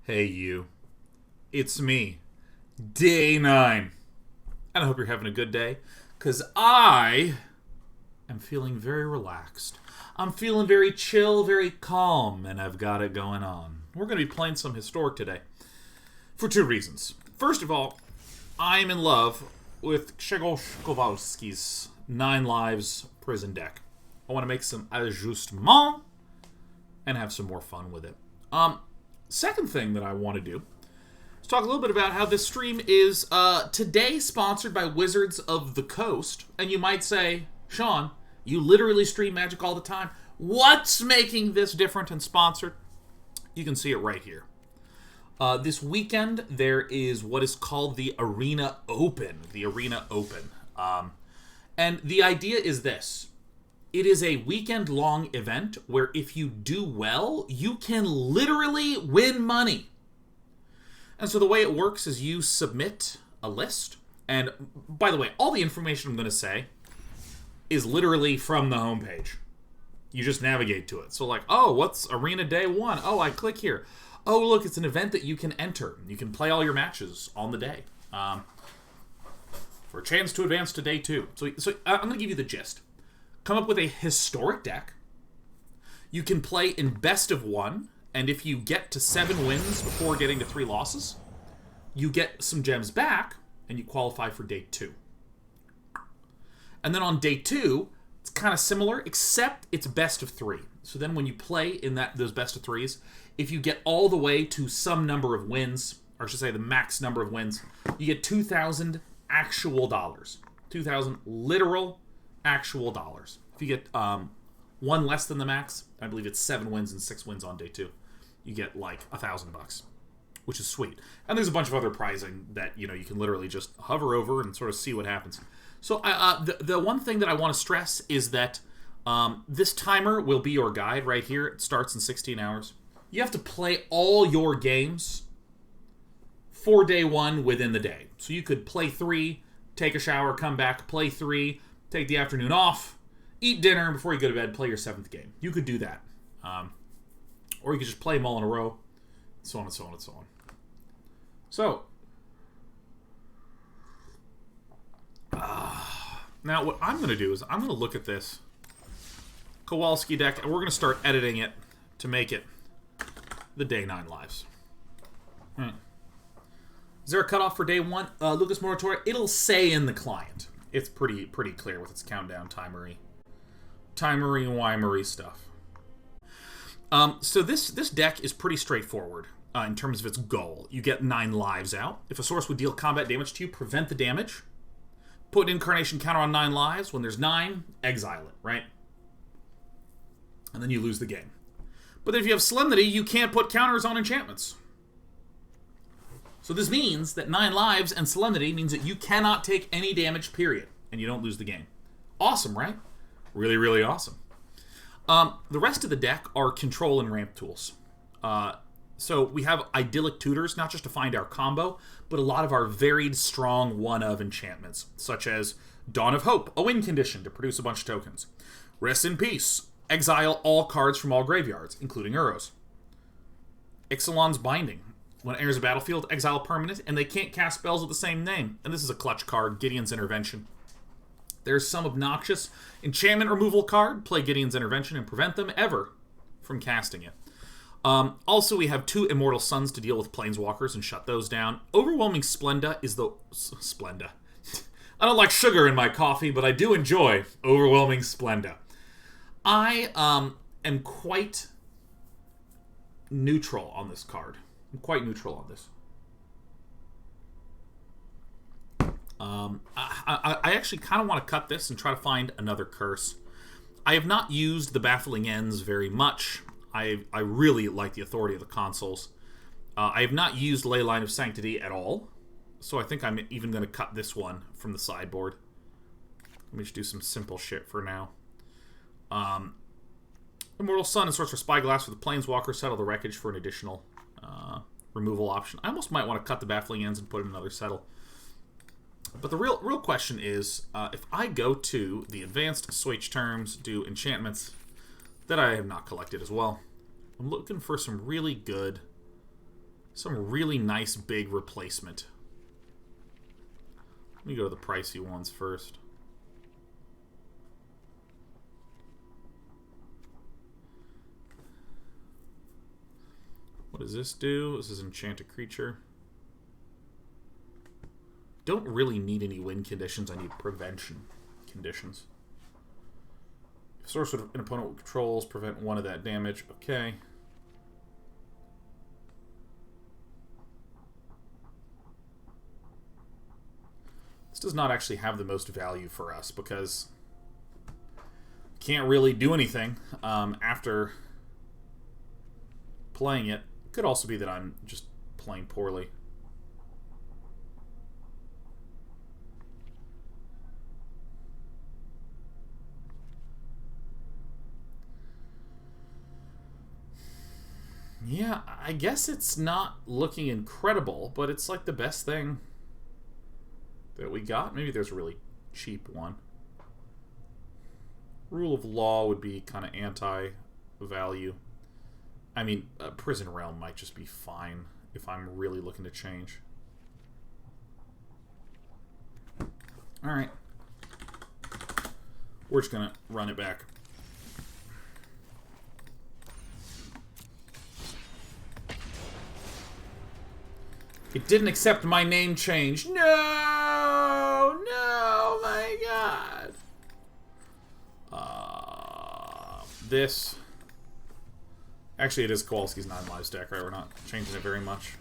Hey you, it's me, day 9. And I hope you're having a good day, because I am feeling very relaxed. I'm feeling very chill, very calm, and I've got it going on. We're going to be playing some Historic today, for 2 reasons. First of all, I'm in love with Kowalski's 9 Lives prison deck. I want to make some ajustements and have some more fun with it. Second thing that I want to do is talk a little bit about how this stream is today sponsored by Wizards of the Coast. And you might say, Sean, you literally stream Magic all the time. What's making this different and sponsored? You can see it right here. This weekend, there is what is called the Arena Open. The Arena Open. And the idea is this. It is a weekend-long event where if you do well, you can literally win money. And so the way it works is you submit a list. And by the way, all the information I'm going to say is literally from the homepage. You just navigate to it. So like, oh, what's Arena Day 1? Oh, I click here. Oh, look, it's an event that you can enter. You can play all your matches on the day. For a chance to advance to Day 2. So I'm going to give you the gist. Come up with a historic deck. You can play in best of 1, and if you get to 7 wins before getting to 3 losses, you get some gems back, and you qualify for Day 2. And then on Day 2, it's kind of similar, except it's best of 3. So then when you play in those best of 3s, if you get all the way to some number of wins, or I should say the max number of wins, you get 2,000 actual dollars. 2,000 literal actual dollars. If you get 1 less than the max, I believe it's 7 wins and 6 wins on Day 2, you get like $1,000, which is sweet. And there's a bunch of other prizing that you can literally just hover over and sort of see what happens. So the one thing that I want to stress is that this timer will be your guide right here. It starts in 16 hours. You have to play all your games for Day 1 within the day. So you could play 3, take a shower, come back, play 3, take the afternoon off, eat dinner, and before you go to bed, play your 7th game. You could do that. Or you could just play them all in a row, so on and so on and so on. So, now what I'm going to do is I'm going to look at this Kowalski deck, and we're going to start editing it to make it the Day 9 lives. Is there a cutoff for Day 1? Lucas Moratori, it'll say in the client. It's pretty clear with its countdown timery and wimery stuff. So this deck is pretty straightforward in terms of its goal. You get 9 lives out. If a source would deal combat damage to you, prevent the damage. Put an incarnation counter on 9 lives. When there's 9, exile it, right? And then you lose the game. But if you have Solemnity, you can't put counters on enchantments. So this means that 9 lives and Solemnity means that you cannot take any damage, period. And you don't lose the game. Awesome, right? Really, really awesome. The rest of the deck are control and ramp tools. So we have Idyllic Tutors, not just to find our combo, but a lot of our varied, strong one-of enchantments, such as Dawn of Hope, a win condition to produce a bunch of tokens. Rest in Peace, exile all cards from all graveyards, including Uros. Ixalan's Binding. When it enters a battlefield, exile a permanent, and they can't cast spells with the same name. And this is a clutch card, Gideon's Intervention. There's some obnoxious enchantment removal card, play Gideon's Intervention and prevent them ever from casting it. Also, we have 2 Immortal Suns to deal with Planeswalkers and shut those down. Overwhelming Splendor is the... Splenda. I don't like sugar in my coffee, but I do enjoy Overwhelming Splendor. I am quite neutral on this card. I'm quite neutral on this. I actually kind of want to cut this and try to find another curse. I have not used the Baffling Ends very much. I really like the authority of the consoles. I have not used Leyline of Sanctity at all, so I think I'm even going to cut this one from the sideboard. Let me just do some simple shit for now. Immortal Sun and Sorcerer Spyglass for the Planeswalker. Settle the Wreckage for an additional removal option. I almost might want to cut the Baffling Ends and put in another settle. But the real question is, if I go to the advanced switch terms, do enchantments that I have not collected as well, I'm looking for some really good Some really nice big replacement. Let me go to the pricey ones first. What does this do? This is enchant a creature. Don't really need any win conditions. I need prevention conditions. If source of an opponent controls, prevent 1 of that damage. Okay. This does not actually have the most value for us because can't really do anything after playing it. Could also be that I'm just playing poorly. Yeah, I guess it's not looking incredible, but it's like the best thing that we got. Maybe there's a really cheap one. Rule of Law would be kind of anti-value. I mean, Prison Realm might just be fine if I'm really looking to change. Alright. We're just going to run it back. It didn't accept my name change. No! No! My God! This... Actually, it is Kowalski's 9 lives deck, right? We're not changing it very much.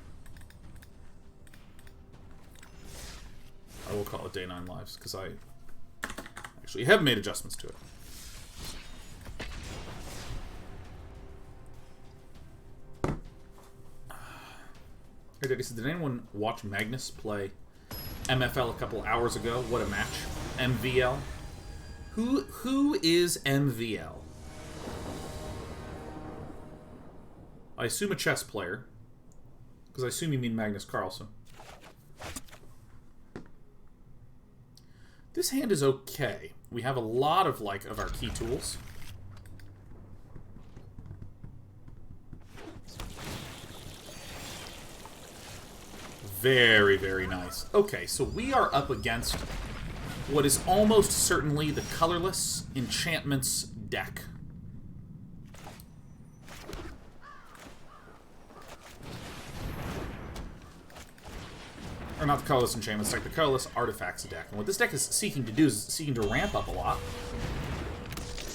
I will call it day 9 lives, because I actually have made adjustments to it. Hey, Daddy said, did anyone watch Magnus play MFL a couple hours ago? What a match. MVL? Who is MVL? I assume a chess player, because I assume you mean Magnus Carlsen. This hand is okay. We have a lot of of our key tools. Very, very nice. Okay, so we are up against what is almost certainly the colorless enchantments deck. Or not the colorless enchantments deck, the colorless artifacts deck. And what this deck is seeking to do is seeking to ramp up a lot.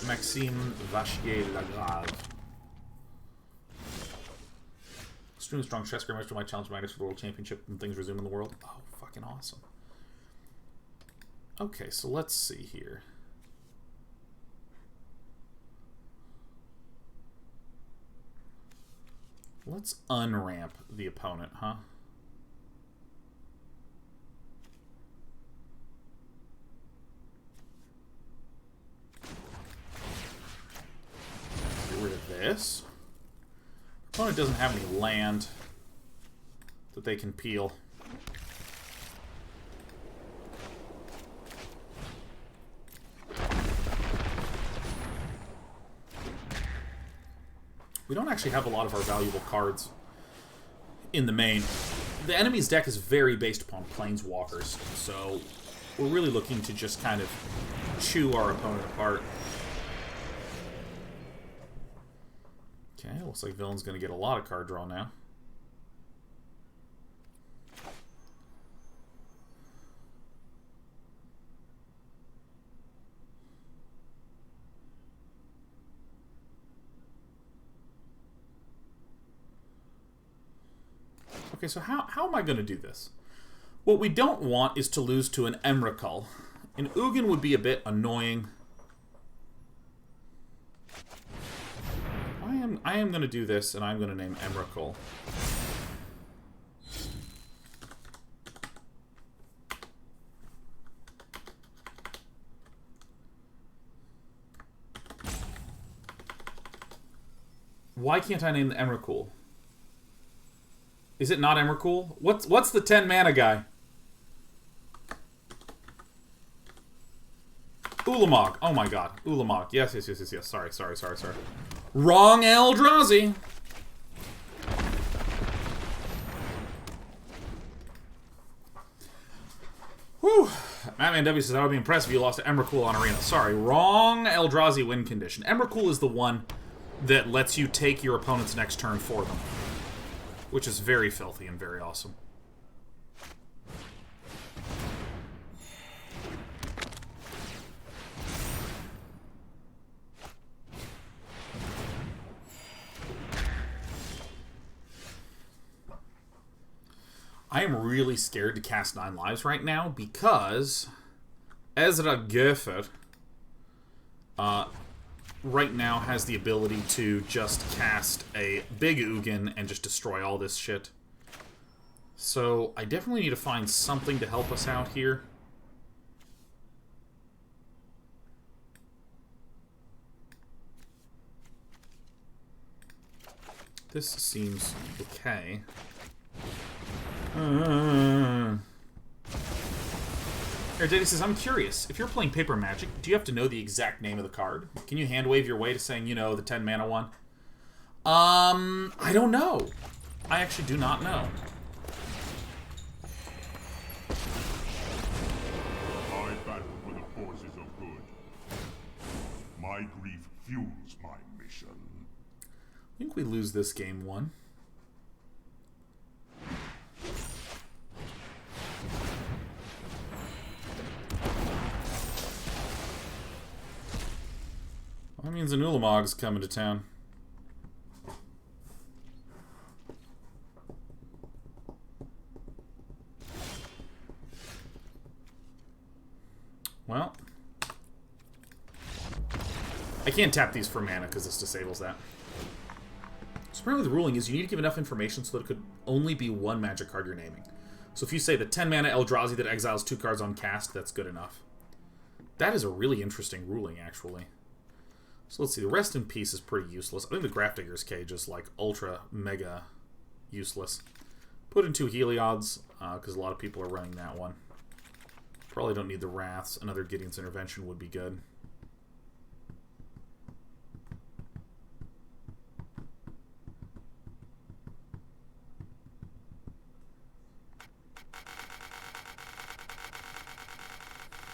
Maxime Vachier-Lagrave. Extremely strong chess grandmaster might challenge Magnus for the World Championship when things resume in the world. Oh, fucking awesome. Okay, so let's see here. Let's unramp the opponent, huh? Get rid of this. Opponent doesn't have any land that they can peel. We don't actually have a lot of our valuable cards in the main. The enemy's deck is very based upon planeswalkers, so we're really looking to just kind of chew our opponent apart. Okay, looks like Villain's going to get a lot of card draw now. Okay, so how am I going to do this? What we don't want is to lose to an Emrakul. An Ugin would be a bit annoying. I am going to do this, and I'm going to name Emrakul. Why can't I name the Emrakul? Is it not Emrakul? What's the 10 mana guy? Ulamog. Oh my god. Ulamog. Yes. Sorry. Wrong Eldrazi. Whew. Madman W says, I would be impressed if you lost to Emrakul on Arena. Sorry, wrong Eldrazi win condition. Emrakul is the one that lets you take your opponent's next turn for them, which is very filthy and very awesome. I am really scared to cast 9 lives right now because Ezra Gerford right now has the ability to just cast a big Ugin and just destroy all this shit. So I definitely need to find something to help us out here. This seems okay. Erdady says, I'm curious. If you're playing Paper Magic, do you have to know the exact name of the card? Can you hand wave your way to saying, you know, the 10 mana one? I don't know. I actually do not know. I battle for the forces of good. My grief fuels my mission. I think we lose this game 1. That means an Ulamog's coming to town. Well, I can't tap these for mana because this disables that. So apparently the ruling is you need to give enough information so that it could only be one magic card you're naming. So if you say the 10 mana Eldrazi that exiles 2 cards on cast, that's good enough. That is a really interesting ruling, actually. So let's see, the Rest in Peace is pretty useless. I think the Grafdigger's Cage is like ultra mega useless. Put in 2 Heliod's, because a lot of people are running that one. Probably don't need the Wraths. Another Gideon's Intervention would be good.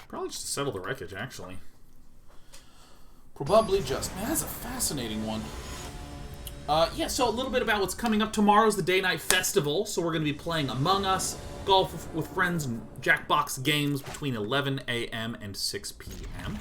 Probably just to settle the wreckage, actually. Probably just. Man, that's a fascinating one. Yeah, so a little bit about what's coming up. Tomorrow's the Day-Night Festival, so we're going to be playing Among Us, golf with friends, and Jackbox games between 11 a.m. and 6 p.m.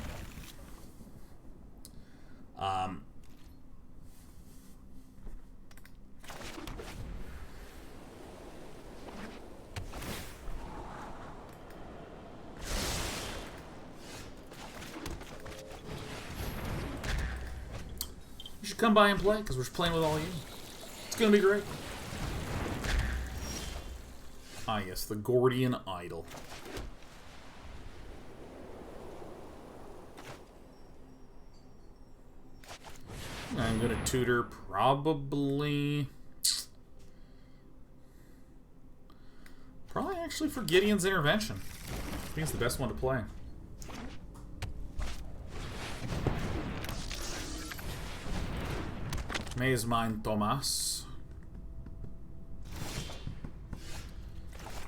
You should come by and play, because we're just playing with all of you. It's going to be great. Ah, yes, the Gordian Idol. I'm going to tutor probably actually for Gideon's Intervention. I think it's the best one to play. Maze Mine Thomas.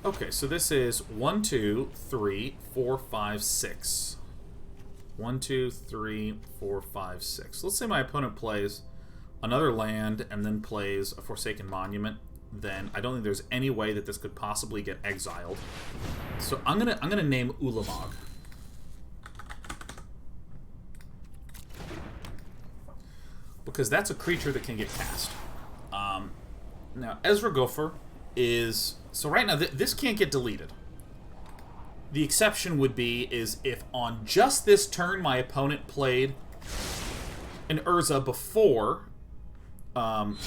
Okay, so this is 1, 2, 3, 4, 5, 6. 1, 2, 3, 4, 5, 6. Let's say my opponent plays another land and then plays a Forsaken Monument. Then I don't think there's any way that this could possibly get exiled. So I'm gonna name Ulamog. Because that's a creature that can get cast. Now, Ezra Gopher is... So right now, this can't get deleted. The exception would be is if on just this turn my opponent played an Urza before the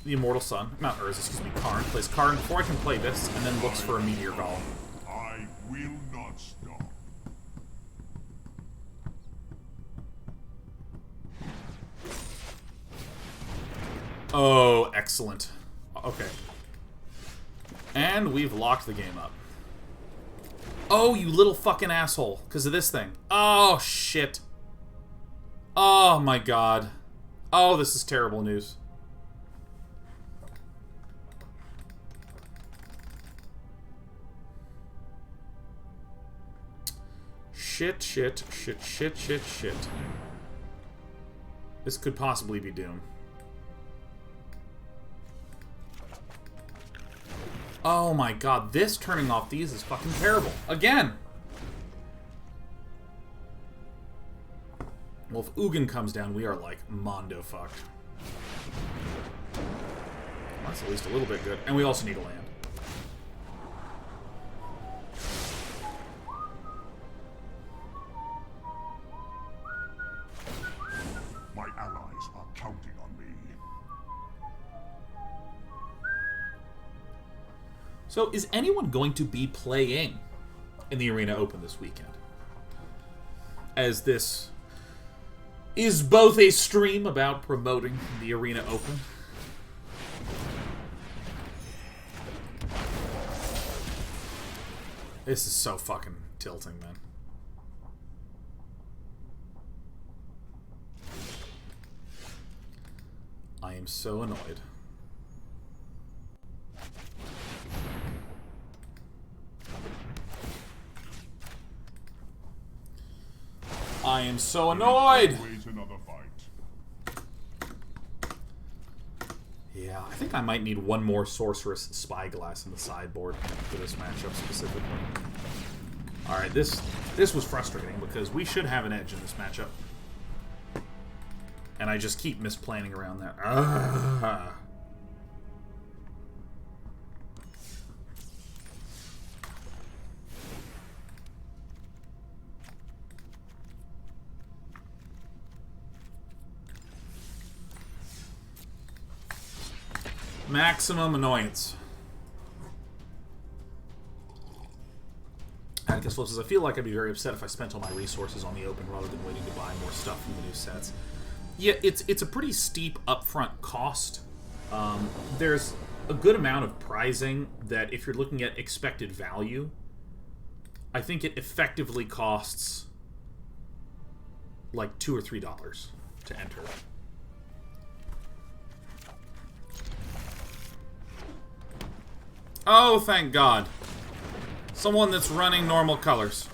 Immortal Sun. Not Urza, excuse me, Karn. Plays Karn before I can play this, and then looks for a Meteor Golem. I will not stop. Oh, excellent. Okay. And we've locked the game up. Oh, you little fucking asshole. Because of this thing. Oh, shit. Oh, my God. Oh, this is terrible news. Shit. This could possibly be doom. Oh my god, this turning off these is fucking terrible. Again! Well, if Ugin comes down, we are, like, mondo fucked. That's at least a little bit good. And we also need a land. My allies are counting on me. So, is anyone going to be playing in the Arena Open this weekend? As this is both a stream about promoting the Arena Open. This is so fucking tilting, man. I am so annoyed. I am so annoyed! Yeah, I think I might need one more Sorceress Spyglass in the sideboard for this matchup specifically. Alright, this was frustrating because we should have an edge in this matchup. And I just keep misplanning around that. Ah. Maximum annoyance. Atticus Flip says, I feel like I'd be very upset if I spent all my resources on the open rather than waiting to buy more stuff from the new sets. Yeah, it's a pretty steep upfront cost. There's a good amount of prizing that if you're looking at expected value, I think it effectively costs like $2 or $3 to enter. Oh, thank God. Someone that's running normal colors.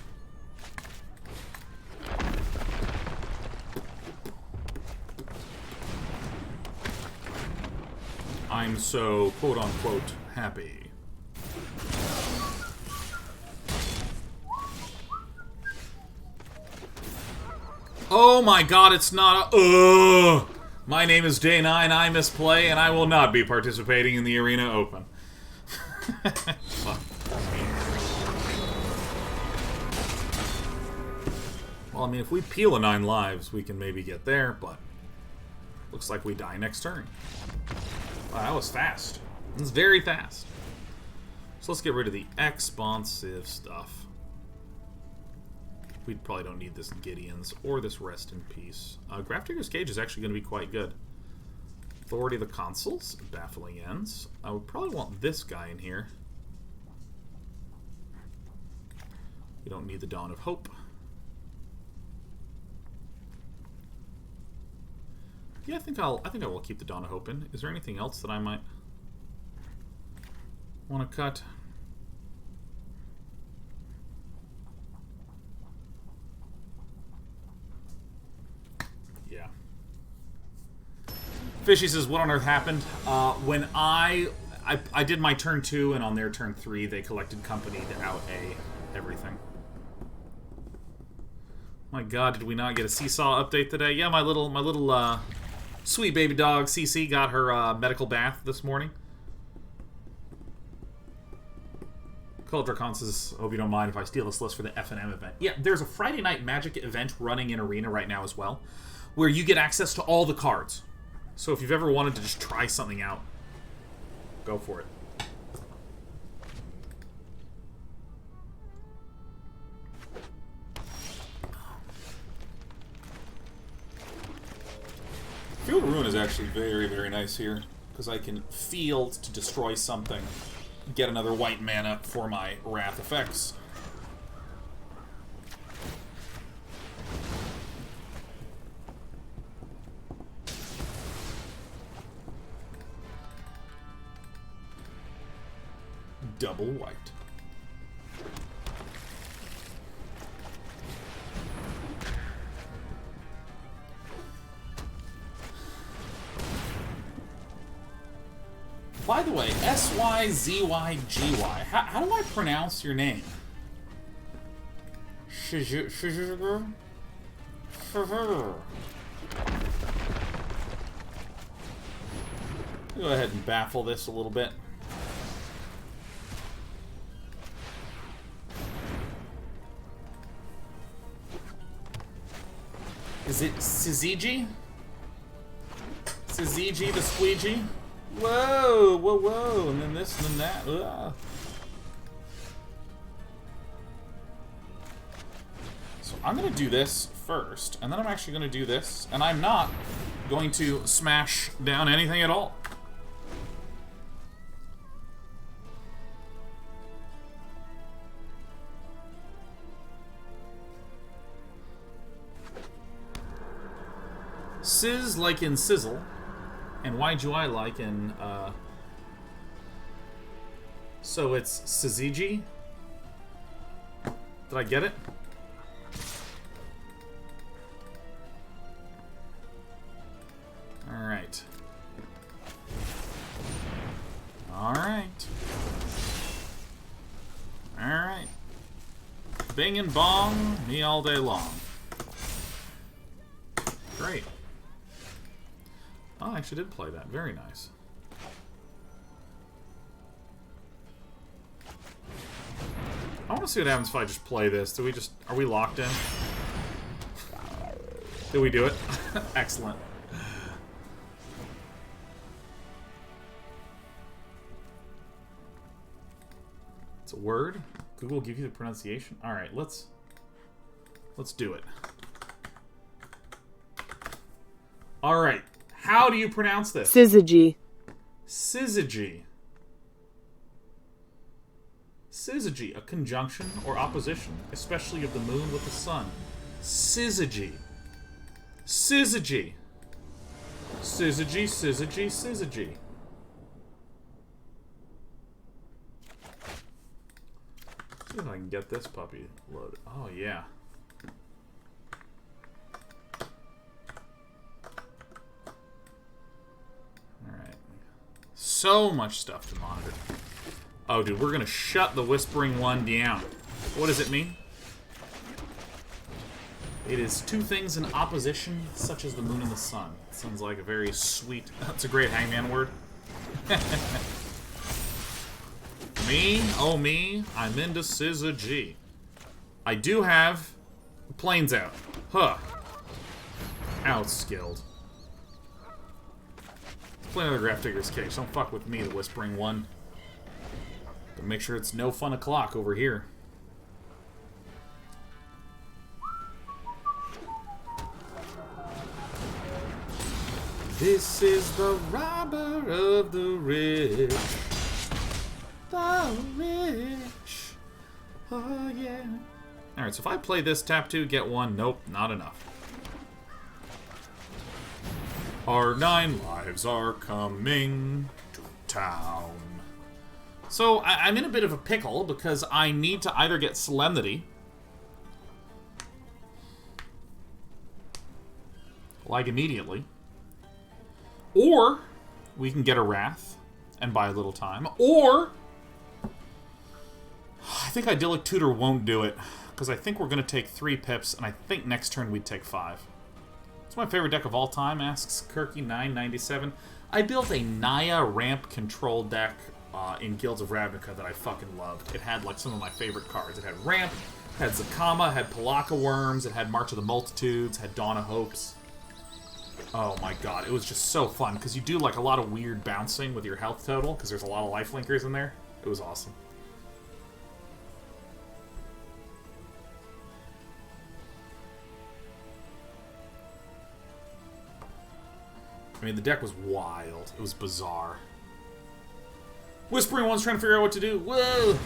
I'm so, quote-unquote, happy. Oh my God, it's not a... My name is Day9, I misplay, and I will not be participating in the Arena Open. Fuck. Well, I mean, if we peel a 9 lives, we can maybe get there, but looks like we die next turn. Wow, that was fast. It was very fast. So let's get rid of the expansive stuff. We probably don't need this Gideon's or this Rest in Peace. Grafdigger's Cage is actually going to be quite good. Authority of the Consuls, Baffling Ends. I would probably want this guy in here. We don't need the Dawn of Hope. Yeah, I think I will keep the Dawn of Hope in. Is there anything else that I might want to cut? Yeah. Fishy says, what on earth happened? When I did my turn 2, and on their turn 3, they collected company to out-A everything. My God, did we not get a Seesaw update today? Yeah, my little sweet baby dog, Cece, got her medical bath this morning. Coldrakon says, hope you don't mind if I steal this list for the F&M event. Yeah, there's a Friday Night Magic event running in Arena right now as well, where you get access to all the cards. So if you've ever wanted to just try something out, go for it. Field of Ruin is actually very, very nice here, because I can field to destroy something, get another white mana for my Wrath effects. Double white. By the way, S-Y-Z-Y-G-Y. How do I pronounce your name? Shizhiger? Go ahead and baffle this a little bit. Is it Sizigi? Sizigi the squeegee? Whoa, whoa, whoa, and then this and then that. Ugh. So I'm gonna do this first, and then I'm actually gonna do this, and I'm not going to smash down anything at all. Sizz like in sizzle, and YGY like in, so it's Sizigi? Did I get it? Alright. Alright. Alright. Bing and bong, me all day long. Great. Oh, I actually did play that. Very nice. I want to see what happens if I just play this. Do we just... Are we locked in? Did we do it? Excellent. It's a word? Google will give you the pronunciation? Alright, let's do it. Alright. How do you pronounce this? Syzygy. Syzygy. Syzygy, a conjunction or opposition, especially of the moon with the sun. Syzygy. Syzygy. Syzygy, syzygy, syzygy. See if I can get this puppy loaded. Oh, yeah. So much stuff to monitor. Oh, dude, we're gonna shut the Whispering One down. What does it mean? It is two things in opposition, such as the moon and the sun. Sounds like a very sweet... That's a great Hangman word. Me? Oh, me? I'm into Syzygy. I do have planes out. Huh. Outskilled. Play another Grafdigger's case. Don't fuck with me, the Whispering One. But make sure it's no fun o'clock over here. This is the robber of the rich. The rich. Oh, yeah. Alright, so if I play this, tap 2, get 1. Nope, not enough. Our 9 lives are coming to town. So, I'm in a bit of a pickle because I need to either get Solemnity, like immediately, or we can get a Wrath and buy a little time, or I think Idyllic Tutor won't do it because I think we're going to take 3 pips, and I think next turn we'd take 5. It's my favorite deck of all time, asks Kirky997. I built a Naya ramp control deck in Guilds of Ravnica that I fucking loved. It had like some of my favorite cards. It had ramp, had Zakama, had Palaka Worms, it had March of the Multitudes, had Dawn of Hopes. Oh my god, it was just so fun because you do like a lot of weird bouncing with your health total because there's a lot of lifelinkers in there. It was awesome. I mean, the deck was wild. It was bizarre. Whispering One's trying to figure out what to do. Whoa!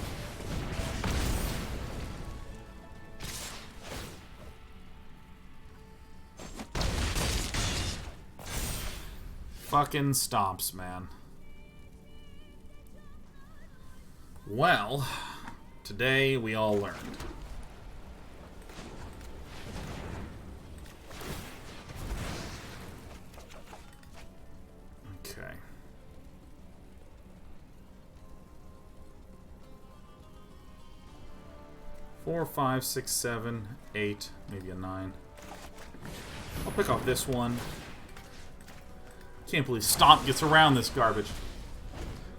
Fucking stomps, man. Well, today we all learned. Okay. 4, 5, 6, 7, 8, maybe a 9. I'll pick off this one. Can't believe Stomp gets around this garbage.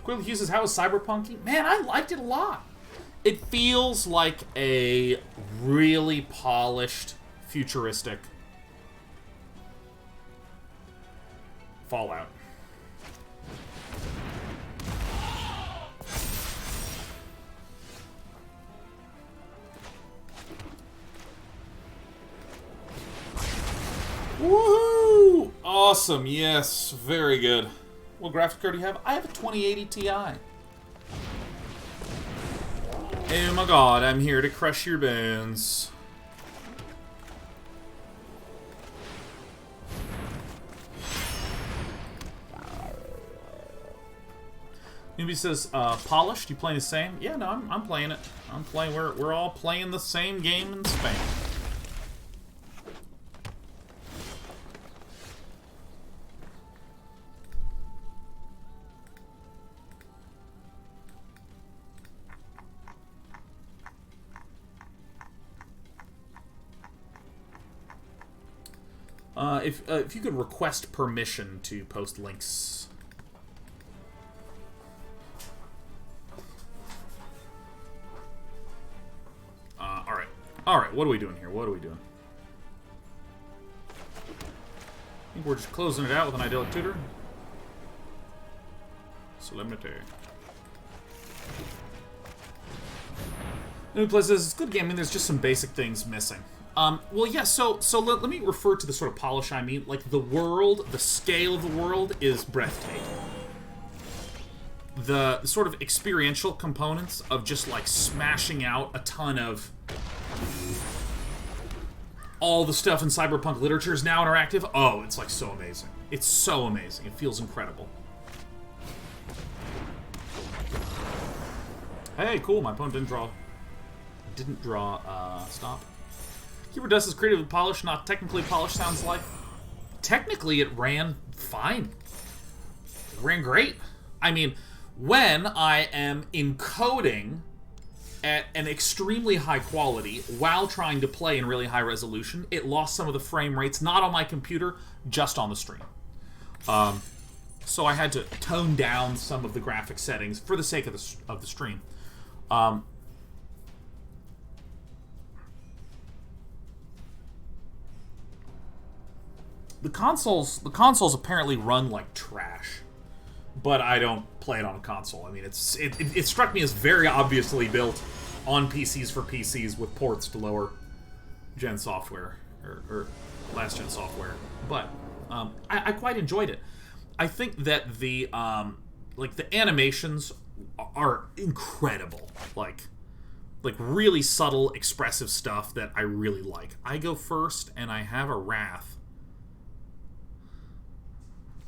Quickly Hughes says, how is Cyberpunky? Man, I liked it a lot. It feels like a really polished, futuristic Fallout. Woohoo! Awesome, yes, very good. What graphics card do you have? I have a 2080 Ti. Oh my god, I'm here to crush your bones. Newbie says, polished? You playing the same? Yeah, no, I'm playing it. I'm playing. We're all playing the same game in Spain. If you could request permission to post links. Alright, what are we doing here? What are we doing? I think we're just closing it out with an Idyllic Tutor. Solemnity. New place says, it's a good game, I mean, there's just some basic things missing. Well, yeah, so let me refer to the sort of polish I mean. Like, the world, the scale of the world is breathtaking. The sort of experiential components of just, like, smashing out a ton of all the stuff in cyberpunk literature is now interactive. Oh, it's, like, so amazing. It's so amazing. It feels incredible. Hey, cool, my opponent didn't draw, stop. Keyboard Dust is creatively polished, not technically polished, sounds like. Technically, it ran fine. It ran great. I mean, when I am encoding at an extremely high quality while trying to play in really high resolution, it lost some of the frame rates, not on my computer, just on the stream. So I had to tone down some of the graphic settings for the sake of the stream. The consoles apparently run like trash, but I don't play it on a console. I mean, it struck me as very obviously built on PCs for PCs with ports to lower gen software or last gen software. But I quite enjoyed it. I think that the animations are incredible, like really subtle, expressive stuff that I really like. I go first, and I have a Wrath.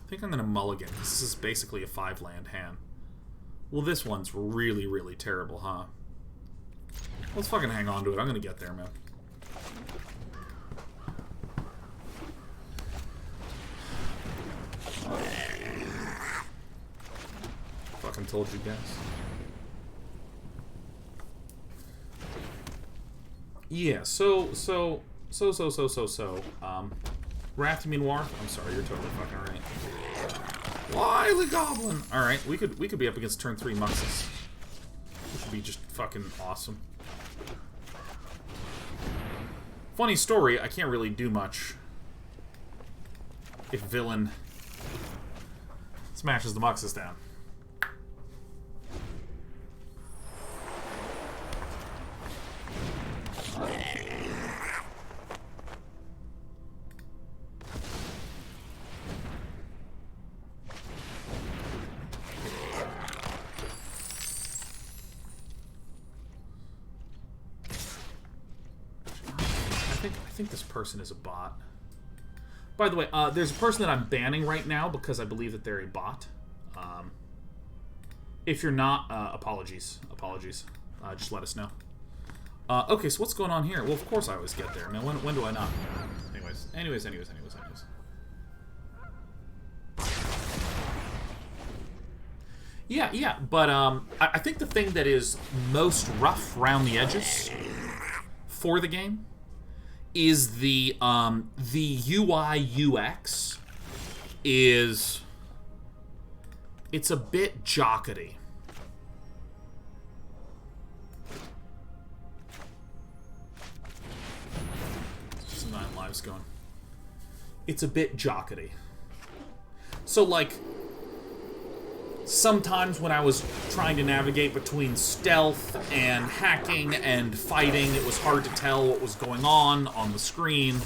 I think I'm gonna mulligan, because this is basically a 5-land hand. Well, this one's really, really terrible, huh? Let's fucking hang on to it. I'm gonna get there, man. Fucking told you guys. Yeah, so, Wrath, you mean War? I'm sorry, you're totally fucking right. Wily Goblin! Alright, we could be up against turn 3 Muxus. Which would be just fucking awesome. Funny story, I can't really do much if Villain smashes the Muxus down. I think this person is a bot. By the way, there's a person that I'm banning right now because I believe that they're a bot. If you're not, apologies. Just let us know. Okay, so what's going on here? Well, of course I always get there. Man, when do I not? Anyways. Yeah, but I think the thing that is most rough around the edges for the game is the UI UX is it's a bit jockety. Just 9 lives going. It's a bit jockety. So like sometimes when I was trying to navigate between stealth and hacking and fighting, it was hard to tell what was going on the screen.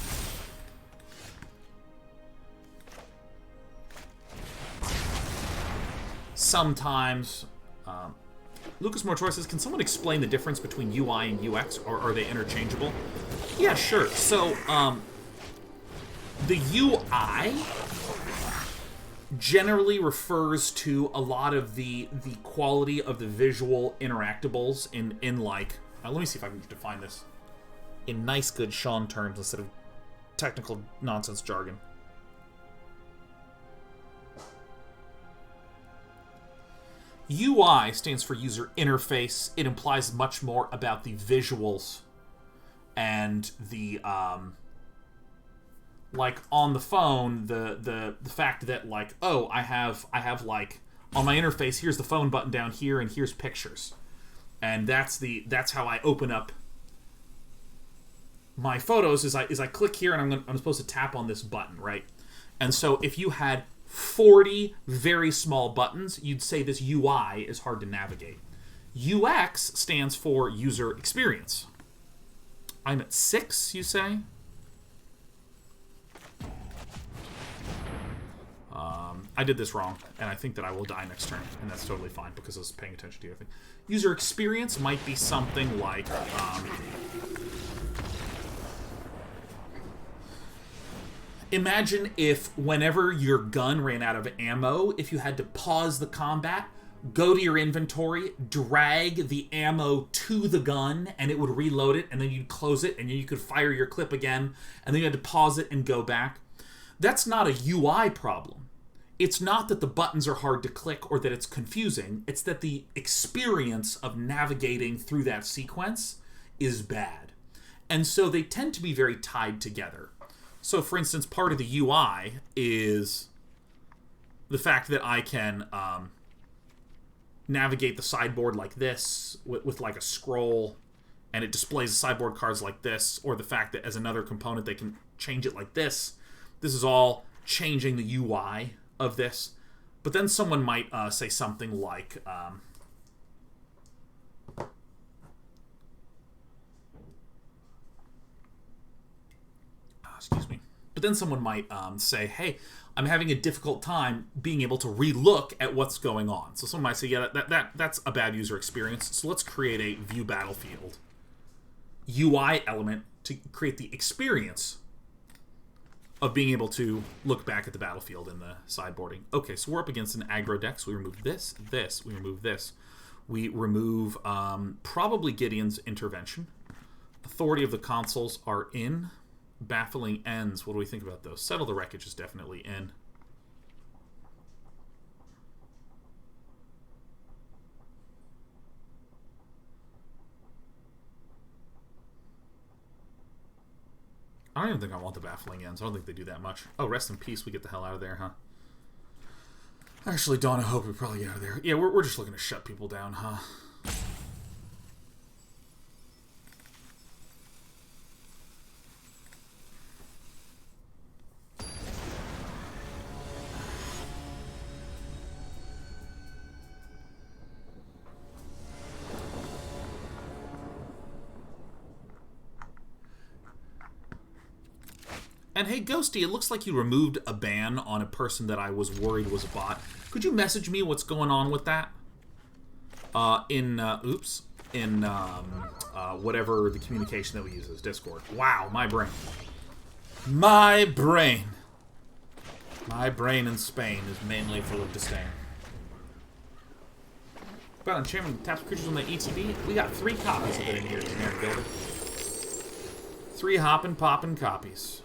Sometimes, Lucas Mortor says, can someone explain the difference between UI and UX, or are they interchangeable? Yeah, sure. So, the UI generally refers to a lot of the quality of the visual interactables in like... let me see if I can define this in nice, good Sean terms instead of technical nonsense jargon. UI stands for user interface. It implies much more about the visuals and the like on the phone, the fact that like, oh, I have like on my interface, here's the phone button down here and here's pictures. And that's how I open up my photos is I click here and I'm supposed to tap on this button, right? And so if you had 40 very small buttons, you'd say this UI is hard to navigate. UX stands for user experience. I'm at 6, you say? I did this wrong, and I think that I will die next turn, and that's totally fine because I was paying attention to the other thing. User experience might be something like... imagine if whenever your gun ran out of ammo, if you had to pause the combat, go to your inventory, drag the ammo to the gun, and it would reload it, and then you'd close it, and then you could fire your clip again, and then you had to pause it and go back. That's not a UI problem. It's not that the buttons are hard to click or that it's confusing. It's that the experience of navigating through that sequence is bad. And so they tend to be very tied together. So, for instance, part of the UI is the fact that I can navigate the sideboard like this with like a scroll, and it displays the sideboard cards like this, or the fact that as another component they can change it like this. This is all changing the UI of this. But then someone might say something like... excuse me. But then someone might say, hey, I'm having a difficult time being able to re-look at what's going on. So someone might say, yeah, that's a bad user experience. So let's create a view battlefield UI element to create the experience of being able to look back at the battlefield in the sideboarding. Okay, so we're up against an aggro deck. So we remove this, we remove this. We remove probably Gideon's intervention. Authority of the consoles are in. Baffling ends. What do we think about those? Settle the wreckage is definitely in. I don't even think I want the baffling ends. I don't think they do that much. Oh, rest in peace. We get the hell out of there, huh? Actually, Dawn, I hope we probably get out of there. Yeah, we're just looking to shut people down, huh? And hey, Ghosty, it looks like you removed a ban on a person that I was worried was a bot. Could you message me what's going on with that? Whatever the communication that we use is Discord. Wow, my brain. My brain. My brain in Spain is mainly full of disdain. About enchantment taps creatures on the ETB. We got 3 copies of it in here, Generic Builder. 3 hoppin' poppin' copies.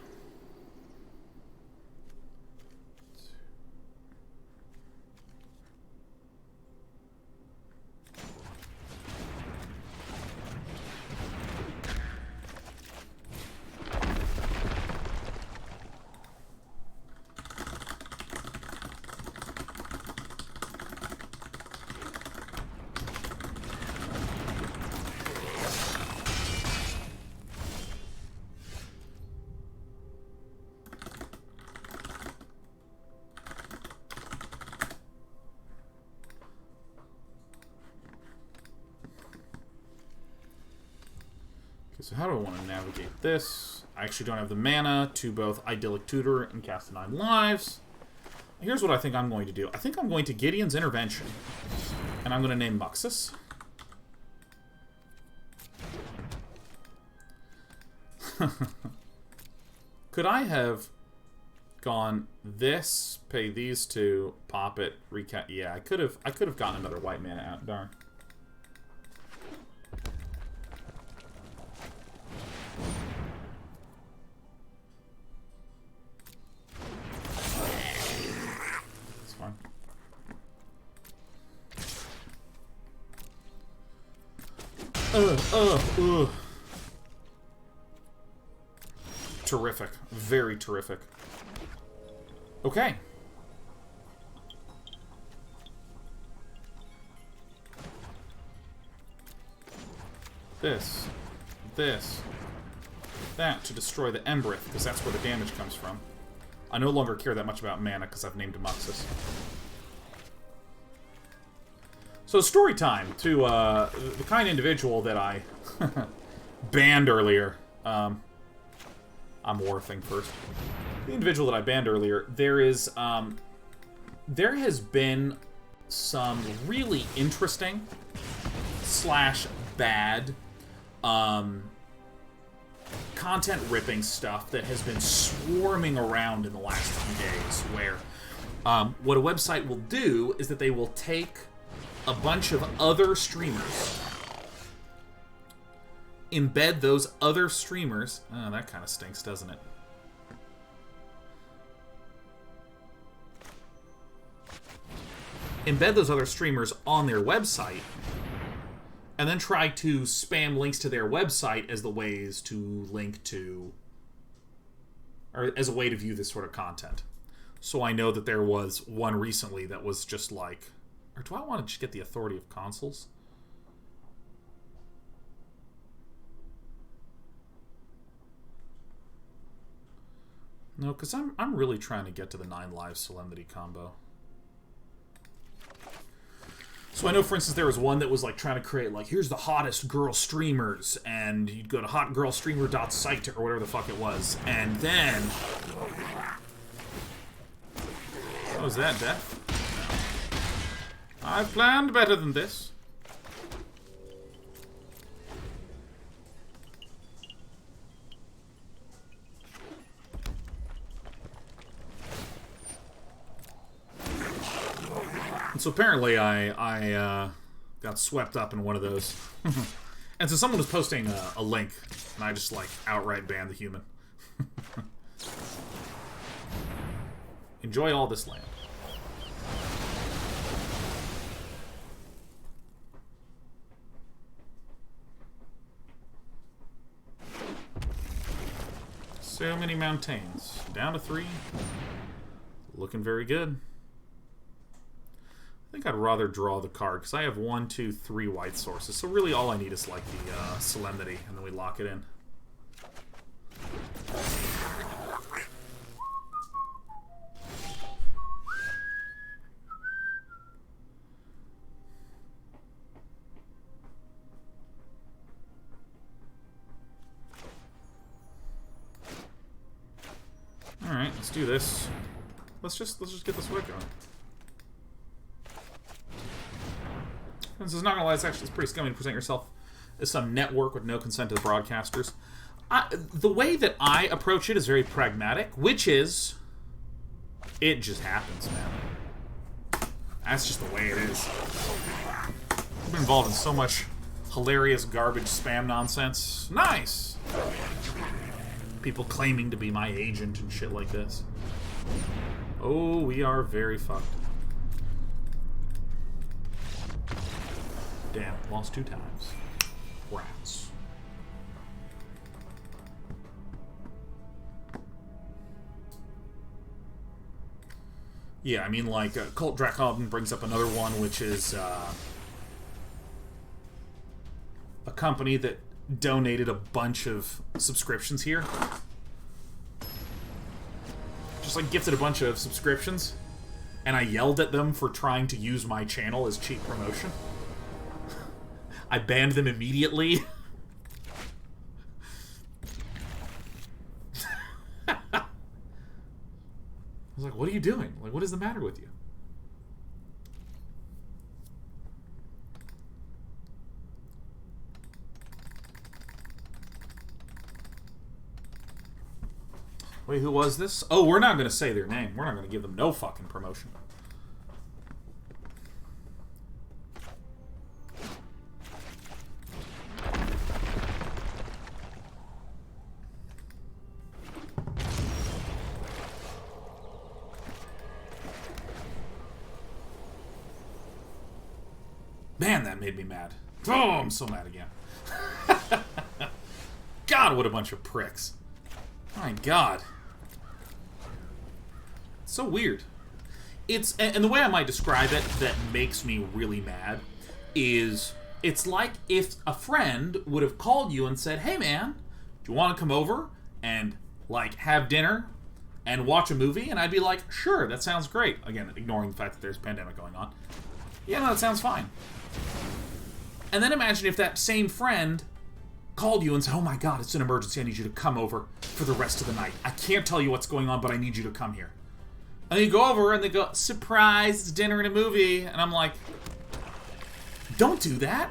So how do I want to navigate this? I actually don't have the mana to both Idyllic Tutor and cast 9 lives. Here's what I think I'm going to do. I think I'm going to Gideon's Intervention. And I'm going to name Muxus. Could I have gone this, pay these two, pop it, recap? Yeah, I could have gotten another white mana out. Darn. That's fine. Terrific. Very terrific. Okay. This. That to destroy the Embereth, because that's where the damage comes from. I no longer care that much about mana, because I've named Muxus. So story time to the kind individual that I banned earlier. I'm warfing first. The individual that I banned earlier, there has been some really interesting / bad content ripping stuff that has been swarming around in the last few days, where what a website will do is that they will take a bunch of other streamers, embed those other streamers. Oh, that kind of stinks, doesn't it? Embed those other streamers on their website, and then try to spam links to their website as the ways to link to, or as a way to view this sort of content. So I know that there was one recently that was just like, or do I want to just get the authority of consuls? No, because I'm really trying to get to the 9 live Solemnity combo. So I know, for instance, there was one that was like trying to create, like, here's the hottest girl streamers, and you'd go to hotgirlstreamer.site or whatever the fuck it was, and then... Oh, is that death? No. I've planned better than this. So apparently I got swept up in one of those. And so someone was posting a link, and I just, like, outright banned the human. Enjoy all this land. So many mountains. Down to 3. Looking very good. I think I'd rather draw the card, because I have 1, 2, 3 white sources. So really all I need is, like, the Solemnity, and then we lock it in. Alright, let's do this. Let's just get this work going. This is not gonna lie, it's pretty scummy to present yourself as some network with no consent to the broadcasters. The way that I approach it is very pragmatic, which is, it just happens, man. That's just the way it is. I've been involved in so much hilarious garbage spam nonsense. Nice! People claiming to be my agent and shit like this. Oh, we are very fucked. Damn, lost 2 times. Rats. Yeah, I mean, like, Cult Dracon brings up another one, which is a company that donated a bunch of subscriptions here. Just, like, gifted a bunch of subscriptions, and I yelled at them for trying to use my channel as cheap promotion. I banned them immediately. Like, what is the matter with you? Wait, who was this? Oh, we're not going to say their name. We're not going to give them no fucking promotion. Man, that made me mad. Oh, I'm so mad again. God, what a bunch of pricks. My God. It's so weird. It's, and the way I might describe it that makes me really mad is, it's like if a friend would have called you and said, hey man, do you want to come over and, like, have dinner and watch a movie? And I'd be like, sure, that sounds great. Again, ignoring the fact that there's a pandemic going on. Yeah, no, that sounds fine. And then imagine if that same friend called you and said, oh my God, it's an emergency, I need you to come over for the rest of the night. I can't tell you what's going on, but I need you to come here. And then you go over and they go, surprise, it's dinner and a movie. And I'm like, don't do that.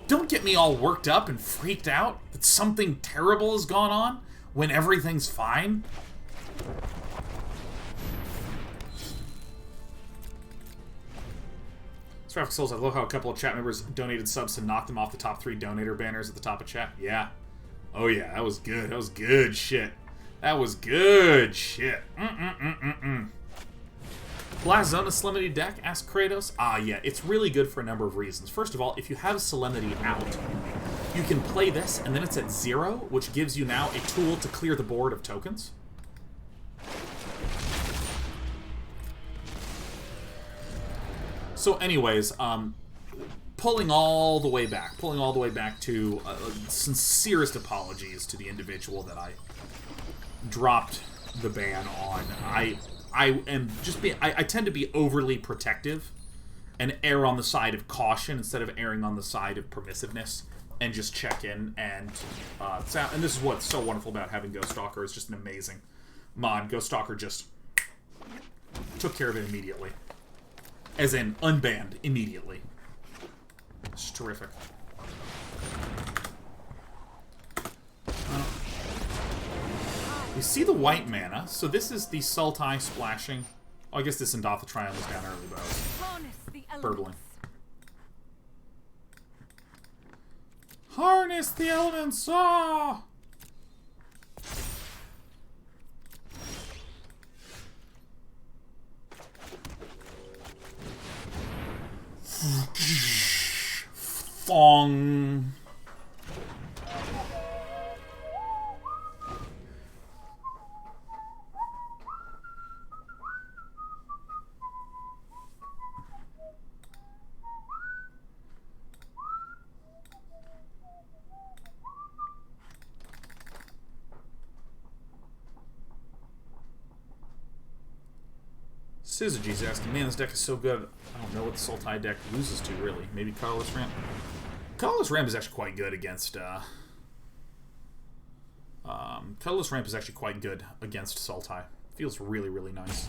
Don't get me all worked up and freaked out that something terrible has gone on when everything's fine. Traffic Souls, I love how a couple of chat members donated subs to knock them off the top 3 donator banners at the top of chat. Yeah. Oh yeah, that was good. That was good shit. That was good shit. Last Zone of Solemnity deck, asked Kratos. Ah, yeah, it's really good for a number of reasons. First of all, if you have Solemnity out, you can play this, and then it's at 0, which gives you now a tool to clear the board of tokens. So anyways, pulling all the way back to sincerest apologies to the individual that I dropped the ban on. I tend to be overly protective and err on the side of caution instead of erring on the side of permissiveness, and just check in and this is what's so wonderful about having Ghost Stalker. It's just an amazing mod. Ghost Stalker just took care of it immediately. As in, unbanned immediately. It's terrific. You see the white mana, so this is the Sultai splashing. Oh, I guess this Indatha Triumph was down early, but I was burbling. Harness the elements! Ah! Fong. Syzygy's asking, man, this deck is so good. I don't know what the Sultai deck loses to, really. Maybe Colorless Ramp? Colorless Ramp is actually quite good against, Colorless Ramp is actually quite good against Sultai. Feels really, really nice.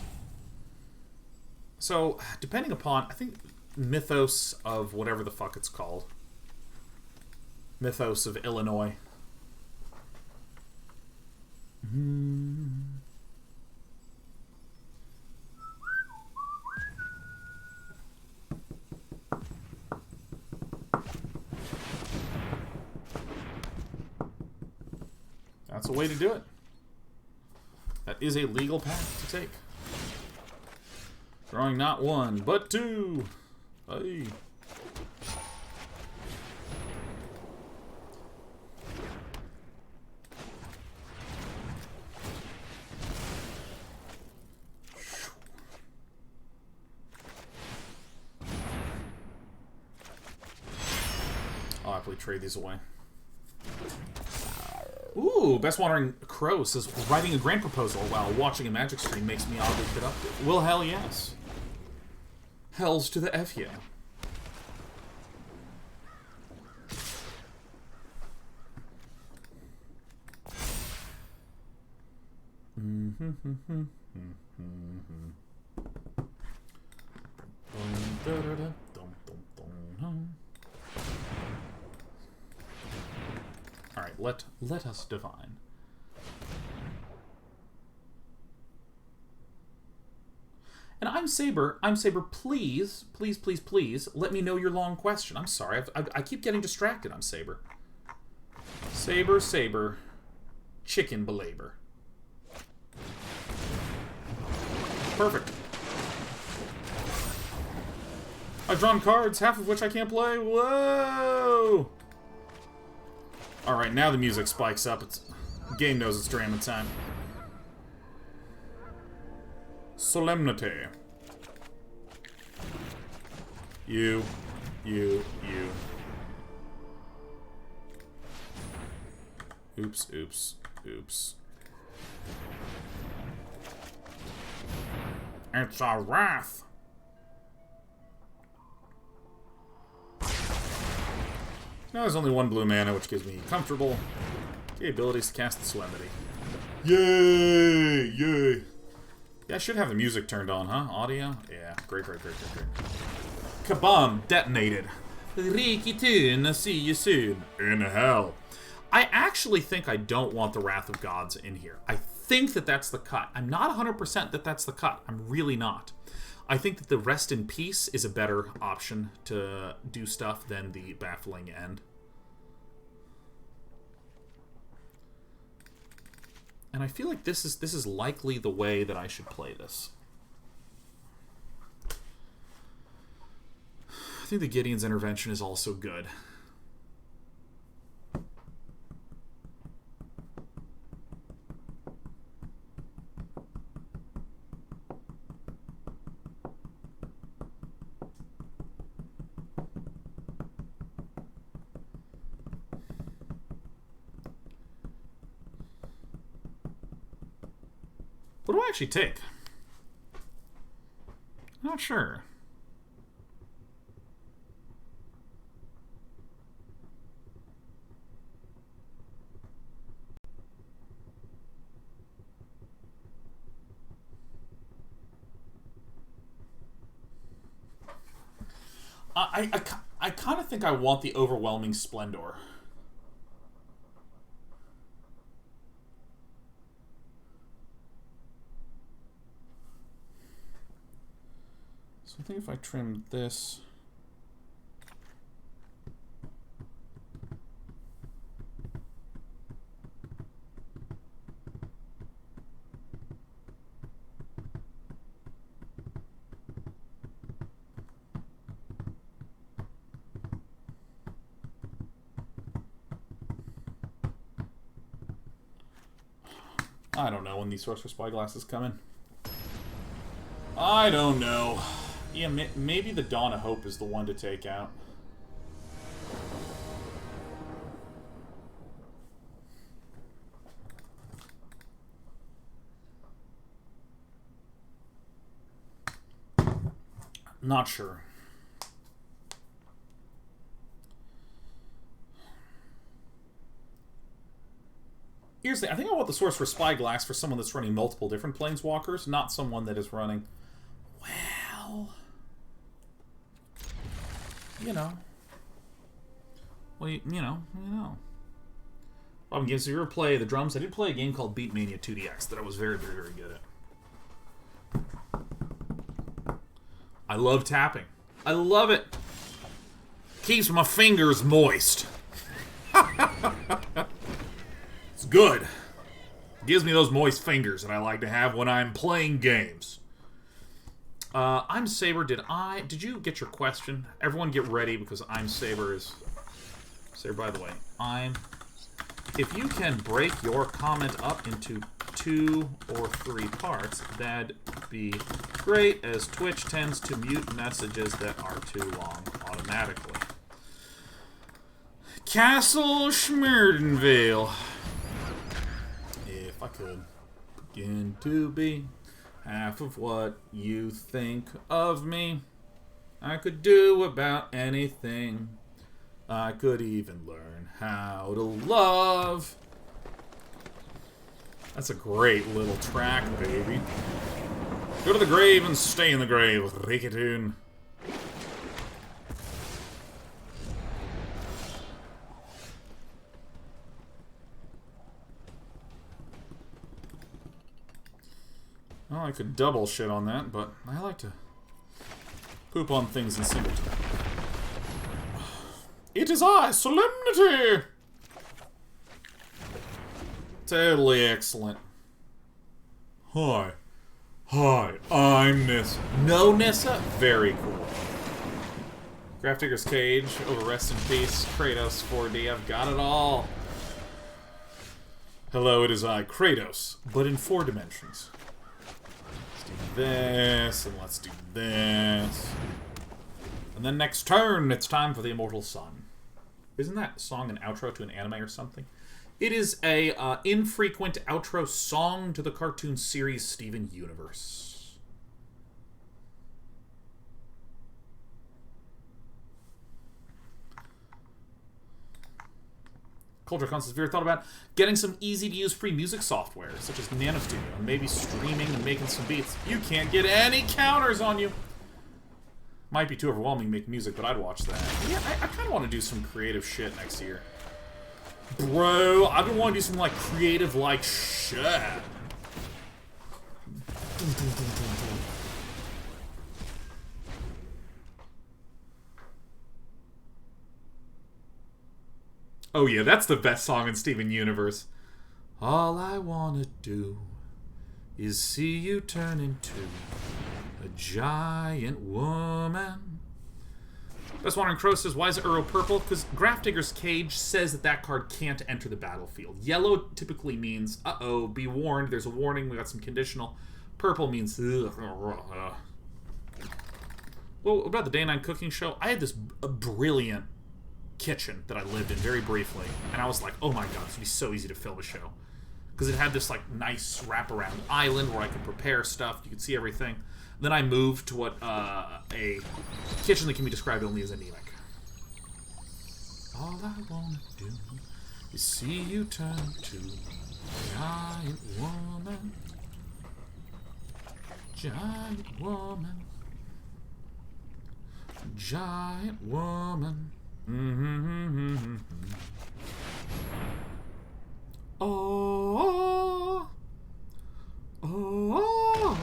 So, depending upon, I think, Mythos of whatever the fuck it's called. Mythos of Illinois. That's a way to do it. That is a legal path to take. Drawing not 1, but 2. Hey. I'll happily trade these away. Ooh, Best Wandering Crow says, writing a grant proposal while watching a Magic stream makes me oddly productive. Well, hell yes. Hells to the F, yeah. Alright, let us divine. And I'm Saber, please, please, please, please, let me know your long question. I'm sorry, I keep getting distracted. I'm Saber. Saber, chicken belabor. Perfect. I've drawn cards, half of which I can't play. Whoa! Alright, now the music spikes up. The game knows it's drama time. Solemnity. You. Oops. It's a wrath. Now there's only one blue mana, which gives me comfortable the abilities to cast the Solemnity. Yay! Yeah, I should have the music turned on, huh? Audio? Yeah, great. Kabam! Detonated. Riki Toon, see you soon. In hell. I actually think I don't want the Wrath of Gods in here. I think that that's the cut. I'm not 100% that that's the cut. I'm really not. I think that the Rest in Peace is a better option to do stuff than the Baffling End. And I feel like this is likely the way that I should play this. I think the Gideon's Intervention is also good. What do I actually take? Not sure. I kind of think I want the Overwhelming Splendor. So I think if I trimmed this... I don't know when these Sorcerer Spyglasses come in. I don't know. Yeah, maybe the Dawn of Hope is the one to take out. Not sure. Here's the thing. I think I want the Sorcerer Spyglass for someone that's running multiple different Planeswalkers, not someone that is running... Well... You know. Well, you know. Problem games, if you ever play the drums, I did play a game called Beatmania 2DX that I was very, very, very good at. I love tapping. I love it. Keeps my fingers moist. It's good. Gives me those moist fingers that I like to have when I'm playing games. I'm Saber. Did you get your question? Everyone get ready because I'm Saber is... Saber, by the way, if you can break your comment up into 2 or 3 parts, that'd be great, as Twitch tends to mute messages that are too long automatically. Castle Ardenvale. If I could begin to be half of what you think of me, I could do about anything. I could even learn how to love. That's a great little track, baby. Go to the grave and stay in the grave with Rikitoon. Well, I could double shit on that, but I like to poop on things in single time. It is I, Solemnity! Totally excellent. Hi. Hi, I'm Nissa. No Nissa? Very cool. Grafdigger's Cage, over Rest in Peace, Kratos 4D, I've got it all. Hello, it is I, Kratos, but in 4 dimensions. Let's do this, and let's do this. And then next turn, it's time for the Immortal Sun. Isn't that song an outro to an anime or something? It is a infrequent outro song to the cartoon series Steven Universe. Culture Constance Veer thought about getting some easy-to-use free music software, such as Nano Studio, and maybe streaming and making some beats. You can't get any counters on you! Might be too overwhelming to make music, but I'd watch that. Yeah, I kind of want to do some creative shit next year. Bro, I've been wanting to do some, like, creative, like, shit. Oh yeah, that's the best song in Steven Universe. All I wanna do is see you turn into a giant woman. Best Wandering Crow says, why is Uro purple? Because Grafdigger's Cage says that that card can't enter the battlefield. Yellow typically means, uh-oh, be warned, there's a warning, we got some conditional. Purple means, ugh. Well, about the Day 9 cooking show, I had this brilliant kitchen that I lived in very briefly, and I was like, oh my god, this would be so easy to film a show. Because it had this, like, nice wraparound island where I could prepare stuff, you could see everything. Then I moved to what, a kitchen that can be described only as anemic. All I wanna do is see you turn to a giant woman. Giant woman. Giant woman. Oh, oh, oh.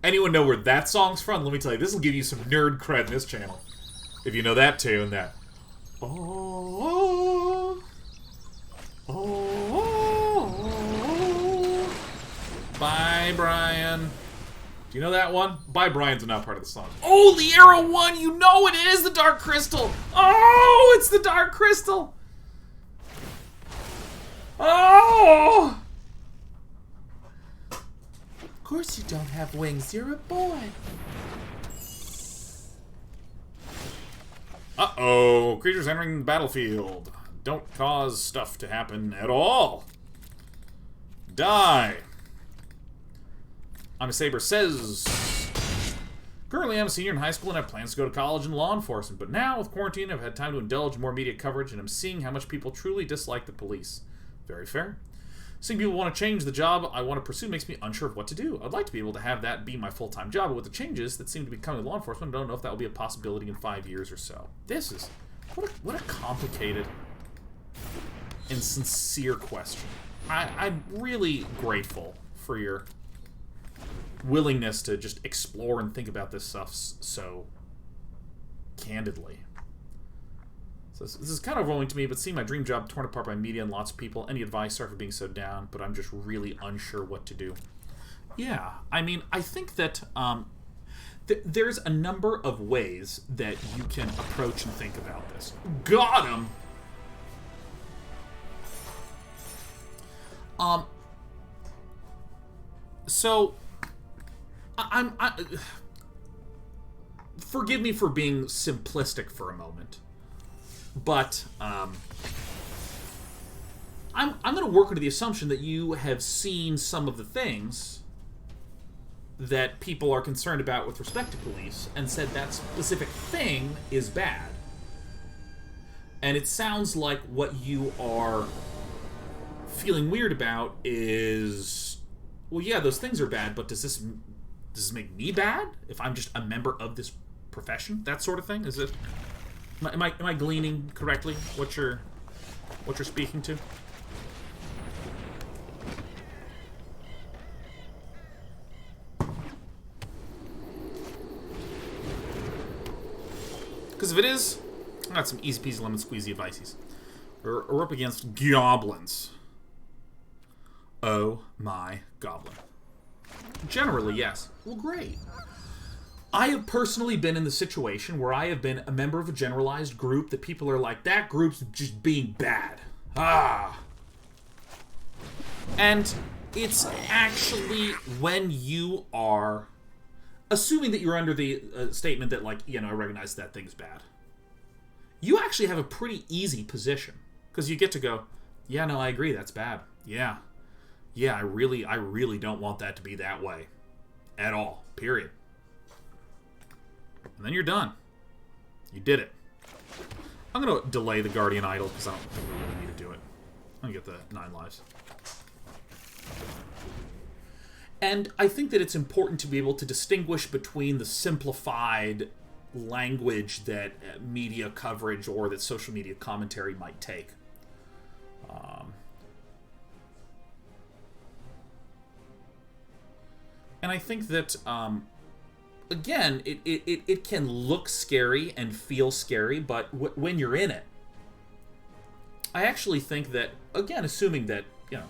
Anyone know where that song's from? Let me tell you, this will give you some nerd cred in this channel. If you know that tune, that. Oh, oh, oh. Bye, Brian. Do you know that one? Bye, Brian's not part of the song. Oh, the Arrow one! You know it is the Dark Crystal! Oh, it's the Dark Crystal! Oh! Of course you don't have wings. You're a boy. Uh-oh. Creatures entering the battlefield. Don't cause stuff to happen at all. Die. I'm a Saber says, currently I'm a senior in high school and have plans to go to college in law enforcement, but now with quarantine I've had time to indulge in more media coverage and I'm seeing how much people truly dislike the police. Very fair. Seeing people want to change the job I want to pursue makes me unsure of what to do. I'd like to be able to have that be my full-time job, but with the changes that seem to be coming to law enforcement, I don't know if that will be a possibility in 5 years or so. This is, what a complicated and sincere question. I'm really grateful for your willingness to just explore and think about this stuff so candidly. So this is kind of overwhelming to me, but seeing my dream job torn apart by media and lots of people, any advice? Sorry for being so down, but I'm just really unsure what to do. Yeah, I mean, I think that there's a number of ways that you can approach and think about this. Got him! So forgive me for being simplistic for a moment, but I'm going to work under the assumption that you have seen some of the things that people are concerned about with respect to police and said that specific thing is bad. And it sounds like what you are feeling weird about is, well, yeah, those things are bad, but does this make me bad if I'm just a member of this profession? That sort of thing? Is it? Am I gleaning correctly what you're speaking to? Because if it is, I got some easy peasy lemon squeezy advices. We're up against goblins. Oh my goblin. Generally, yes. Well, great. I have personally been in the situation where I have been a member of a generalized group that people are like, that group's just being bad. Ah. And it's actually when you are assuming that you're under the statement that, like, you know, I recognize that thing's bad. You actually have a pretty easy position. Because you get to go, yeah, no, I agree, that's bad. Yeah. Yeah, I really don't want that to be that way. At all. Period. And then you're done. You did it. I'm going to delay the Guardian Idol because I don't think we really need to do it. I'm going to get the 9 lives. And I think that it's important to be able to distinguish between the simplified language that media coverage or that social media commentary might take. And I think that, again, it can look scary and feel scary, but when you're in it, I actually think that, again, assuming that, you know,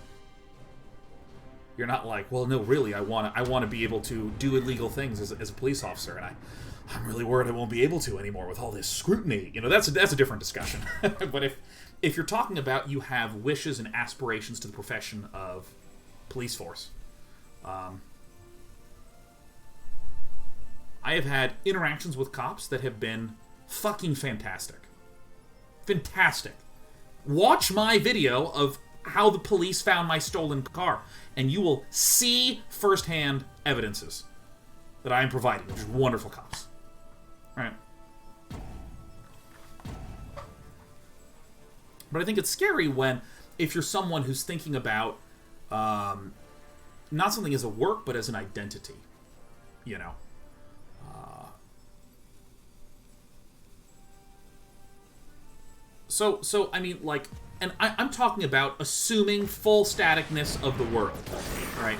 you're not like, well, no, really, I want to be able to do illegal things as a police officer, and I'm really worried I won't be able to anymore with all this scrutiny. You know, that's a different discussion. But if you're talking about you have wishes and aspirations to the profession of police force, I have had interactions with cops that have been fucking fantastic. Fantastic. Watch my video of how the police found my stolen car, and you will see firsthand evidences that I am providing. They're just wonderful cops. Alright. But I think it's scary if you're someone who's thinking about not something as a work, but as an identity. You know? So I mean, like, and I'm talking about assuming full staticness of the world, right?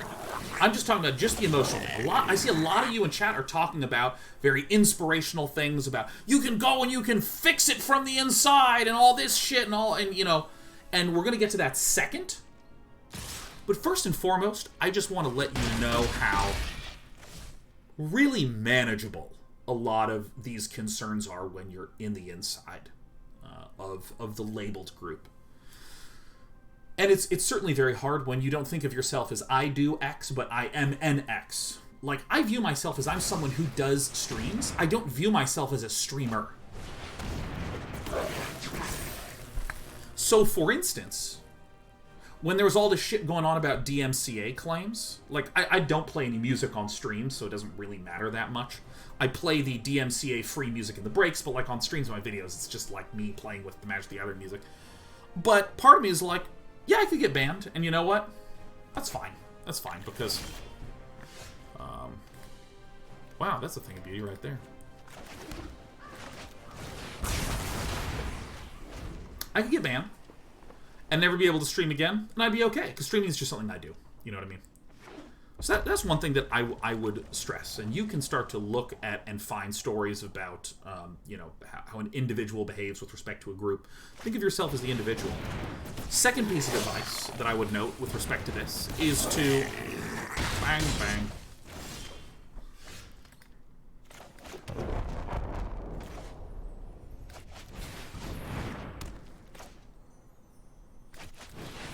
I'm just talking about just the emotional. I see a lot of you in chat are talking about very inspirational things about you can go and you can fix it from the inside and all this shit and you know, and we're gonna get to that second. But first and foremost, I just want to let you know how really manageable a lot of these concerns are when you're in the inside of the labeled group. And it's certainly very hard when you don't think of yourself as I do X, but I am an X. Like, I view myself as I'm someone who does streams. I don't view myself as a streamer. So, for instance, when there was all this shit going on about DMCA claims, like, I don't play any music on stream, so it doesn't really matter that much. I play the DMCA free music in the breaks, but, like, on streams of my videos, it's just, like, me playing with the Magic the Gathering music. But part of me is like, yeah, I could get banned, and you know what? That's fine. That's fine, because... wow, that's a thing of beauty right there. I could get banned, and never be able to stream again, and I'd be okay, because streaming is just something I do. You know what I mean? So that's one thing that I would stress, and you can start to look at and find stories about, you know, how an individual behaves with respect to a group. Think of yourself as the individual. Second piece of advice that I would note with respect to this is to bang, bang.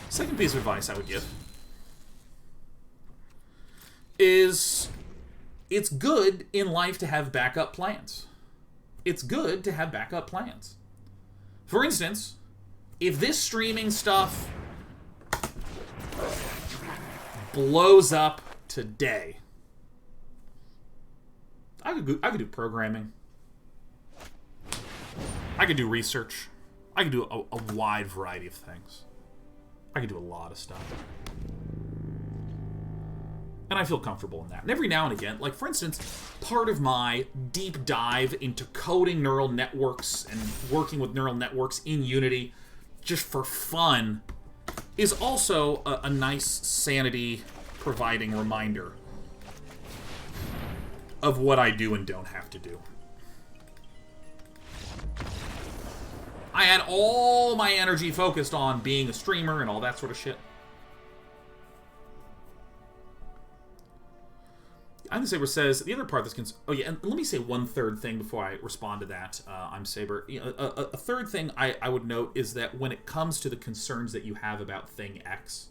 Second piece of advice I would give is it's good in life to have backup plans. It's good to have backup plans. For instance, if this streaming stuff blows up today, I could do programming. I could do research. I could do a wide variety of things. I could do a lot of stuff. And And I feel comfortable in that. And every now and again, like for instance, part of my deep dive into coding neural networks and working with neural networks in Unity just for fun is also a nice sanity-providing reminder of what I do and don't have to do. I had all my energy focused on being a streamer and all that sort of shit. I'm Saber says the other part that's oh yeah, and let me say one third thing before I respond to that. I'm Saber. A third thing I would note is that when it comes to the concerns that you have about Thing X,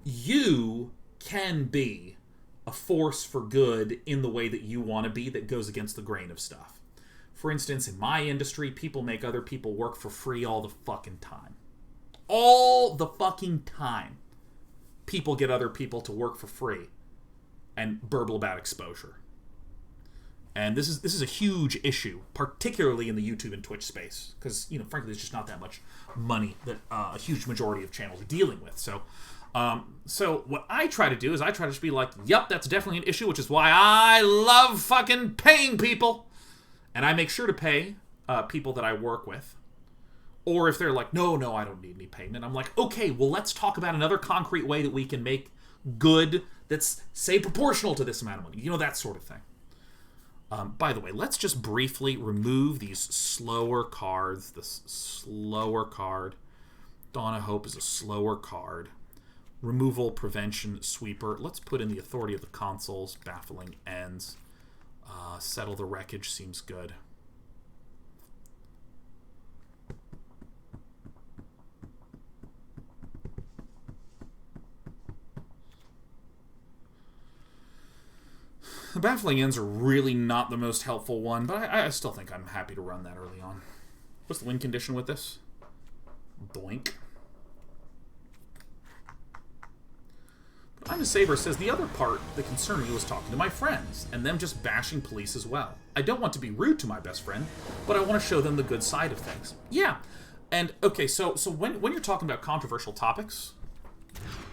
you can be a force for good in the way that you want to be that goes against the grain of stuff. For instance, in my industry, people make other people work for free all the fucking time. All the fucking time. People get other people to work for free and burble about exposure. And this is a huge issue, particularly in the YouTube and Twitch space, because, you know, frankly, there's just not that much money that a huge majority of channels are dealing with. So what I try to do is I try to just be like, yep, that's definitely an issue, which is why I love fucking paying people. And I make sure to pay people that I work with. Or if they're like, no, I don't need any payment, I'm like, okay, well, let's talk about another concrete way that we can make good that's, say, proportional to this amount of money. You know, that sort of thing. By the way, let's just briefly remove these slower cards. This slower card. Dawn of Hope is a slower card. Removal, Prevention, Sweeper. Let's put in the Authority of the Consuls. Baffling Ends. Settle the Wreckage seems good. The Baffling Ends are really not the most helpful one, but I still think I'm happy to run that early on. What's the win condition with this? Doink. But I'm a Saber says, the other part that concerned me was talking to my friends, and them just bashing police as well. I don't want to be rude to my best friend, but I want to show them the good side of things. Yeah. And, okay, so when you're talking about controversial topics...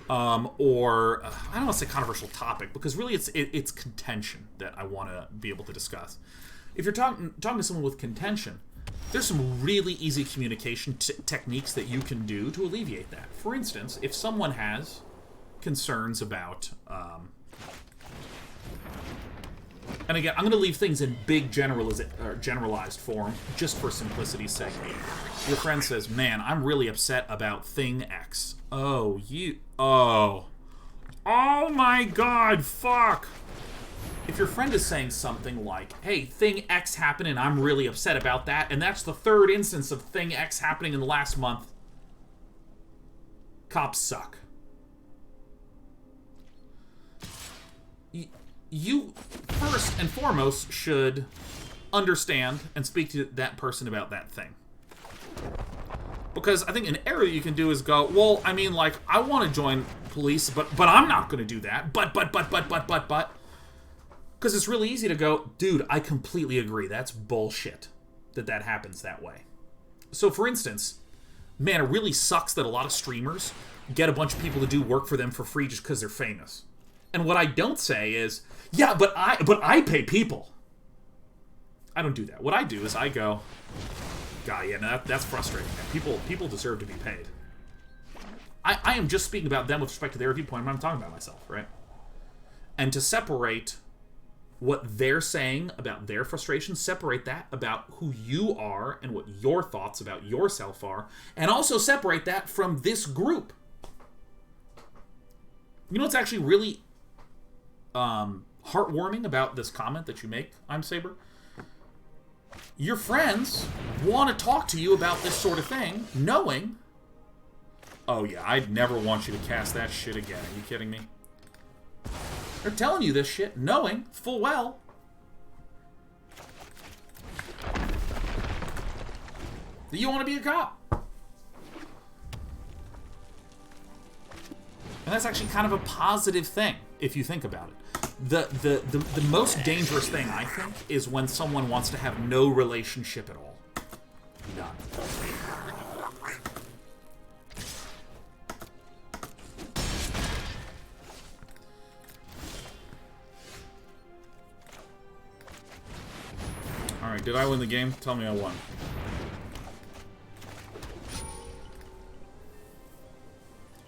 or I don't want to say controversial topic, because really it's contention that I want to be able to discuss. If you're talking to someone with contention, there's some really easy communication techniques that you can do to alleviate that. For instance, if someone has concerns about, and again, I'm going to leave things in big generalized form, just for simplicity's sake. Your friend says, man, I'm really upset about Thing X. Oh my god, fuck. If your friend is saying something like, hey, Thing X happened and I'm really upset about that, and that's the third instance of Thing X happening in the last month, cops suck. You, first and foremost, should understand and speak to that person about that thing. Because I think an error you can do is go, well, I mean, like, I want to join police, but I'm not going to do that. But. Because it's really easy to go, dude, I completely agree. That's bullshit that happens that way. So, for instance, man, it really sucks that a lot of streamers get a bunch of people to do work for them for free just because they're famous. And what I don't say is, yeah, but I pay people. I don't do that. What I do is I go, God, yeah, no, that's frustrating. People deserve to be paid. I am just speaking about them with respect to their viewpoint. I'm talking about myself, right? And to separate what they're saying about their frustration, separate that about who you are and what your thoughts about yourself are, and also separate that from this group. You know what's actually really heartwarming about this comment that you make, I'm Saber? Your friends want to talk to you about this sort of thing, knowing, oh yeah, I'd never want you to cast that shit again. Are you kidding me? They're telling you this shit, knowing full well that you want to be a cop. And that's actually kind of a positive thing, if you think about it. The most dangerous thing, I think, is when someone wants to have no relationship at all. None. Alright, did I win the game? Tell me I won.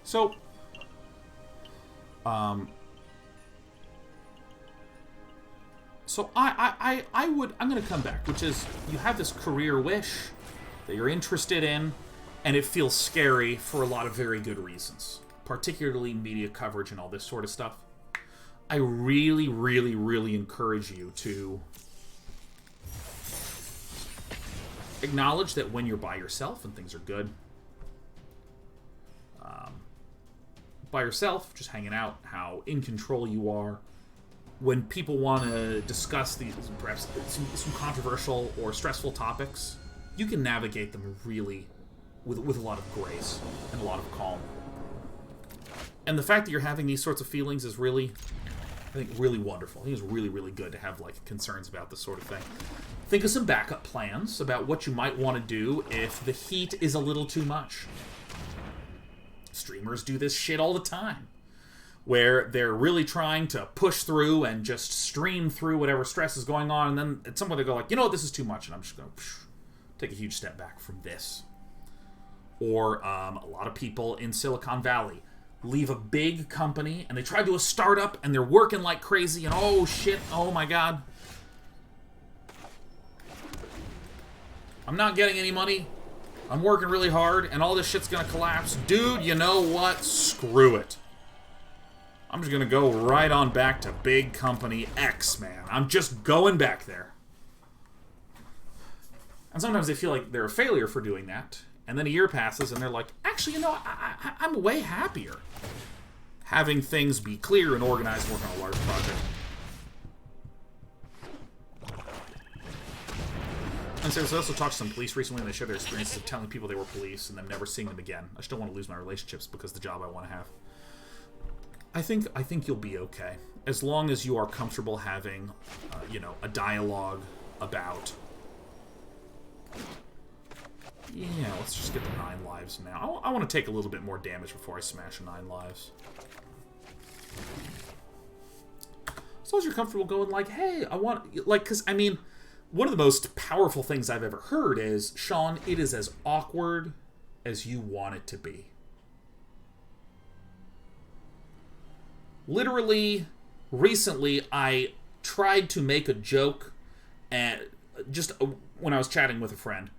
So, I'm gonna come back, which is, you have this career wish that you're interested in, and it feels scary for a lot of very good reasons, particularly media coverage and all this sort of stuff. I really, really, really encourage you to acknowledge that when you're by yourself and things are good, by yourself, just hanging out, how in control you are. When people want to discuss these, perhaps some controversial or stressful topics, you can navigate them really with a lot of grace and a lot of calm. And the fact that you're having these sorts of feelings is really, I think, really wonderful. I think it's really, really good to have, like, concerns about this sort of thing. Think of some backup plans about what you might want to do if the heat is a little too much. Streamers do this shit all the time, where they're really trying to push through and just stream through whatever stress is going on, and then at some point they go like, you know what, this is too much, and I'm just going to take a huge step back from this. Or a lot of people in Silicon Valley leave a big company, and they try to do a startup, and they're working like crazy, and oh shit, oh my god, I'm not getting any money, I'm working really hard, and all this shit's gonna collapse. Dude, you know what? Screw it. I'm just gonna go right on back to big company X, man. I'm just going back there. And sometimes they feel like they're a failure for doing that, and then a year passes, and they're like, actually, you know, I'm way happier having things be clear and organized, working on a large project. And so I also talked to some police recently, and they shared their experiences of telling people they were police and then never seeing them again. I just don't want to lose my relationships because the job I want to have. I think you'll be okay as long as you are comfortable having, you know, a dialogue about. Yeah, let's just get the 9 lives now. I want to take a little bit more damage before I smash 9 lives. As long as you're comfortable going like, hey, I want, like, because I mean. One of the most powerful things I've ever heard is, Sean, it is as awkward as you want it to be. Literally, recently, I tried to make a joke, and just when I was chatting with a friend,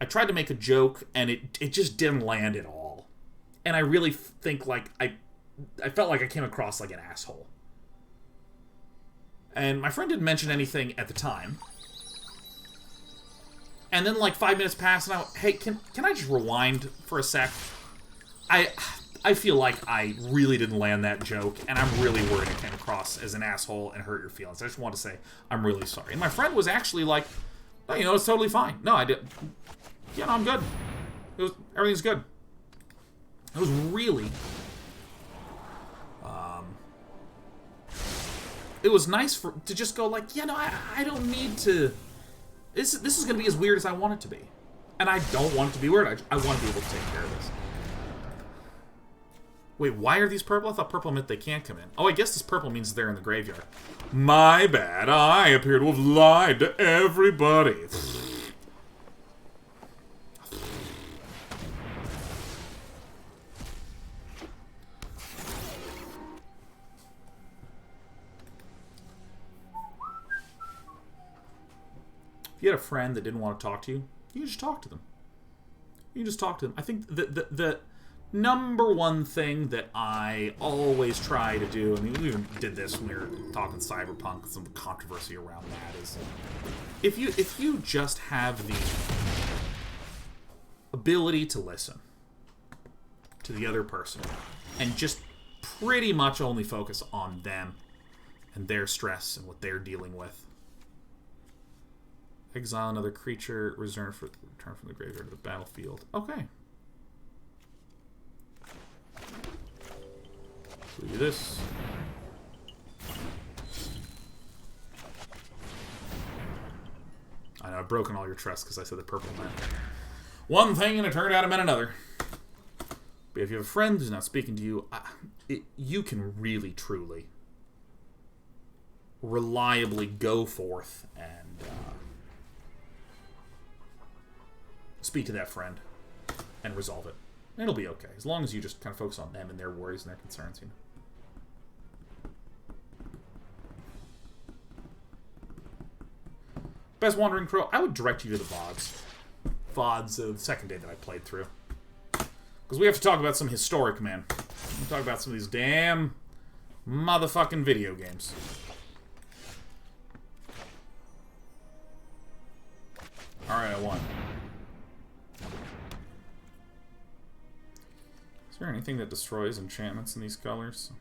I tried to make a joke, and it just didn't land at all. And I really think, like, I felt like I came across like an asshole. And my friend didn't mention anything at the time. And then, like, 5 minutes passed, and I went, hey, can I just rewind for a sec? I feel like I really didn't land that joke, and I'm really worried I came across as an asshole and hurt your feelings. I just want to say, I'm really sorry. And my friend was actually like, no, you know, it's totally fine. No, I did. Yeah, no, I'm good. Everything's good. It was really... it was nice to just go like, yeah, no, I don't need to... This is going to be as weird as I want it to be. And I don't want it to be weird. I want to be able to take care of this. Wait, why are these purple? I thought purple meant they can't come in. Oh, I guess this purple means they're in the graveyard. My bad. I appear to have lied to everybody. If you had a friend that didn't want to talk to you, you can just talk to them. You can just talk to them. I think the number one thing that I always try to do, I mean, we even did this when we were talking Cyberpunk, some controversy around that, is if you just have the ability to listen to the other person and just pretty much only focus on them and their stress and what they're dealing with. Exile another creature, return from the graveyard to the battlefield. Okay. So we do this. I know, I've broken all your trust because I said the purple meant one thing and it turned out it meant another. But if you have a friend who's not speaking to you, you can really, truly, reliably go forth and speak to that friend and resolve it. It'll be okay, as long as you just kind of focus on them and their worries and their concerns, you know. Best Wandering Crow, I would direct you to the VODs. VODs of the second day that I played through. Because we have to talk about some historic, man. We talk about some of these damn motherfucking video games. Alright, I won. Is there anything that destroys enchantments in these colors?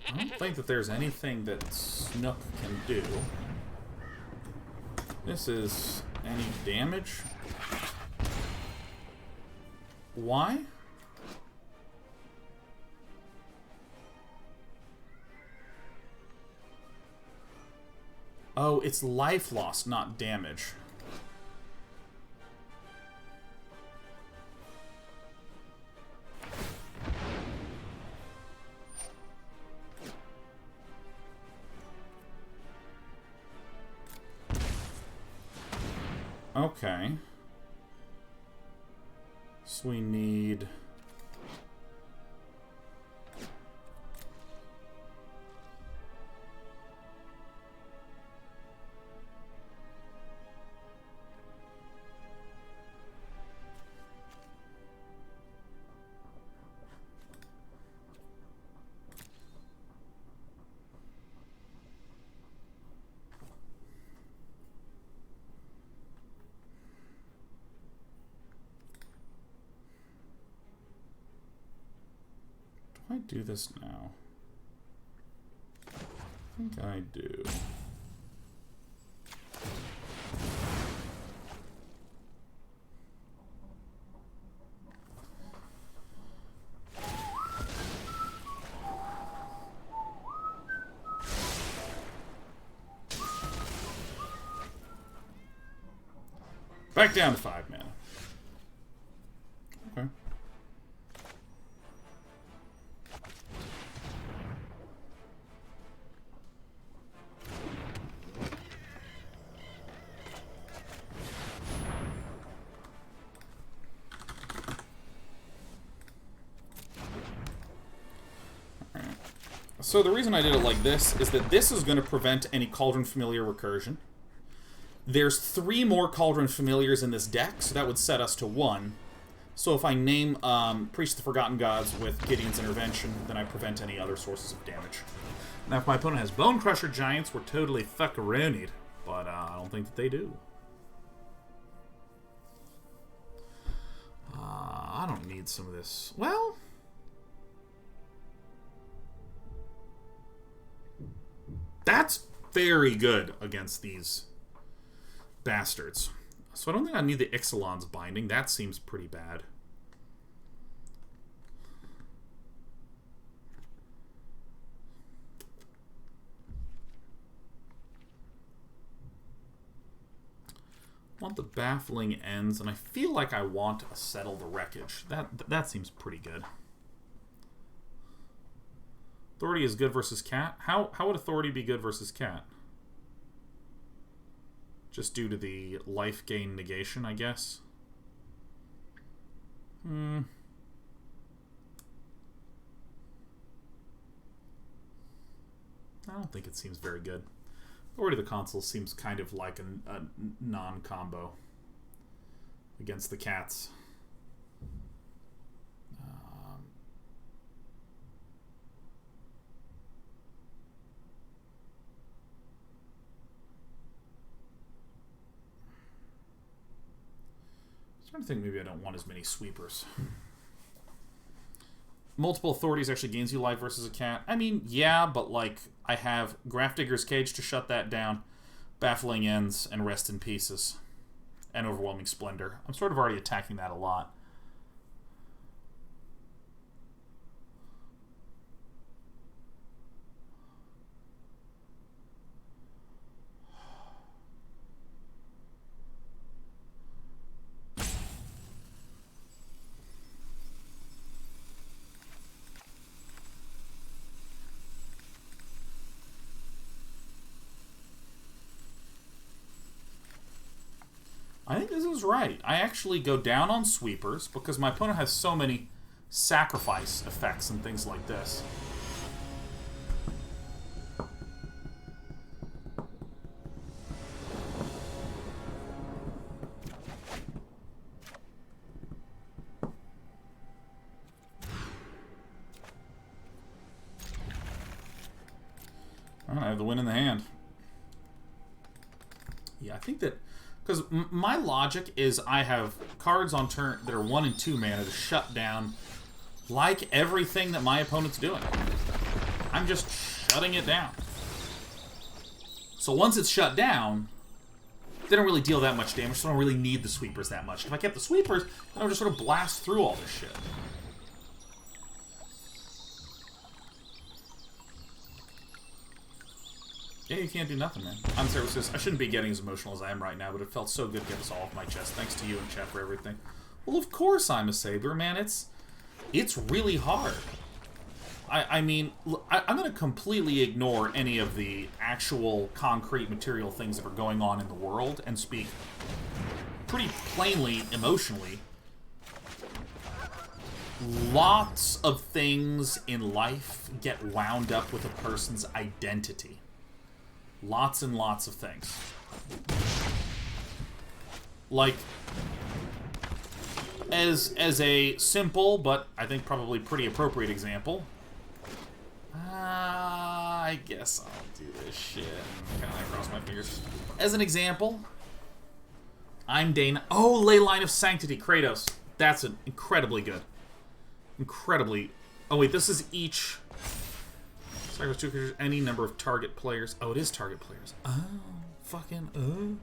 I don't think that there's anything that Snook can do. This is any damage? Why? Oh, it's life loss, not damage. Okay. So we need... I do this now? I think I do. Back down to 5 mana. Okay. So the reason I did it like this is that this is going to prevent any Cauldron Familiar recursion. There's 3 more Cauldron Familiars in this deck, so that would set us to 1. So if I name Priest of the Forgotten Gods with Gideon's Intervention, then I prevent any other sources of damage. Now if my opponent has Bone Crusher Giants, we're totally fuckaronied, but I don't think that they do. I don't need some of this. Well... that's very good against these bastards. So I don't think I need the Ixalan's Binding. That seems pretty bad. I want the Baffling Ends, and I feel like I want to Settle the Wreckage. That seems pretty good. Authority is good versus Cat. How would Authority be good versus Cat? Just due to the life gain negation, I guess. I don't think it seems very good. Authority of the Consul seems kind of like a non-combo against the Cats. I think maybe I don't want as many sweepers. Multiple authorities actually gains you life versus a cat. I mean, yeah, but like I have Grafdigger's Cage to shut that down, Baffling Ends, and Rest in Pieces, and Overwhelming Splendor. I'm sort of already attacking that a lot. right. I actually go down on sweepers because my opponent has so many sacrifice effects and things like this. I have the win in the hand. Yeah, I think that... Because my logic is I have cards on turn that are 1 and 2 mana to shut down like everything that my opponent's doing. I'm just shutting it down. So once it's shut down, they don't really deal that much damage, so I don't really need the sweepers that much. If I kept the sweepers, then I would just sort of blast through all this shit. Yeah, you can't do nothing, man. I'm serious. I shouldn't be getting as emotional as I am right now, but it felt so good to get this all off my chest. Thanks to you and Chet for everything. Well, of course I'm a Saber, man. It's really hard. I mean, I'm going to completely ignore any of the actual concrete material things that are going on in the world and speak pretty plainly, emotionally. Lots of things in life get wound up with a person's identity. Lots and lots of things. Like, as a simple, but I think probably pretty appropriate example, I guess I'll do this shit. Kind of cross my fingers. As an example, I'm Dane. Oh, Ley Line of Sanctity, Kratos. That's an incredibly good. Incredibly. Oh wait, this is each. Sacrifice 2 creatures, any number of target players. Oh, it is target players. Oh, fucking, oh.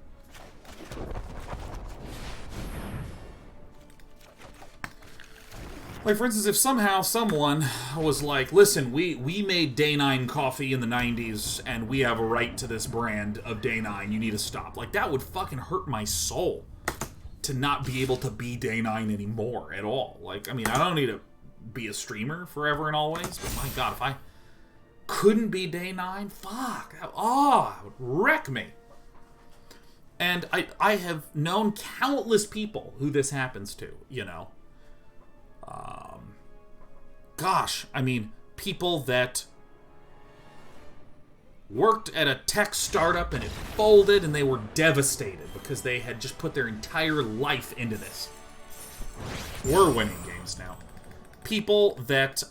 Like, for instance, if somehow someone was like, listen, we made Day 9 coffee in the 90s, and we have a right to this brand of Day 9, you need to stop. Like, that would fucking hurt my soul to not be able to be Day 9 anymore at all. Like, I mean, I don't need to be a streamer forever and always, but my god, if I couldn't be Day 9, fuck, it would wreck me. And I have known countless people who this happens to, you know. Gosh, I mean, people that worked at a tech startup and it folded and they were devastated because they had just put their entire life into this. We're winning games now. People that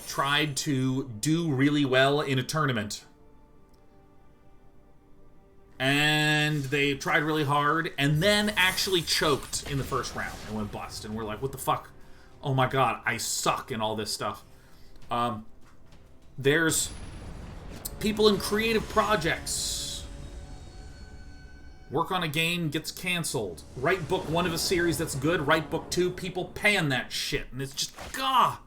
tried to do really well in a tournament. And they tried really hard and then actually choked in the first round and went bust. And we're like, what the fuck? Oh my god, I suck and all this stuff. There's people in creative projects. Work on a game, gets canceled. Write book 1 of a series that's good, write book 2, people pan that shit. And it's just, gah!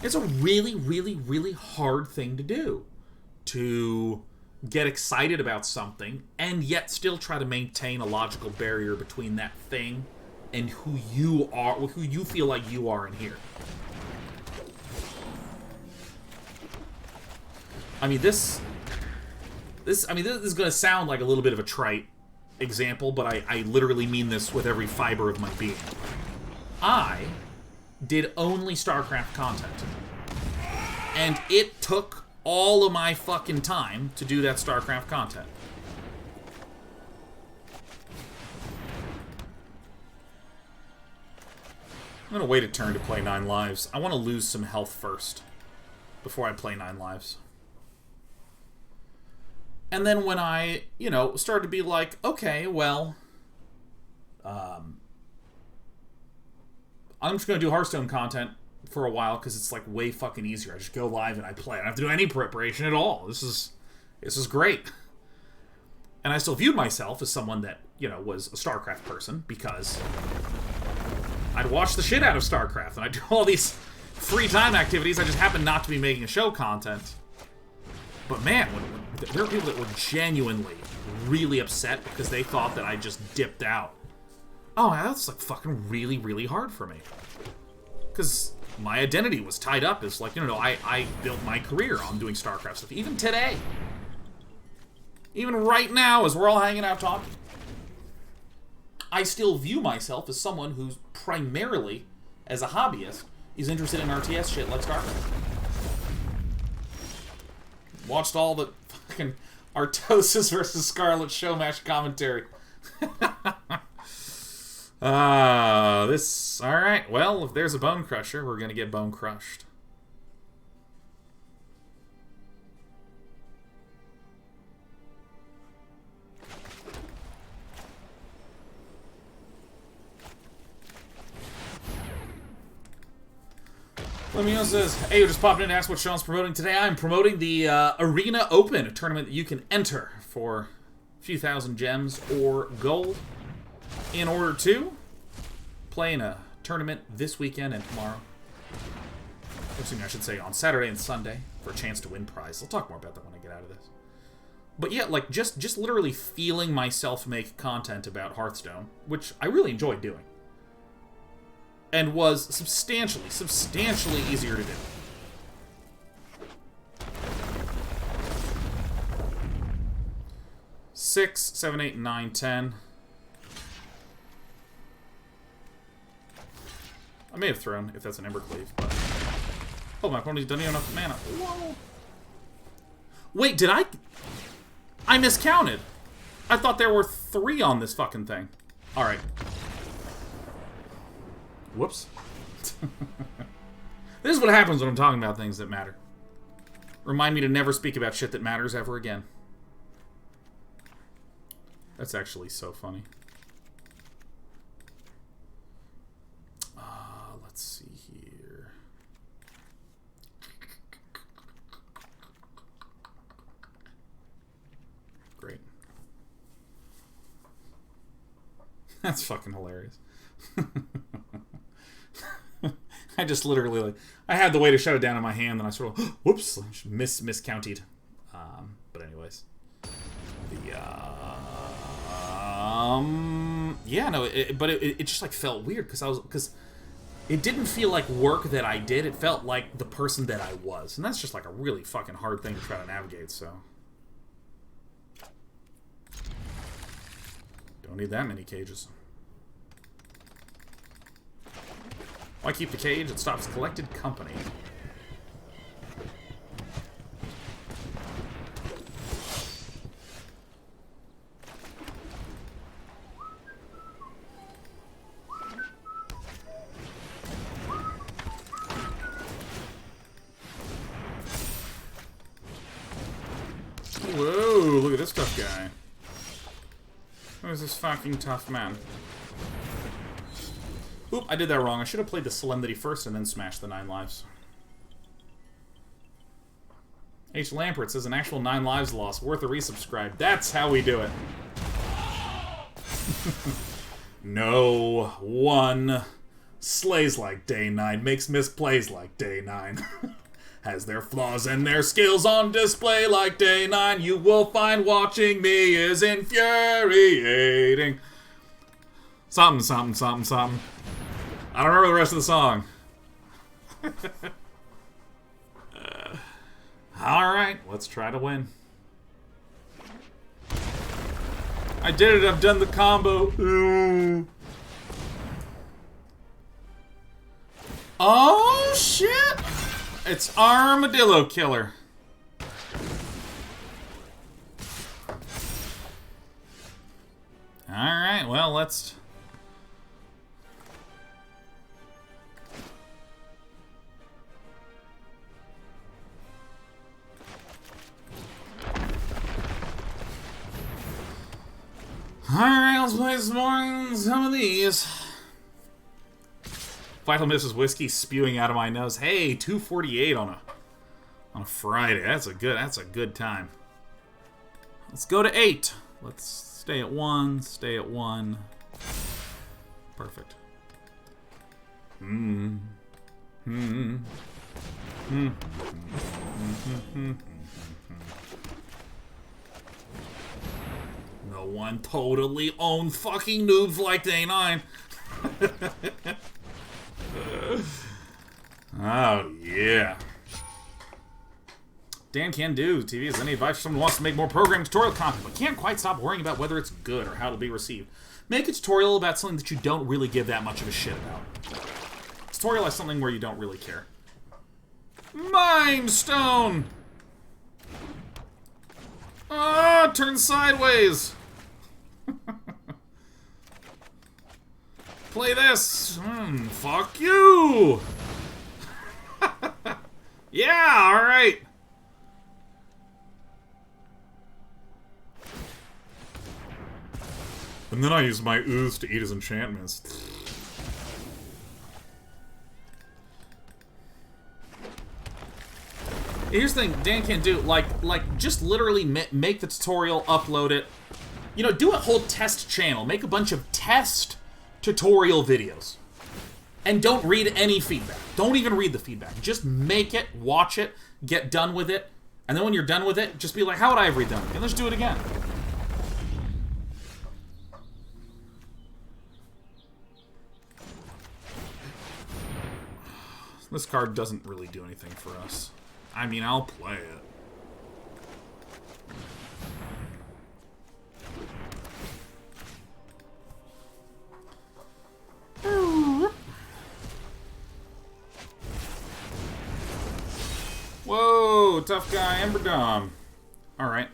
It's a really, really, really hard thing to do. To get excited about something, and yet still try to maintain a logical barrier between that thing and who you are, who you feel like you are in here. I mean, this is going to sound like a little bit of a trite example, but I literally mean this with every fiber of my being. I did only StarCraft content. And it took all of my fucking time to do that StarCraft content. I'm going to wait a turn to play 9 lives. I want to lose some health first before I play 9 lives. And then when I, you know, started to be like, okay, well, I'm just going to do Hearthstone content for a while because it's like way fucking easier. I just go live and I play. I don't have to do any preparation at all. This is great. And I still viewed myself as someone that, you know, was a StarCraft person because I'd watch the shit out of StarCraft and I'd do all these free time activities. I just happened not to be making a show content. But man, when there were people that were genuinely really upset because they thought that I just dipped out. Oh, that's like fucking really, really hard for me. Because my identity was tied up as like, no, I built my career on doing StarCraft stuff. Even today. Even right now as we're all hanging out talking. I still view myself as someone who's primarily, as a hobbyist, is interested in RTS shit like StarCraft. Watched all the fucking Artosis versus Scarlet show match commentary. Alright, well, if there's a Bone Crusher, we're gonna get Bone Crushed. Lemio says, hey, you just popped in to ask what Sean's promoting today. I'm promoting the Arena Open, a tournament that you can enter for a few thousand gems or gold in order to play in a tournament this weekend and tomorrow. I should say on Saturday and Sunday for a chance to win prizes. I'll talk more about that when I get out of this. But yeah, like just literally feeling myself make content about Hearthstone, which I really enjoyed doing. And was substantially easier to do. Six, 7, 8, 9, 10. I may have thrown, if that's an Embercleave, but... Oh, my opponent's done enough mana. Whoa! Wait, did I... I miscounted! I thought there were 3 on this fucking thing. Alright. Whoops. This is what happens when I'm talking about things that matter. Remind me to never speak about shit that matters ever again. That's actually so funny. Let's see here. Great. That's fucking hilarious. I just literally, like, I had the way to shut it down in my hand, and I sort of, whoops, miscounted. But anyways, yeah, no, it just like felt weird because it didn't feel like work that I did. It felt like the person that I was, and that's just like a really fucking hard thing to try to navigate. So don't need that many cages. Why keep the cage? It stops collected company. Whoa, look at this tough guy. Who's this fucking tough man? Oop, I did that wrong. I should have played the Solemnity first and then smashed the 9 lives. H. Lampert says an actual 9 lives loss. Worth a resubscribe. That's how we do it. No one slays like Day 9, makes misplays like Day 9. Has their flaws and their skills on display like Day 9. You will find watching me is infuriating. Something, something, something, something. I don't remember the rest of the song. Alright, let's try to win. I did it, I've done the combo. Ooh. Oh, shit! It's Armadillo Killer. Alright, well, let's... Alright, let's play some of these. Vital Mrs. Whiskey spewing out of my nose. Hey, 248 on a Friday. That's a good time. Let's go to 8. Let's stay at 1. Stay at 1. Perfect. No one totally owned fucking noobs like Day 9. Oh, yeah. Dan Can Do TV is any advice for someone who wants to make more programming tutorial content but can't quite stop worrying about whether it's good or how it'll be received. Make a tutorial about something that you don't really give that much of a shit about. Tutorial is something where you don't really care. Mind Stone! Ah, turn sideways! Play this! Fuck you! Yeah, alright! And then I use my ooze to eat his enchantments. Here's the thing Dan can do, like just literally make the tutorial, upload it. You know, do a whole test channel. Make a bunch of test tutorial videos. And don't read any feedback. Don't even read the feedback. Just make it, watch it, get done with it, and then when you're done with it, just be like, how would I have redone it? And let's do it again. This card doesn't really do anything for us. I mean, I'll play it. Whoa, tough guy, Emberdom. Alright.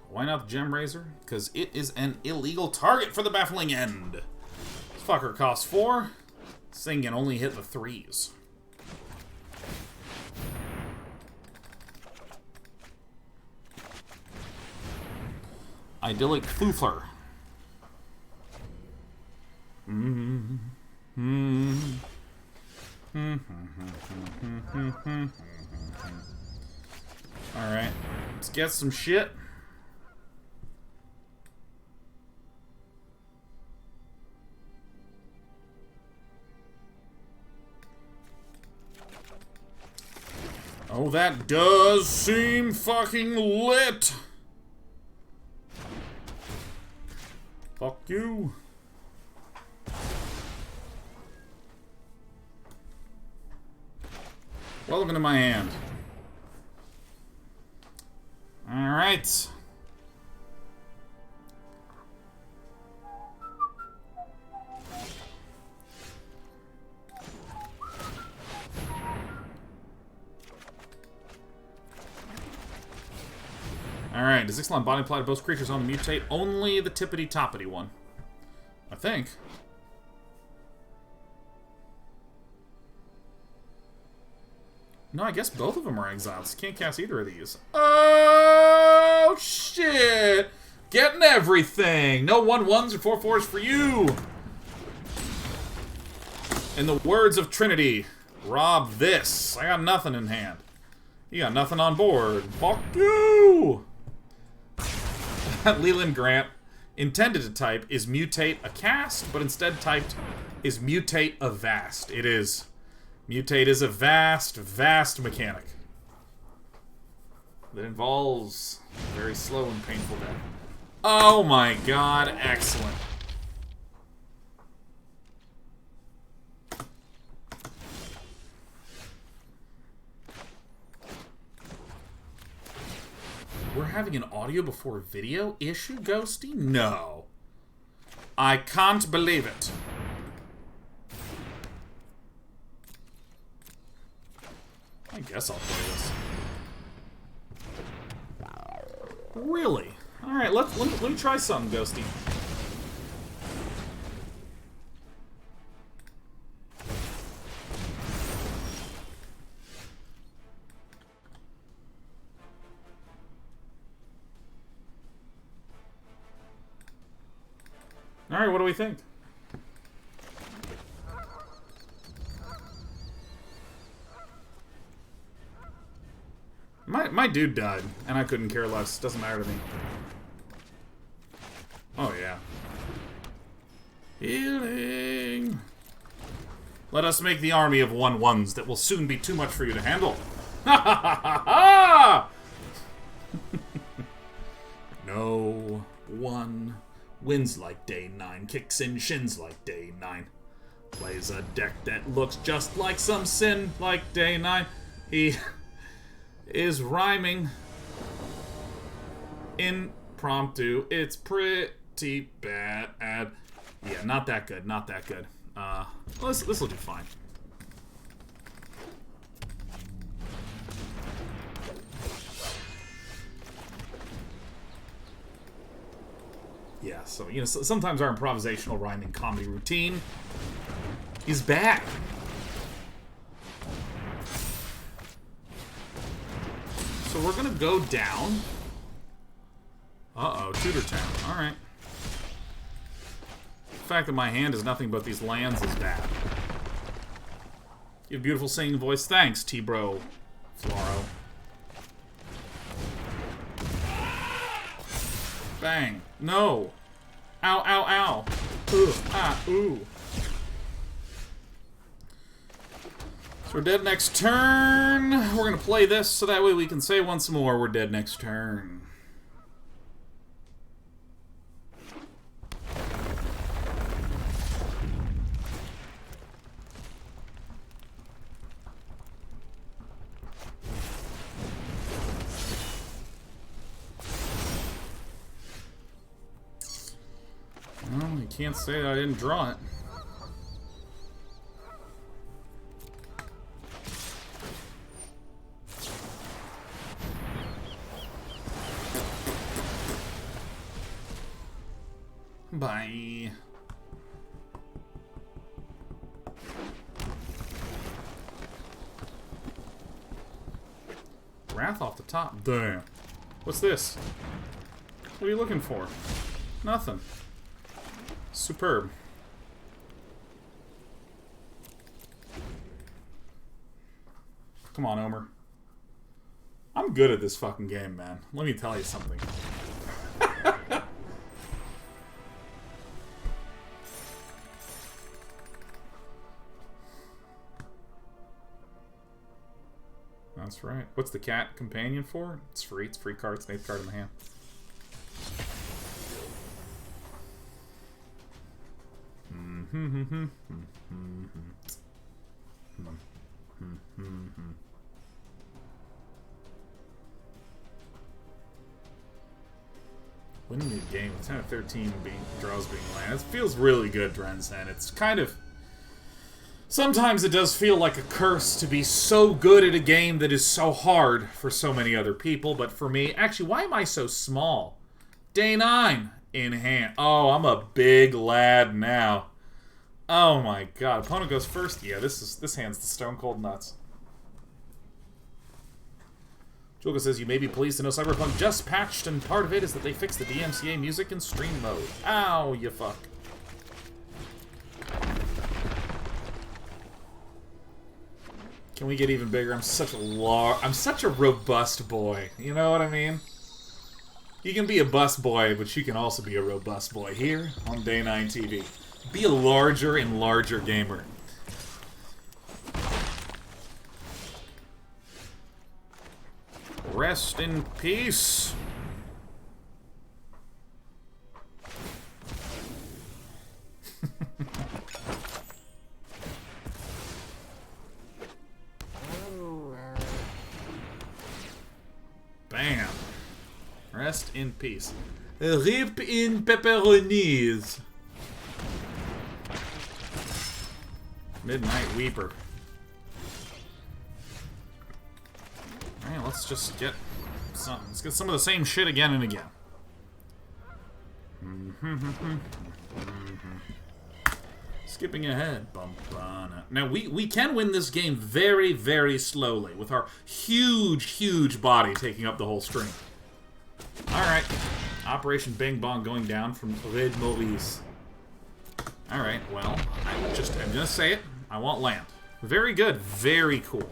Why not the Gem Razor? Because it is an illegal target for the Baffling End. This fucker costs 4. This thing can only hit the 3s. Idyllic Tutor. Alright, let's get some shit. Oh, that does seem fucking lit! Fuck you. Welcome to my hand. Alright. Alright, does Ixalan body apply to both creatures on the mutate? Only the tippity-toppity one. I think. No, I guess both of them are exiles. Can't cast either of these. Oh, shit! Getting everything! No 1/1s or 4/4s for you! In the words of Trinity, rob this. I got nothing in hand. You got nothing on board. Fuck you! Leland Grant, intended to type is mutate a cast, but instead typed is mutate a vast. It is. Mutate is a vast, vast mechanic that involves a very slow and painful death. Oh my god, excellent. We're having an audio before video issue, Ghosty? No. I can't believe it. I guess I'll play this. Really? Alright, let me try something, Ghosty. Alright, what do we think? My dude died, and I couldn't care less. Doesn't matter to me. Oh, yeah. Healing! Let us make the army of 1/1s that will soon be too much for you to handle. Ha ha ha ha! No one wins like day 9, kicks in shins like day 9. Plays a deck that looks just like some sin like day 9. He is rhyming impromptu. It's pretty bad. Yeah, not that good. Not that good. This will do fine. Yeah, so, you know, sometimes our improvisational rhyming comedy routine is bad. So we're gonna go down. Uh-oh, Tutor Town. Alright. The fact that my hand is nothing but these lands is bad. You have a beautiful singing voice. Thanks, T-Bro Floro. Bang. No. Ow, ow, ow. Ooh, ah, ooh. So we're dead next turn. We're going to play this so that way we can say once more we're dead next turn. Well, you can't say that I didn't draw it. Bye. Wrath off the top. Damn. What's this? What are you looking for? Nothing. Superb. Come on, Omer. I'm good at this fucking game, man. Let me tell you something. That's right. What's the cat companion for? It's free. It's free cards. 8th card in the hand. Winning the game with 10 of 13 draws being land. It feels really good, Drenzen. It's kind of... Sometimes it does feel like a curse to be so good at a game that is so hard for so many other people, but for me... Actually, why am I so small? Day 9 in hand. Oh, I'm a big lad now. Oh my god. Opponent goes first? Yeah, this hand's the stone cold nuts. Julka says, you may be pleased to know Cyberpunk just patched, and part of it is that they fixed the DMCA music in stream mode. Ow, you fuck. Can we get even bigger? I'm such a robust boy. You know what I mean? You can be a bus boy, but you can also be a robust boy here on Day 9 TV. Be a larger and larger gamer. Rest in peace. Bam. Rest in peace. Rip in pepperonis. Midnight Weeper. Alright, let's just get some. Let's get some of the same shit again and again. Skipping ahead. Now, we can win this game very, very slowly with our huge, huge body taking up the whole screen. Alright. Operation Bing Bong going down from Red Maurice. Alright, well, I'm gonna say it. I want land. Very good. Very cool.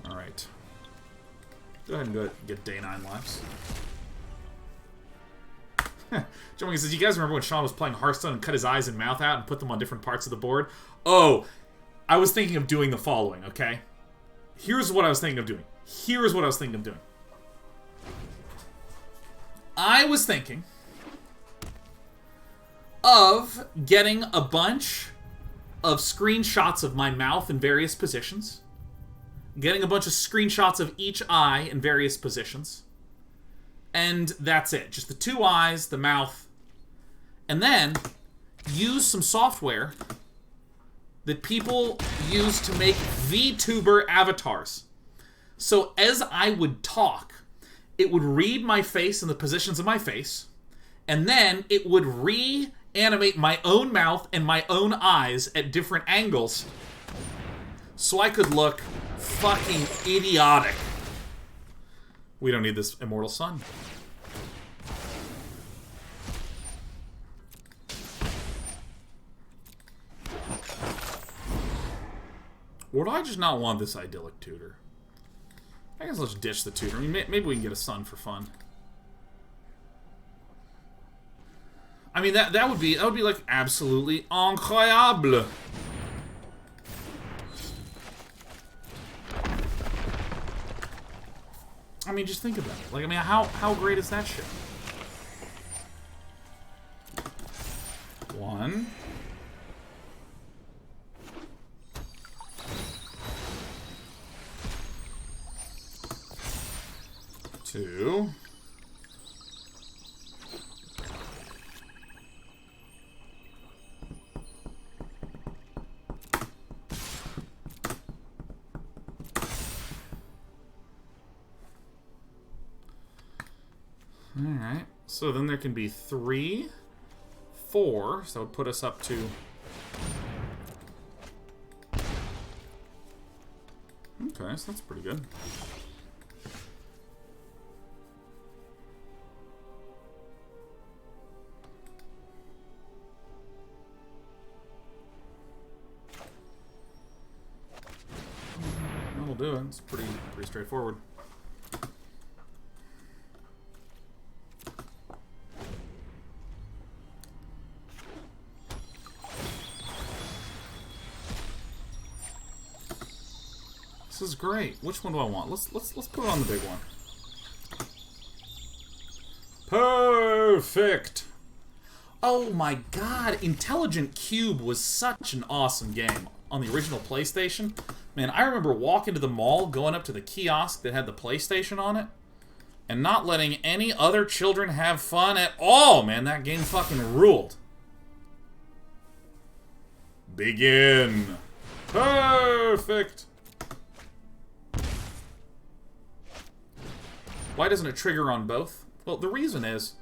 Alright. Go ahead and go get Day 9 lives. Joey says, you guys remember when Sean was playing Hearthstone and cut his eyes and mouth out and put them on different parts of the board? Oh, I was thinking of doing the following, okay? Here's what I was thinking of doing. I was thinking of getting a bunch of screenshots of my mouth in various positions. Getting a bunch of screenshots of each eye in various positions. And that's it. Just the 2 eyes, the mouth. And then use some software that people use to make VTuber avatars. So as I would talk, it would read my face and the positions of my face, and then it would reanimate my own mouth and my own eyes at different angles so I could look fucking idiotic. We don't need this Immortal Sun. Or do I just not want this Idyllic Tutor? I guess let's ditch the Tutor. I mean, maybe we can get a Sun for fun. I mean, that would be like absolutely incroyable. I mean, just think about it. Like, I mean, how great is that shit? 1. 2. Alright, so then there can be 3, 4, so that would put us up to... Okay, so that's pretty good. That'll do it. It's pretty straightforward. This is great. Which one do I want? Let's put it on the big one. Perfect. Oh my god, Intelligent Cube was such an awesome game on the original PlayStation. Man, I remember walking to the mall, going up to the kiosk that had the PlayStation on it, and not letting any other children have fun at all, man. That game fucking ruled. Begin. Perfect. Why doesn't it trigger on both? Well, the reason is,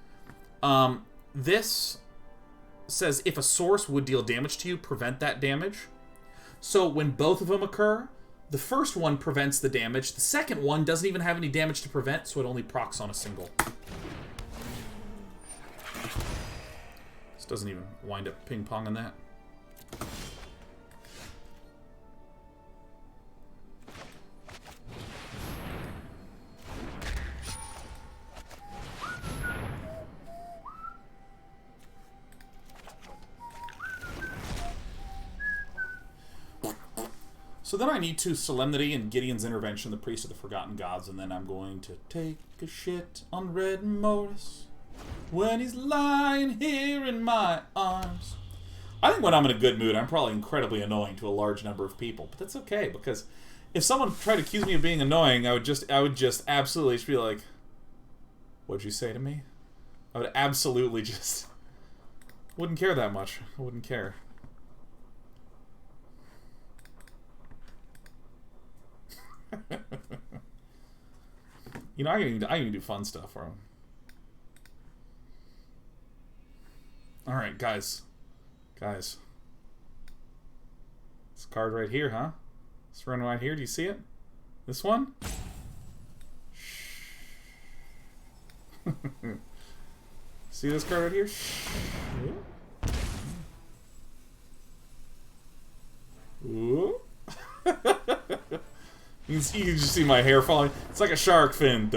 this says if a source would deal damage to you, prevent that damage. So when both of them occur, the first one prevents the damage. The second one doesn't even have any damage to prevent, so it only procs on a single. This doesn't even wind up ping-ponging that. So then I need to Solemnity and Gideon's Intervention, the Priest of the Forgotten Gods, and then I'm going to take a shit on Red Mortis when he's lying here in my arms. I think when I'm in a good mood, I'm probably incredibly annoying to a large number of people, but that's okay, because if someone tried to accuse me of being annoying, I would just absolutely just be like, what'd you say to me? I would absolutely just wouldn't care that much. I wouldn't care. You know, I can even do fun stuff for him. Alright, guys. This card right here, huh? This one right here, do you see it? This one? See this card right here? Ooh. You can just see my hair falling. It's like a shark fin.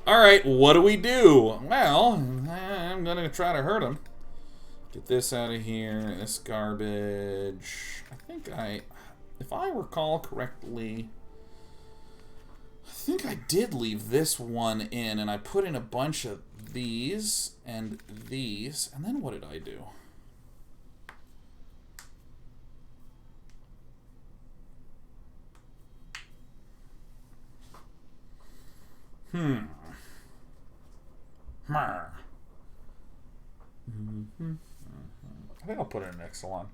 Alright, what do we do? Well, I'm gonna try to hurt him. Get this out of here. This garbage. I think if I recall correctly, I think I did leave this one in, and I put in a bunch of these, and these. And then what did I do? I think I'll put it in Ixalan.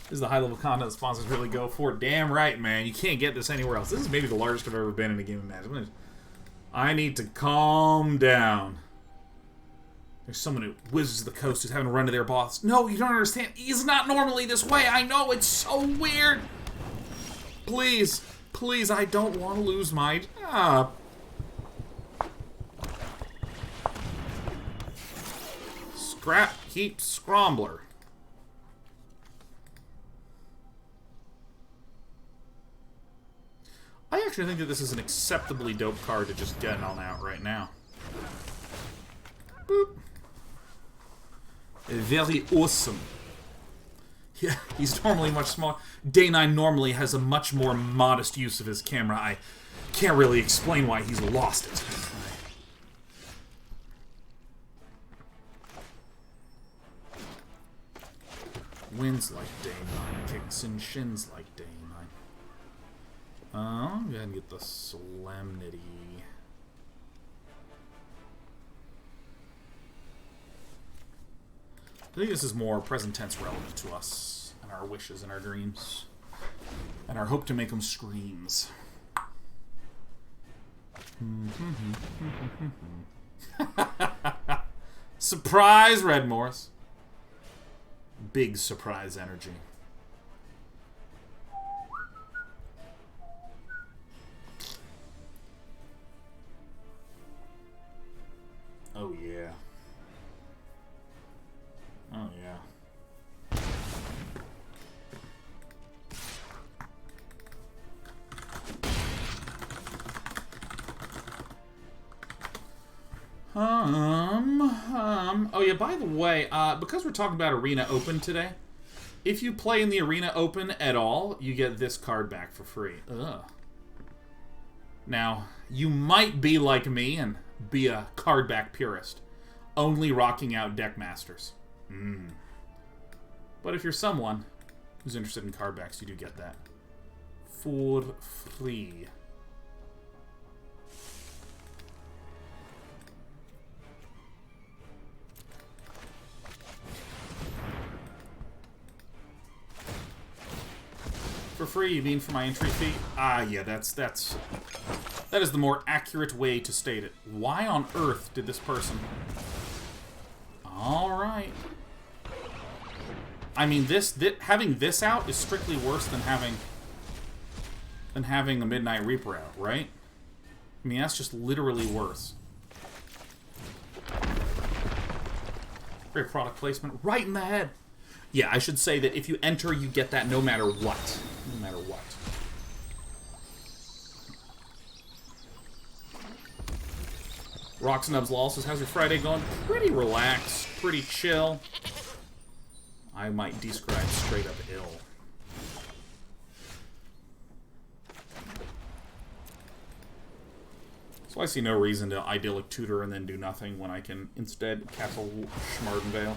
This is the high level content sponsors really go for. Damn right, man. You can't get this anywhere else. This is maybe the largest I've ever been in a game of Magic. I need to calm down. There's someone who Wizards of the Coast who's having to run to their boss. No, you don't understand. He's not normally this way. I know, it's so weird. Please, please, I don't want to lose my job. Scrap Heap Scrambler. I actually think that this is an acceptably dope card to just get on out right now. Boop. Very awesome. Yeah, he's normally much smaller. Day 9 normally has a much more modest use of his camera. I can't really explain why he's lost it. Wins like Day 9, kicks and shins like Day 9. I'm gonna get the Solemnity. I think this is more present tense relevant to us and our wishes and our dreams and our hope to make them screams. Surprise, Red Morris. Big surprise energy. Oh yeah. Oh yeah. Oh yeah, by the way, because we're talking about Arena Open today, if you play in the Arena Open at all, you get this card back for free. Ugh. Now, you might be like me and be a card back purist, only rocking out deck masters. But if you're someone who's interested in card backs, you do get that for free. For free, you mean for my entry fee? Ah, yeah, that is the more accurate way to state it. Why on earth did this person... Alright. I mean, having this out is strictly worse than having a Midnight Reaper out, right? I mean, that's just literally worse. Great product placement. Right in the head. Yeah, I should say that if you enter, you get that no matter what. No matter what. Rocksnubs Law says, how's your Friday going? Pretty relaxed, pretty chill. I might describe straight up ill. So I see no reason to Idyllic Tutor and then do nothing when I can instead Castle Ardenvale.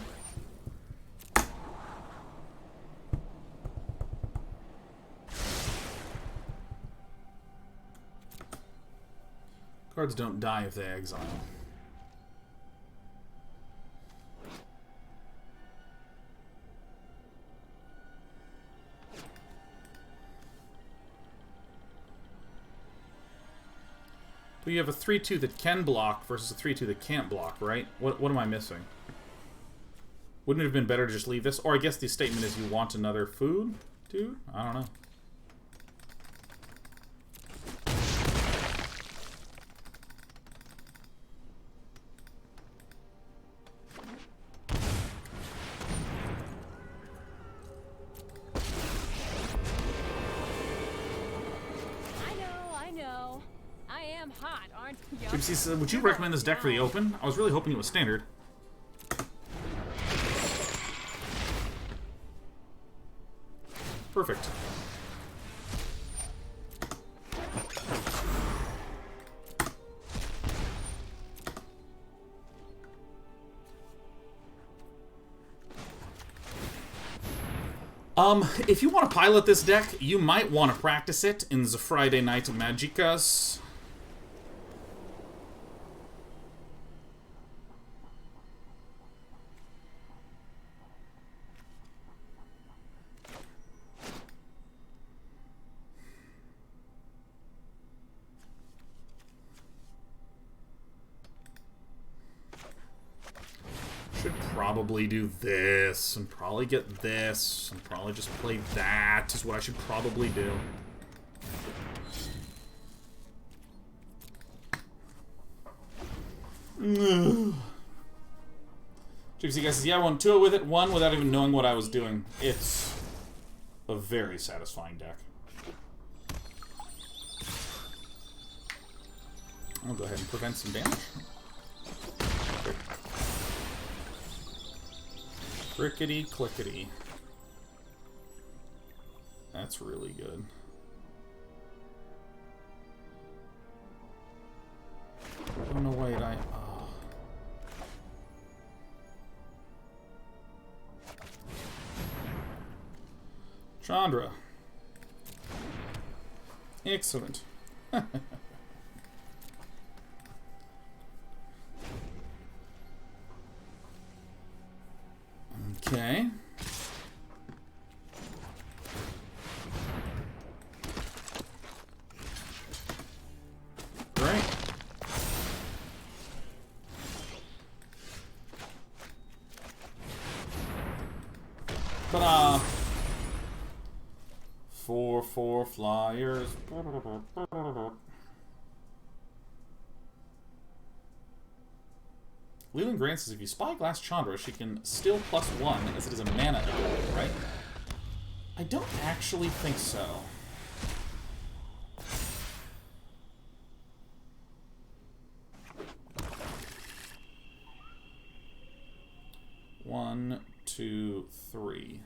Cards don't die if they exile. But you have a 3-2 that can block versus a 3-2 that can't block, right? What am I missing? Wouldn't it have been better to just leave this? Or I guess the statement is you want another food, dude? I don't know. damn hot, aren't you? Gypsy said, would you recommend this deck for the open? I was really hoping it was standard. Perfect. If you want to pilot this deck, you might want to practice it in the Friday Night Magicas. Should probably do this, and probably get this, and probably just play that, is what I should probably do. Gypsy guy says, yeah, I won 2 with it, 1 without even knowing what I was doing. It's a very satisfying deck. I'll go ahead and prevent some damage. Okay. Crickety clickety. That's really good. Oh no, wait, oh. Chandra. Excellent. Okay. Great. Ta-da! 4 flyers. Leland Grant says, if you Spyglass Chandra, she can still +1 as it is a mana ability, right? I don't actually think so. One, two, three.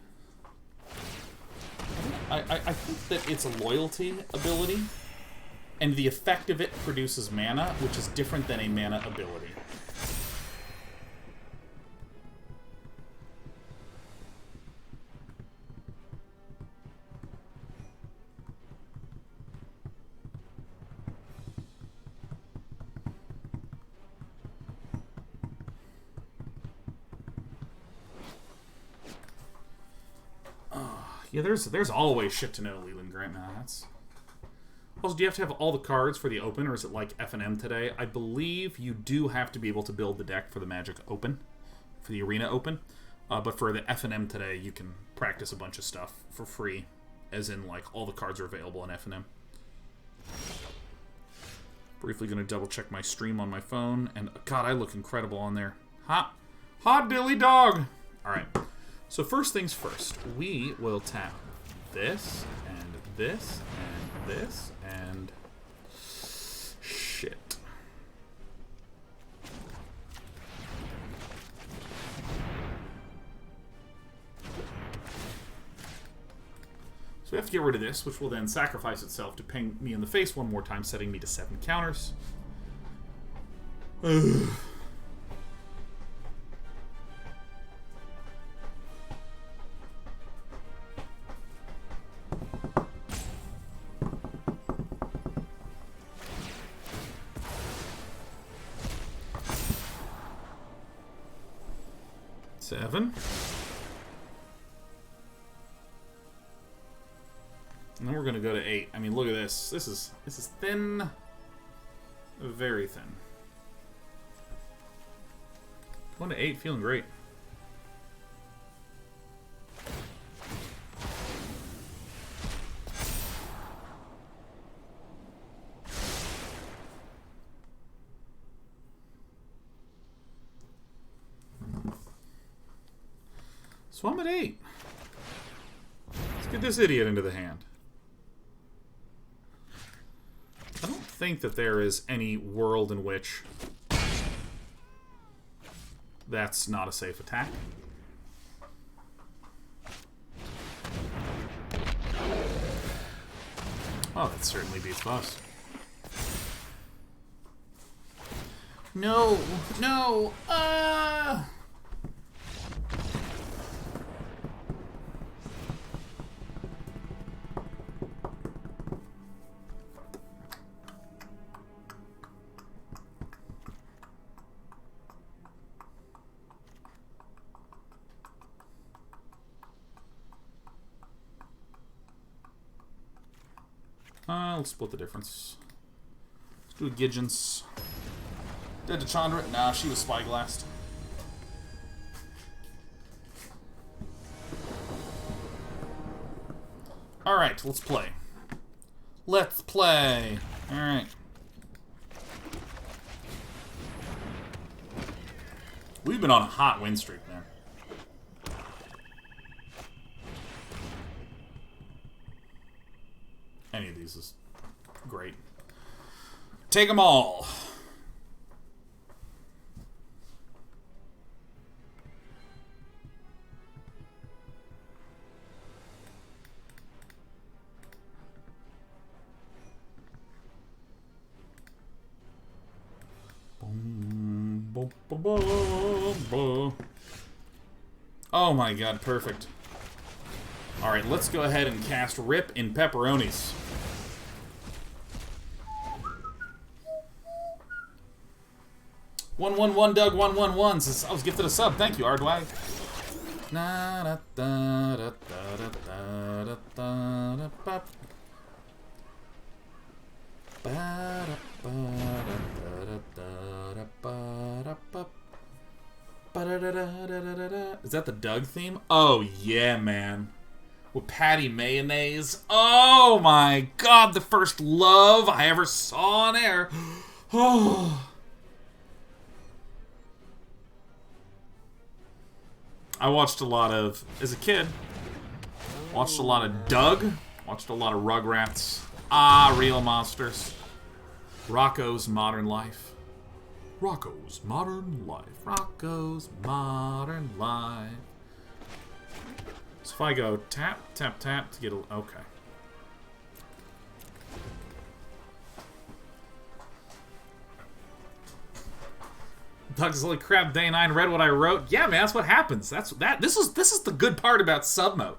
I think that it's a loyalty ability, and the effect of it produces mana, which is different than a mana ability. Yeah, there's always shit to know, Leland Grant. Now that's. Also, do you have to have all the cards for the Open, or is it like F&M today? I believe you do have to be able to build the deck for the Magic Open, for the Arena Open. But for the F&M today, you can practice a bunch of stuff for free, as in like all the cards are available in F&M. Briefly going to double check my stream on my phone, and God, I look incredible on there. Hot Billy Dog. All right. So first things first, we will tap this, and this, and this, and shit. So we have to get rid of this, which will then sacrifice itself to ping me in the face one more time, setting me to 7 counters. Ugh. And then we're gonna go to 8. I mean, look at this. This is thin, very thin. Going to 8, feeling great. So I'm at 8. Let's get this idiot into the hand. I don't think that there is any world in which that's not a safe attack. Oh, that certainly beats boss. No! No! Let's split the difference. Let's do a Gideon's. Dead to Chandra? Nah, she was Spyglassed. Alright, let's play. Let's play! Alright. We've been on a hot win streak, man. Any of these is great. Take them all. Oh my god, perfect. Alright, let's go ahead and cast Rip in Pepperonis. One Doug 111 says I was gifted a sub. Thank you, Ardwag. Is that the Doug theme? Oh yeah, man. With Patty Mayonnaise. Oh my god, the first love I ever saw on air. Oh. I watched a lot of, as a kid, watched a lot of Doug, watched a lot of Rugrats, Real Monsters, Rocko's Modern Life. Rocko's Modern Life. Rocko's Modern Life. So if I go tap, tap, tap to get a, okay. Doug's holy crap, day 9 read what I wrote. Yeah, man, that's what happens. This is the good part about sub mode.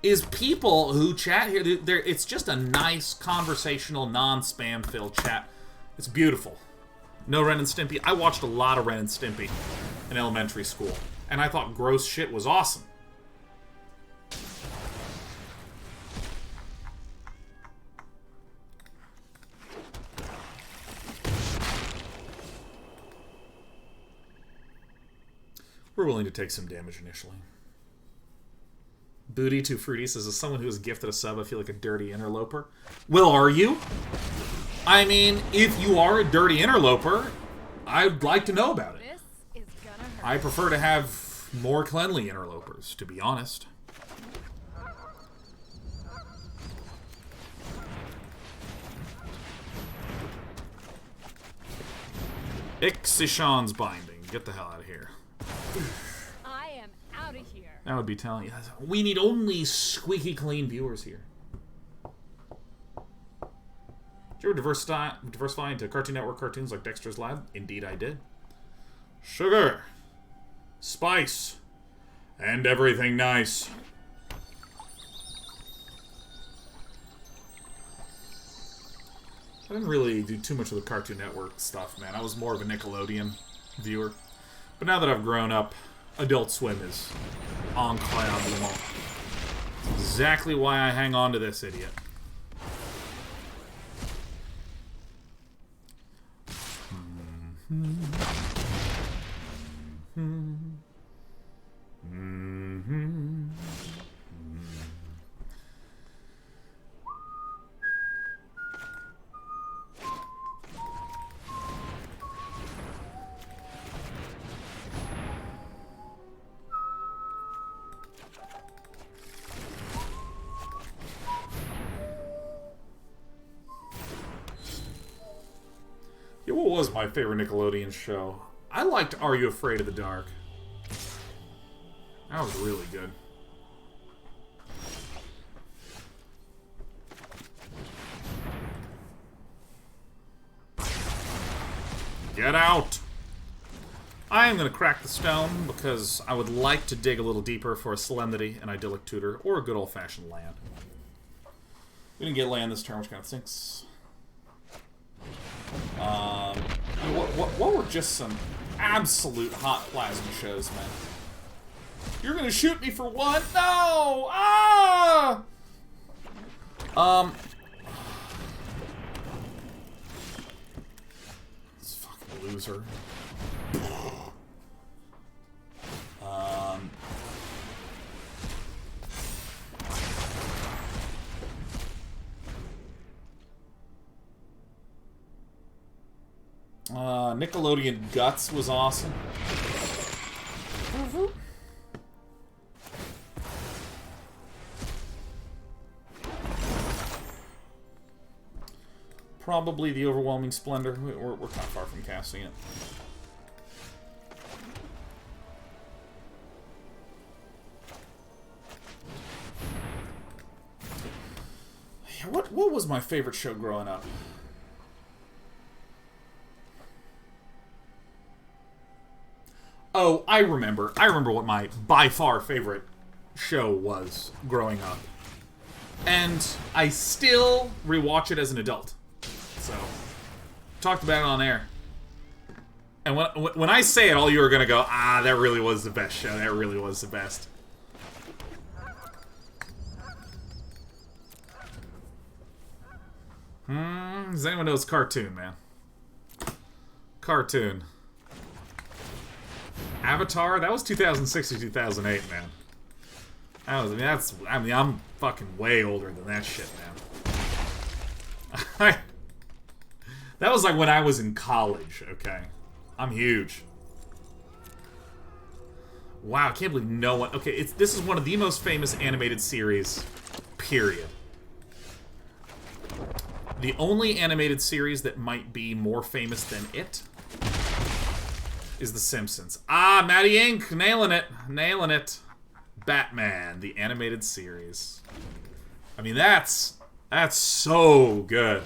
Is people who chat here, it's just a nice conversational, non-spam filled chat. It's beautiful. No Ren and Stimpy. I watched a lot of Ren and Stimpy in elementary school, and I thought gross shit was awesome. We're willing to take some damage initially. Booty to Fruity says, as someone who is gifted a sub, I feel like a dirty interloper. Well, are you? I mean, if you are a dirty interloper, I'd like to know about it. This is gonna hurt. I prefer to have more cleanly interlopers, to be honest. Ixalan's binding. Get the hell out of here. I am out of here. That would be telling you. We need only squeaky clean viewers here. Did you ever diversify into Cartoon Network cartoons like Dexter's Lab? Indeed I did. Sugar, spice, and everything nice. I didn't really do too much of the Cartoon Network stuff, man. I was more of a Nickelodeon viewer. But now that I've grown up, Adult Swim is incroyable. Exactly why I hang on to this idiot. What was my favorite Nickelodeon show? I liked Are You Afraid of the Dark? That was really good. Get out! I am going to crack the stone because I would like to dig a little deeper for a Solemnity, an Idyllic Tutor, or a good old-fashioned land. We didn't get land this turn, which kind of stinks. What were just some absolute hot plasma shows, man? You're going to shoot me for what? No! Ah! This fucking loser. Nickelodeon Guts was awesome. Probably the Overwhelming Splendor. We're kind of far from casting it. What was my favorite show growing up? Oh, I remember. I remember what my, by far, favorite show was growing up. And I still rewatch it as an adult. So, talked about it on air. And when I say it, all you are going to go, ah, that really was the best show. That really was the best. Does anyone know it's cartoon, man? Cartoon. Avatar? That was 2006 to 2008, man. I'm fucking way older than that shit, man. That was like when I was in college, okay? I'm huge. Wow, I can't believe no one... Okay, this is one of the most famous animated series, period. The only animated series that might be more famous than it is The Simpsons. Ah, Matty Ink, nailing it. Nailing it. Batman, the animated series. I mean, that's so good.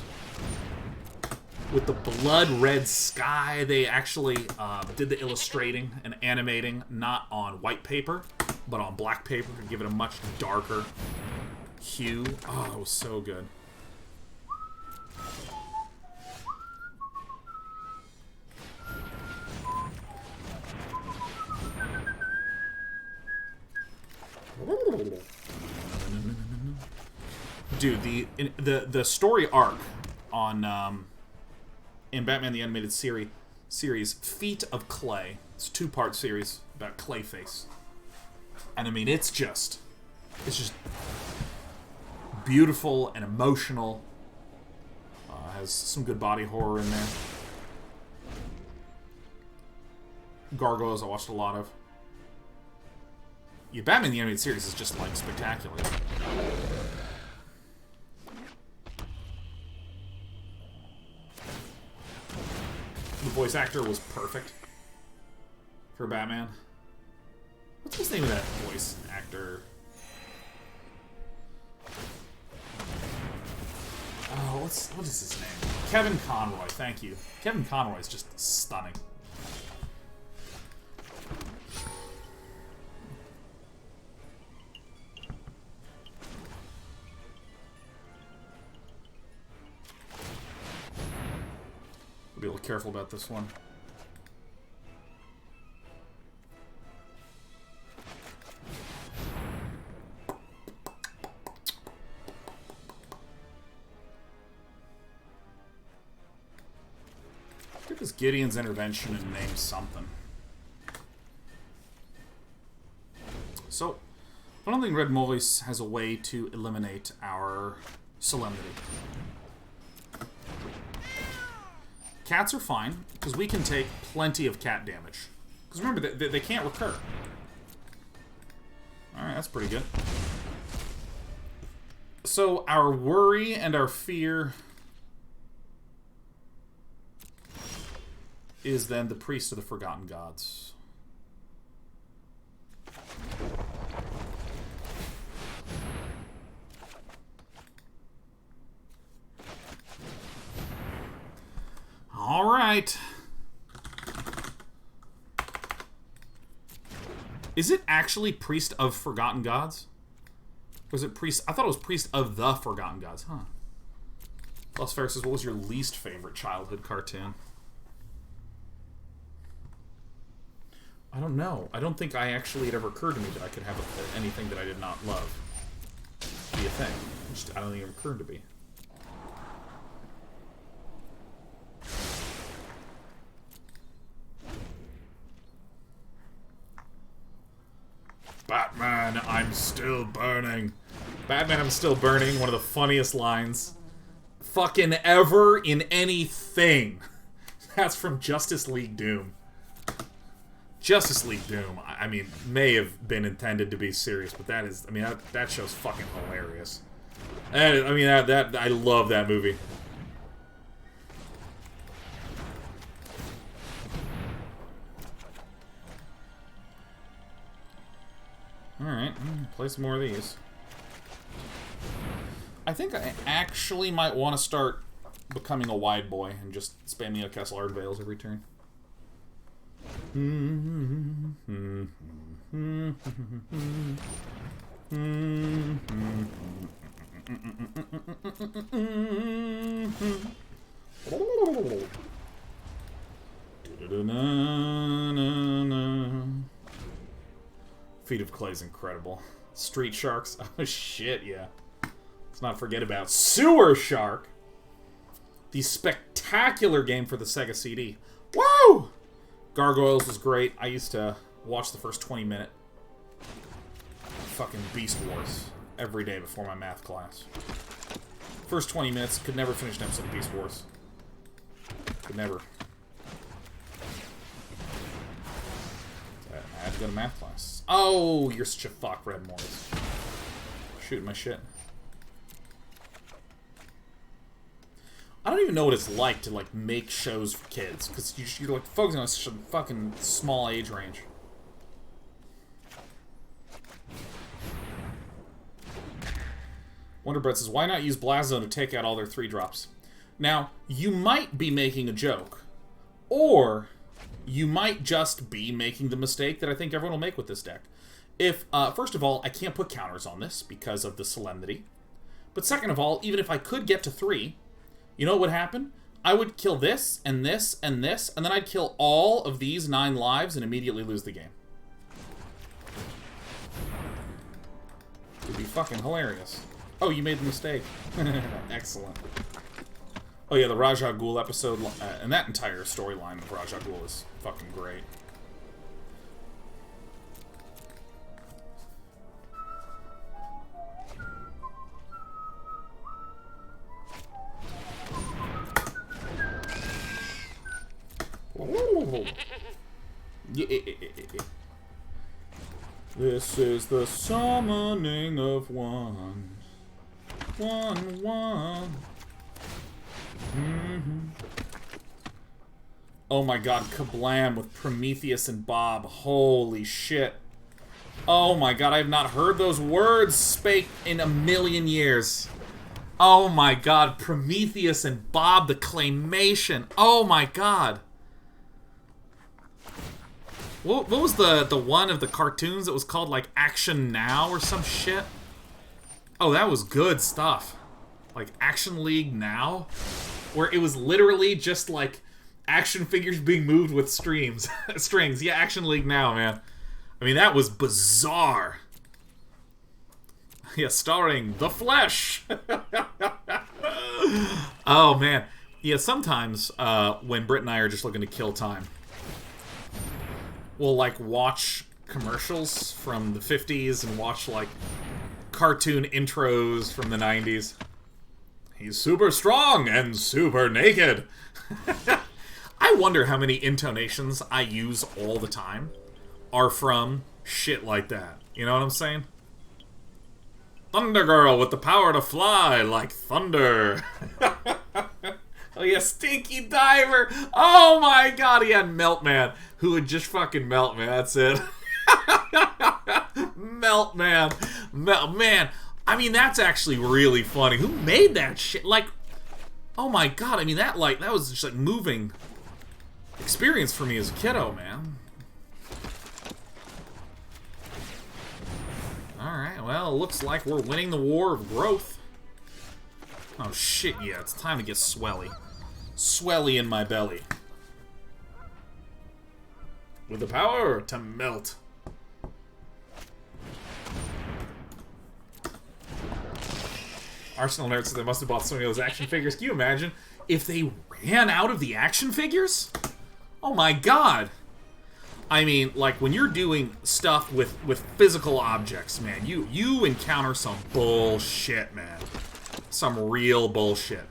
With the blood red sky, they actually did the illustrating and animating not on white paper, but on black paper to give it a much darker hue. Oh, it was so good. Dude, the story arc on in Batman the Animated series Feet of Clay. It's a 2-part series about Clayface. And I mean it's just beautiful and emotional. Has some good body horror in there. Gargoyles I watched a lot of. Yeah, Batman the Animated Series is just, like, spectacular. The voice actor was perfect for Batman. What's his name of that voice actor? Oh, what is his name? Kevin Conroy, thank you. Kevin Conroy is just stunning. Be a little careful about this one. Get this Gideon's intervention and name something. So, I don't think Red Molis has a way to eliminate our Solemnity. Cats are fine, because we can take plenty of cat damage. Because remember, they can't recur. Alright, that's pretty good. So, our worry and our fear... is then the Priest of the Forgotten Gods. All right. Is it actually Priest of Forgotten Gods? Or is it Priest? I thought it was Priest of the Forgotten Gods, huh? Plus Fair says, what was your least favorite childhood cartoon? I don't know. I don't think it ever occurred to me that I could have anything that I did not love be a thing. I don't think it ever occurred to me. Batman, I'm still burning. Batman, I'm still burning. One of the funniest lines fucking ever in anything. That's from Justice League Doom. Justice League Doom, I mean, may have been intended to be serious, but that is, I mean, that show's fucking hilarious. I love that movie. Alright, play some more of these. I think I actually might want to start becoming a wide boy and just spamming out Castle Ardenvale every turn. Feet of Clay is incredible. Street Sharks. Oh shit, yeah. Let's not forget about Sewer Shark. The spectacular game for the Sega CD. Woo! Gargoyles was great. I used to watch the first 20-minute fucking Beast Wars every day before my math class. First 20 minutes, could never finish an episode of Beast Wars. Could never. I had to go to math class. Oh, you're such a fuck, Red Morris. Shooting my shit. I don't even know what it's like to, like, make shows for kids, because you're, like, focusing on such a fucking small age range. Wonderbread says, why not use Blast Zone to take out all their 3-drops? Now, you might be making a joke, or you might just be making the mistake that I think everyone will make with this deck. If, first of all, I can't put counters on this because of the Solemnity. But second of all, even if I could get to 3... you know what would happen? I would kill this, and this, and this, and then I'd kill all of these 9 lives and immediately lose the game. It would be fucking hilarious. Oh, you made the mistake. Excellent. Oh yeah, the Raja Ghul episode, and that entire storyline of Raja Ghul is fucking great. This is the summoning of one. Oh my god, Kablam with Prometheus and Bob. Holy shit. Oh my god, I have not heard those words spake in a million years. Oh my god, Prometheus and Bob, the claymation. Oh my god. What was the one of the cartoons that was called, like, Action Now or some shit? Oh, that was good stuff. Like, Action League Now? Where it was literally just, like, action figures being moved with strings. Yeah, Action League Now, man. I mean, that was bizarre. Yeah, starring The Flesh. Oh, man. Yeah, sometimes, when Britt and I are just looking to kill time, we'll, like, watch commercials from the 50s and watch, like, cartoon intros from the 90s. He's super strong and super naked. I wonder how many intonations I use all the time are from shit like that. You know what I'm saying? Thunder Girl with the power to fly like thunder. Oh yeah, Stinky Diver. Oh my god, he had Meltman, who would just fucking melt, man. That's it. Meltman. Man, I mean, that's actually really funny. Who made that shit? Like, oh my god, I mean, that was just like moving experience for me as a kiddo, man. Alright, well, it looks like we're winning the war of growth. Oh shit, yeah, it's time to get swelly. Swelly in my belly. With the power to melt. Arsenal nerds, so they must have bought so many of those action figures. Can you imagine if they ran out of the action figures? Oh my god. I mean, like, when you're doing stuff with physical objects, man, you encounter some bullshit, man. Some real bullshit.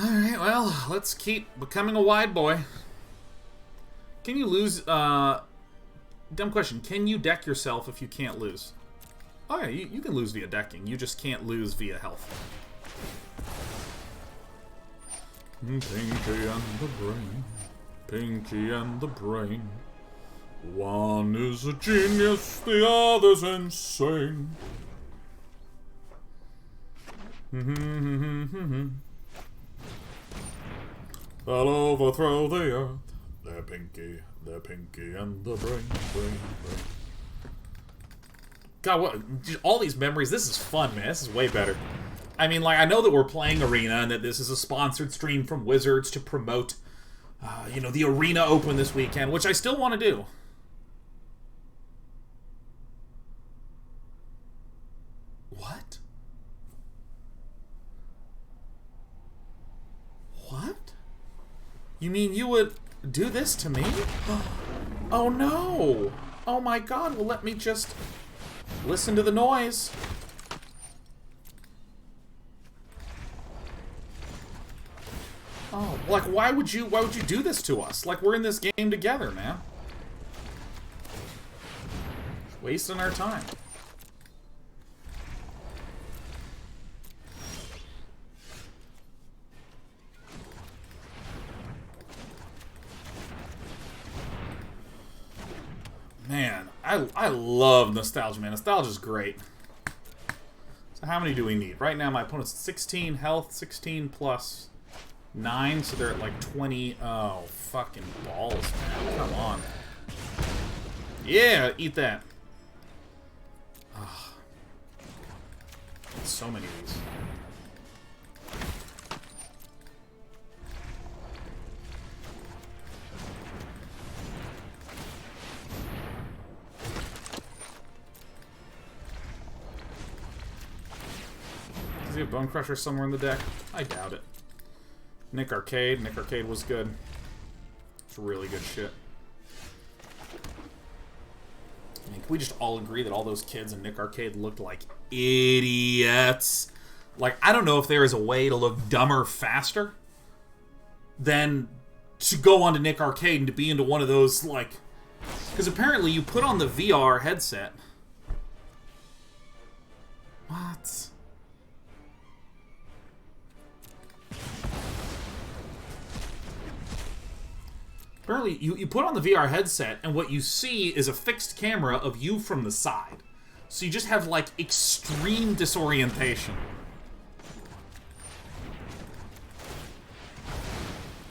Alright, well, let's keep becoming a wide boy. Can you lose, dumb question, can you deck yourself if you can't lose? Oh yeah, you can lose via decking, you just can't lose via health. Pinky and the brain, Pinky and the brain. One is a genius, the other's insane. They'll overthrow the earth. They're Pinky and the brain. God, what? All these memories. This is fun, man. This is way better. I mean, like, I know that we're playing Arena and that this is a sponsored stream from Wizards to promote, you know, the Arena Open this weekend, which I still want to do. What? What? You mean you would do this to me? Oh no! Oh my god, well let me just listen to the noise. Oh, like why would you do this to us? Like we're in this game together, man. Just wasting our time. Man, I love nostalgia, man. Nostalgia's great. So how many do we need? Right now my opponent's 16 health, 16 plus 9, so they're at like 20. Oh, fucking balls, man. Come on. Yeah, eat that. Oh. So many of these. Does he have Bone Crusher somewhere in the deck? I doubt it. Nick Arcade. Nick Arcade was good. It's really good shit. I mean, can we just all agree that all those kids in Nick Arcade looked like idiots? Like, I don't know if there is a way to look dumber faster than to go onto Nick Arcade and to be into one of those, like... Because apparently you put on the VR headset. What? Apparently, you put on the VR headset, and what you see is a fixed camera of you from the side. So you just have, like, extreme disorientation.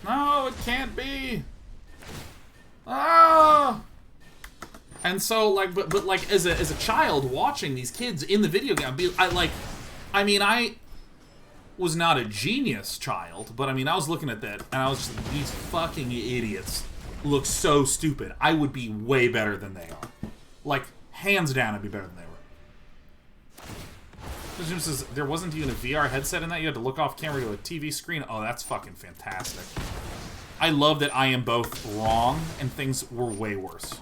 No, it can't be! Ah! And so, like, but like, as a child watching these kids in the video game, I was not a genius child, but I mean, I was looking at that, and I was just like, these fucking idiots look so stupid. I would be way better than they are. Like, hands down, I'd be better than they were. Jim says, there wasn't even a VR headset in that? You had to look off camera to a TV screen? Oh, that's fucking fantastic. I love that I am both wrong, and things were way worse.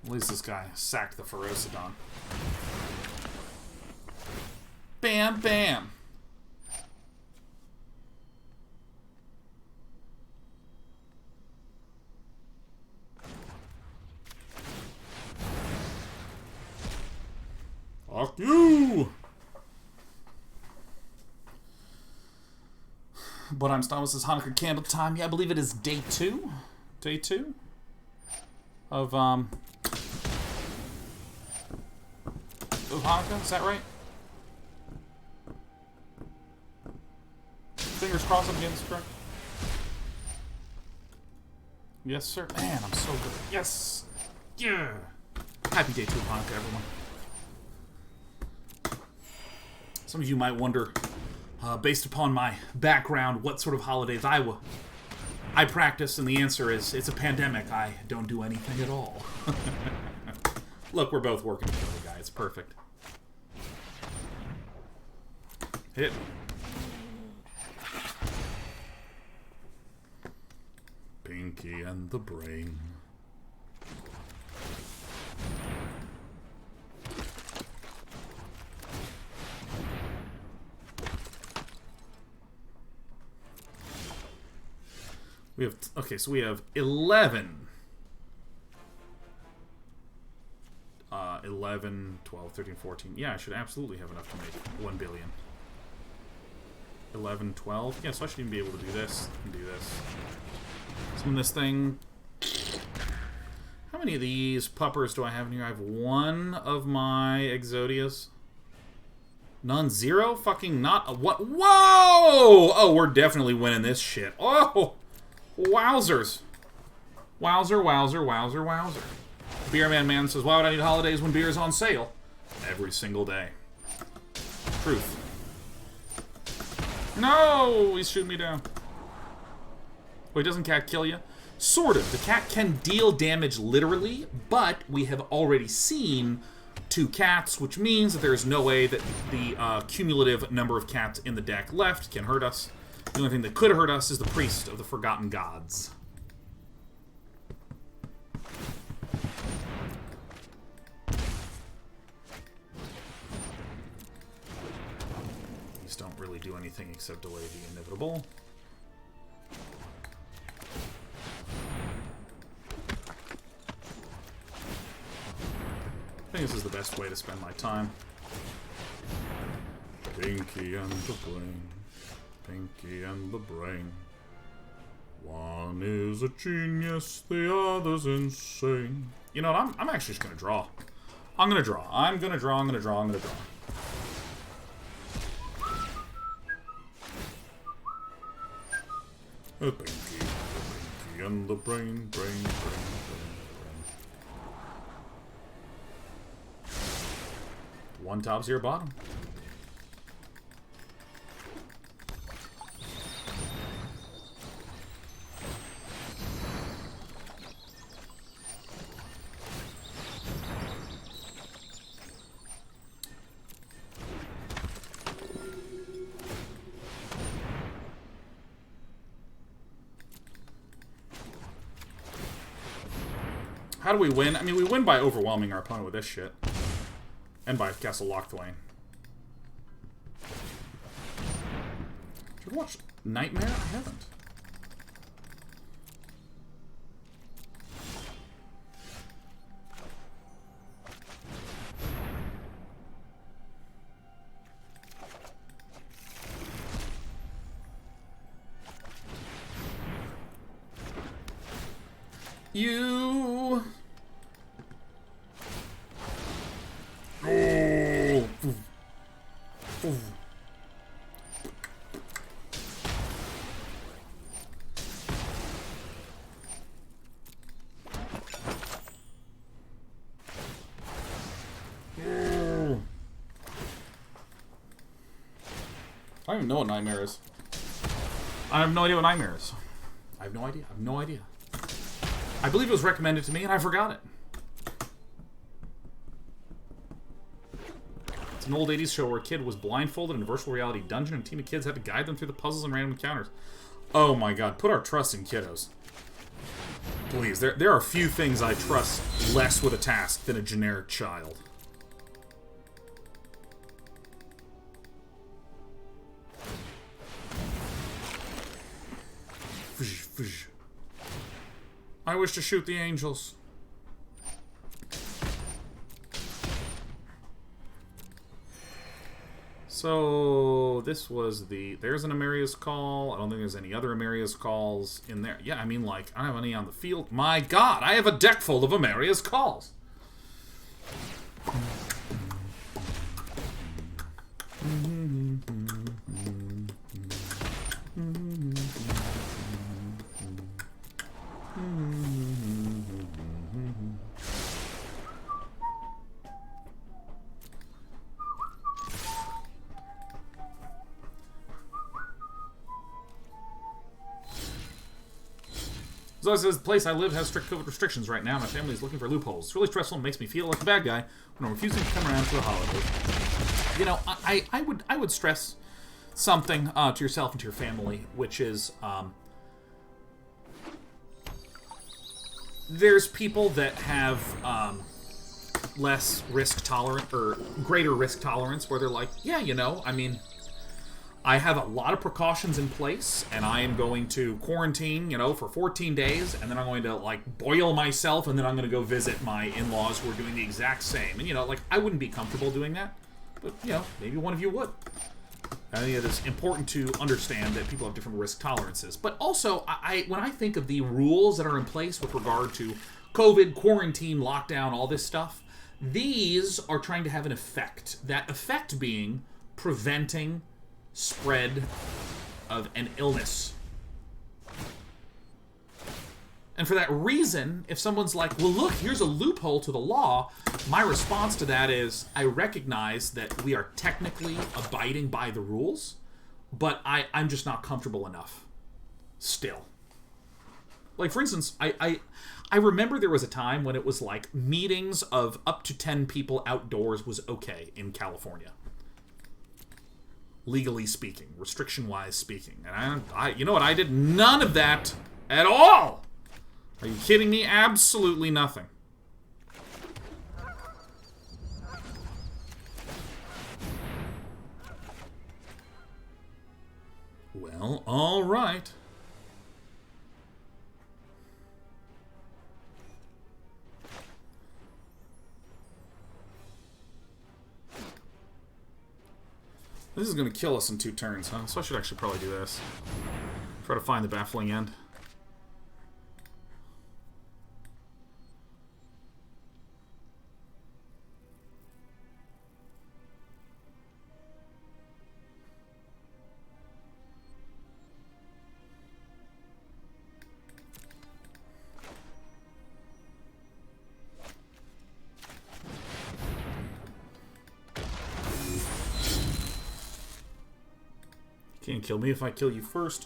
At least this guy sacked the Ferocidon. Bam, bam. You! But I'm Thomas' is Hanukkah candle time. Yeah, I believe it is day 2. Day 2 of Hanukkah. Is that right? Fingers crossed I'm getting this correct. Yes, sir. Man, I'm so good. Yes! Yeah! Happy day 2 of Hanukkah, everyone. Some of you might wonder, based upon my background, what sort of holidays I practice, and the answer is, it's a pandemic. I don't do anything at all. Look, we're both working together, guys. It's perfect. Hit. Pinky and the Brain. We have, okay, so we have 11. 11, 12, 13, 14. Yeah, I should absolutely have enough to make 1 billion. 11, 12. Yeah, so I should even be able to do this and do this. Spin this thing. How many of these puppers do I have in here? I have 1 of my Exodias. None, 0? Fucking not a what? Whoa! Oh, we're definitely winning this shit. Oh! Wowzers. Wowzer, wowzer, wowzer, wowzer. Beerman Man says, why would I need holidays when beer is on sale? Every single day. Truth. No! He's shooting me down. Wait, doesn't cat kill you? Sort of. The cat can deal damage literally, but we have already seen 2 cats, which means that there is no way that the cumulative number of cats in the deck left can hurt us. The only thing that could hurt us is the Priest of the Forgotten Gods. These don't really do anything except delay the inevitable. I think this is the best way to spend my time. Pinky and the Brain. Pinky and the Brain. One is a genius, the other's insane. You know what? I'm actually just gonna draw. I'm gonna draw. I'm gonna draw. I'm gonna draw. I'm gonna draw. The Pinky and the Brain, brain, brain. One top, 0 bottom. How do we win? I mean, we win by overwhelming our opponent with this shit. And by Castle Ardenvale. Should I watch Nightmare? I haven't. You... I don't even know what Nightmare is. I have no idea what Nightmare is. I have no idea. I have no idea. I believe it was recommended to me and I forgot it. It's an old 80s show where a kid was blindfolded in a virtual reality dungeon and a team of kids had to guide them through the puzzles and random encounters. Oh my god, put our trust in kiddos. Please, there are few things I trust less with a task than a generic child. I wish to shoot the angels. So, this was the... There's an Emeria's Call. I don't think there's any other Emeria's Calls in there. Yeah, I mean, like, I don't have any on the field. My god, I have a deck full of Emeria's Calls. So it says, the place I live has strict COVID restrictions right now. My family is looking for loopholes. It's really stressful and makes me feel like a bad guy when I'm refusing to come around for the holidays. You know, I would stress something to yourself and to your family, which is there's people that have less risk tolerant or greater risk tolerance where they're like, yeah, you know, I mean, I have a lot of precautions in place, and I am going to quarantine, you know, for 14 days, and then I'm going to, like, boil myself, and then I'm going to go visit my in-laws who are doing the exact same. And, you know, like, I wouldn't be comfortable doing that, but, you know, maybe one of you would. I think it is important to understand that people have different risk tolerances. But also, when I think of the rules that are in place with regard to COVID, quarantine, lockdown, all this stuff, these are trying to have an effect. That effect being preventing spread of an illness. And for that reason, if someone's like, well, look, here's a loophole to the law, my response to that is, I recognize that we are technically abiding by the rules, but I'm just not comfortable enough. Still. Like, for instance, I remember there was a time when it was like meetings of up to 10 people outdoors was okay in California. Legally speaking, restriction-wise speaking. And I you know what, I did none of that at all! Are you kidding me? Absolutely nothing. Well, alright. This is going to kill us in 2 turns, huh? So I should actually probably do this. Try to find the baffling end. Can't kill me if I kill you first.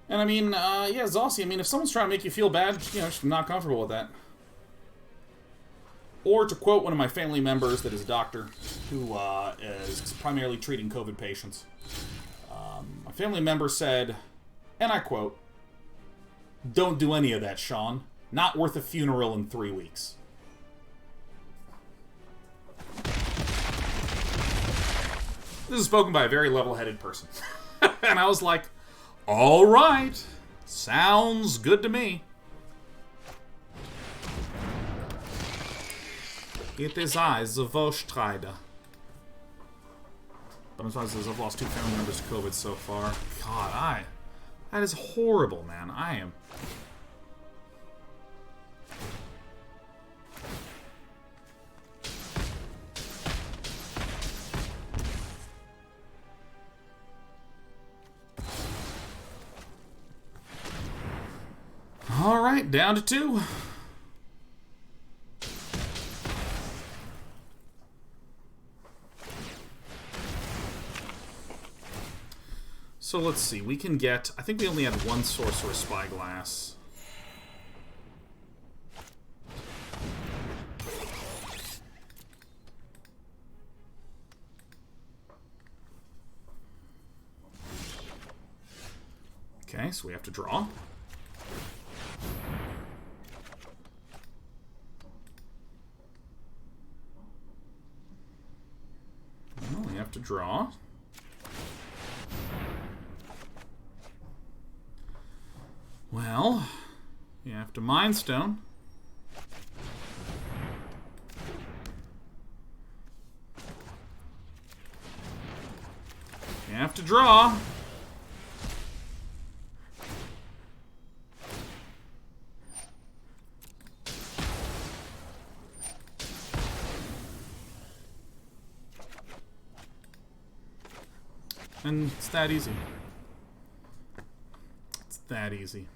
And I mean, yeah, Zossi, I mean, if someone's trying to make you feel bad, you know, just not comfortable with that. Or to quote one of my family members that is a doctor, who is primarily treating COVID patients. My family member said, and I quote, "Don't do any of that, Sean. Not worth a funeral in 3 weeks." This is spoken by a very level-headed person. And I was like, all right, sounds good to me. It is I, the Vostrider. But I'm sorry, I've lost 2 family members to COVID so far. God, that is horrible, man. I am... Alright, down to 2. So let's see, we can get... I think we only had 1 Sorcerer Spyglass. Okay, so we have to draw. To draw. Well, you have to Mind Stone. You have to draw. And it's that easy. It's that easy.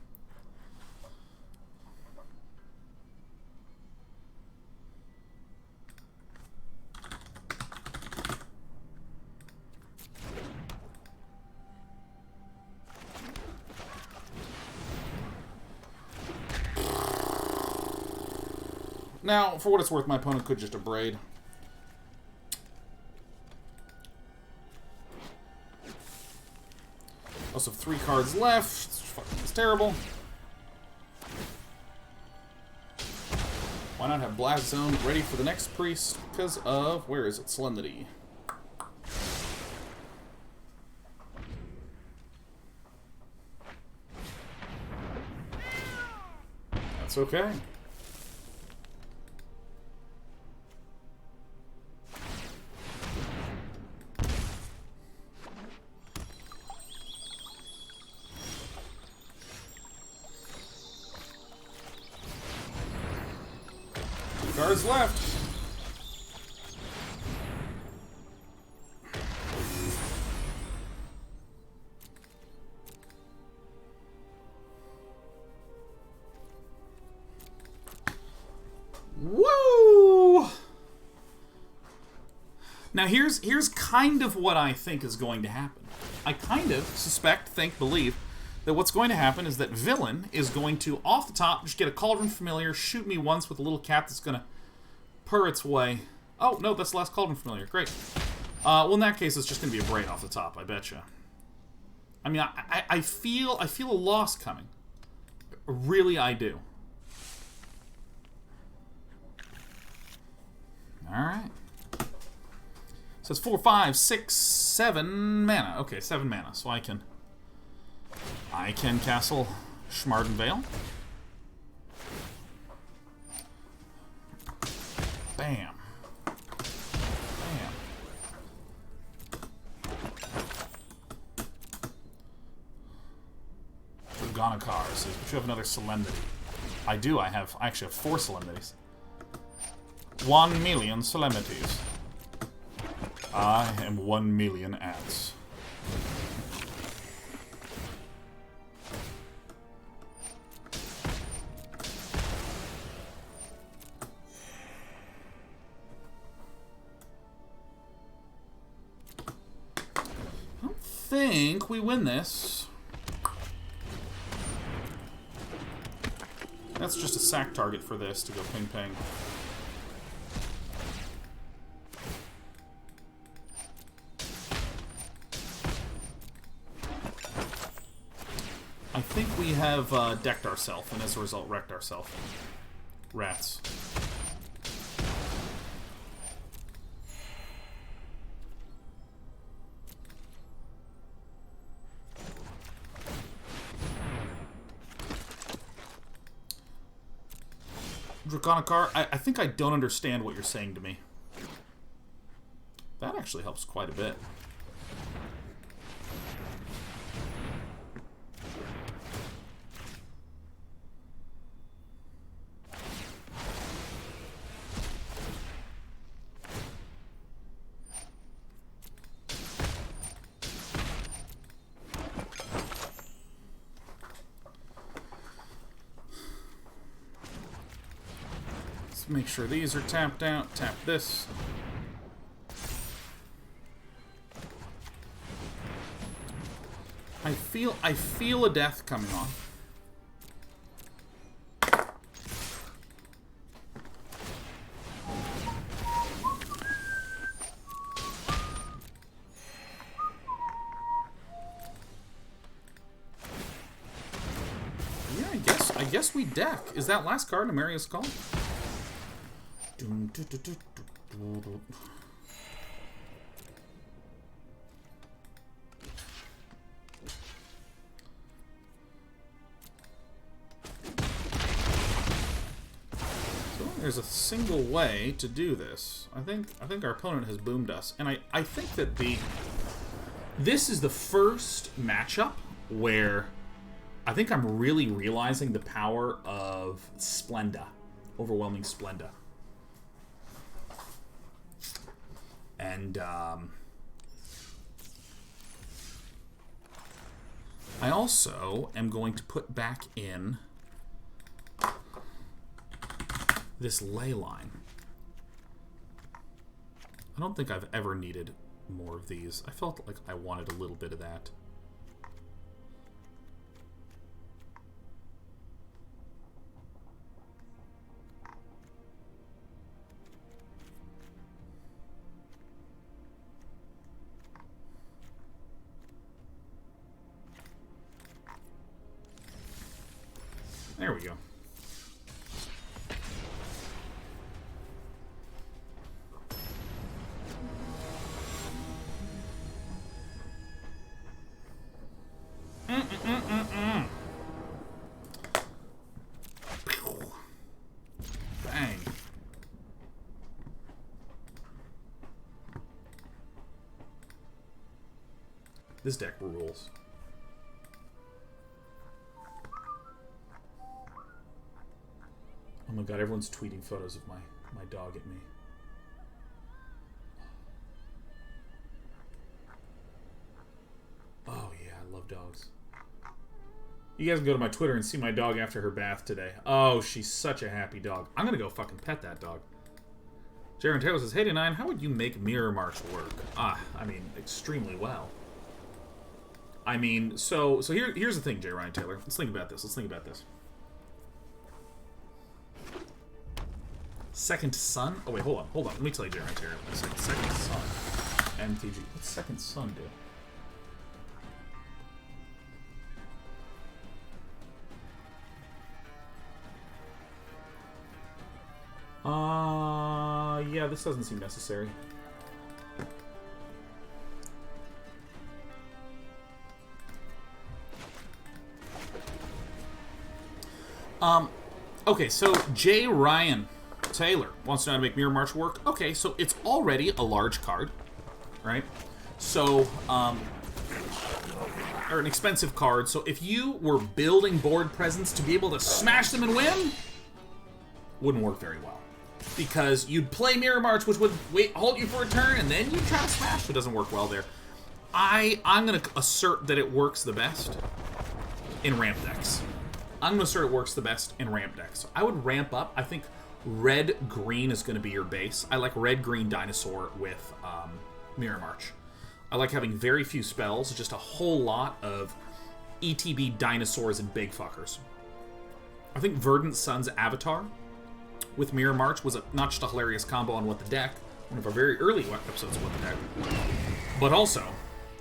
Now, for what it's worth, my opponent could just abrade. Also have 3 cards left. It's terrible. Why not have Blast Zone ready for the next priest? Because of, where is it? Solemnity. That's okay. Cards left. Woo! Now here's kind of what I think is going to happen. I kind of suspect, think, believe that what's going to happen is that Villain is going to, off the top, just get a Cauldron Familiar, shoot me once with a little cat that's going to purr its way. Oh, no, that's the last Cauldron Familiar. Great. Well, in that case, it's just going to be a Braid off the top, I betcha. I mean, I feel a loss coming. Really, I do. Alright. So it's 4, 5, 6, 7 mana. Okay, 7 mana, so I can Castle Ardenvale. Bam. Bam. Dragonikar says, but you have another Solemnity. I do, I actually have 4 Solemnities. 1 million Solemnities. I am 1 million ants. I think we win this. That's just a sack target for this to go ping ping. I think we have decked ourselves, and as a result, wrecked ourselves. Rats. Dragonikar, I think I don't understand what you're saying to me. That actually helps quite a bit. Make sure these are tapped out. Tap this. I feel a death coming on. Yeah, I guess we deck. Is that last card Emeria's Call? There's a single way to do this. I think our opponent has boomed us, and I think that This is the first matchup where I think I'm really realizing the power of Splenda. Overwhelming Splendor. And, I also am going to put back in this ley line. I don't think I've ever needed more of these. I felt like I wanted a little bit of that. There we go. Bang. This deck rules. Oh my god, everyone's tweeting photos of my dog at me. Oh yeah, I love dogs. You guys can go to my Twitter and see my dog after her bath today. Oh, she's such a happy dog. I'm gonna go fucking pet that dog. Jaren Taylor says, "Hey, 9, how would you make Mirror March work?" I mean, extremely well. I mean, so here's the thing, J. Ryan Taylor. Let's think about this. Second Sun? Oh, wait, hold on. Let me tell you, J. Ryan Taylor. Second Sun. MTG. What's Second Sun do? Yeah, this doesn't seem necessary. Okay, so J. Ryan Taylor wants to know how to make Mirror March work. Okay, so it's already a large card, right? So, or an expensive card. So if you were building board presence to be able to smash them and win, wouldn't work very well. Because you'd play Mirror March, which would hold you for a turn, and then you try to smash. It doesn't work well there. I'm going to assert that it works the best in ramp decks. I'm going to assert it works the best in ramp decks. So I would ramp up. I think red-green is going to be your base. I like red-green dinosaur with Mirror March. I like having very few spells, just a whole lot of ETB dinosaurs and big fuckers. I think Verdant Sun's Avatar with Mirror March was not just a hilarious combo on What the Deck, one of our very early episodes of What the Deck, but also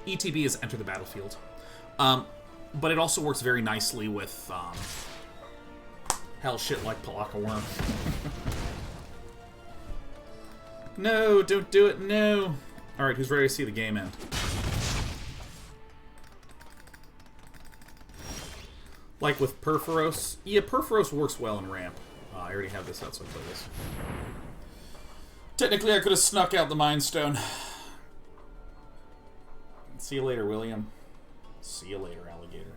ETB is Enter the Battlefield. But it also works very nicely with hell shit like Palaka Worm. No, don't do it, no. Alright, who's ready to see the game end? Like with Perforos? Yeah, Perforos works well in ramp. I already have this out, so I'll play this. Technically, I could have snuck out the Mind Stone. See you later, William. See you later, alligator.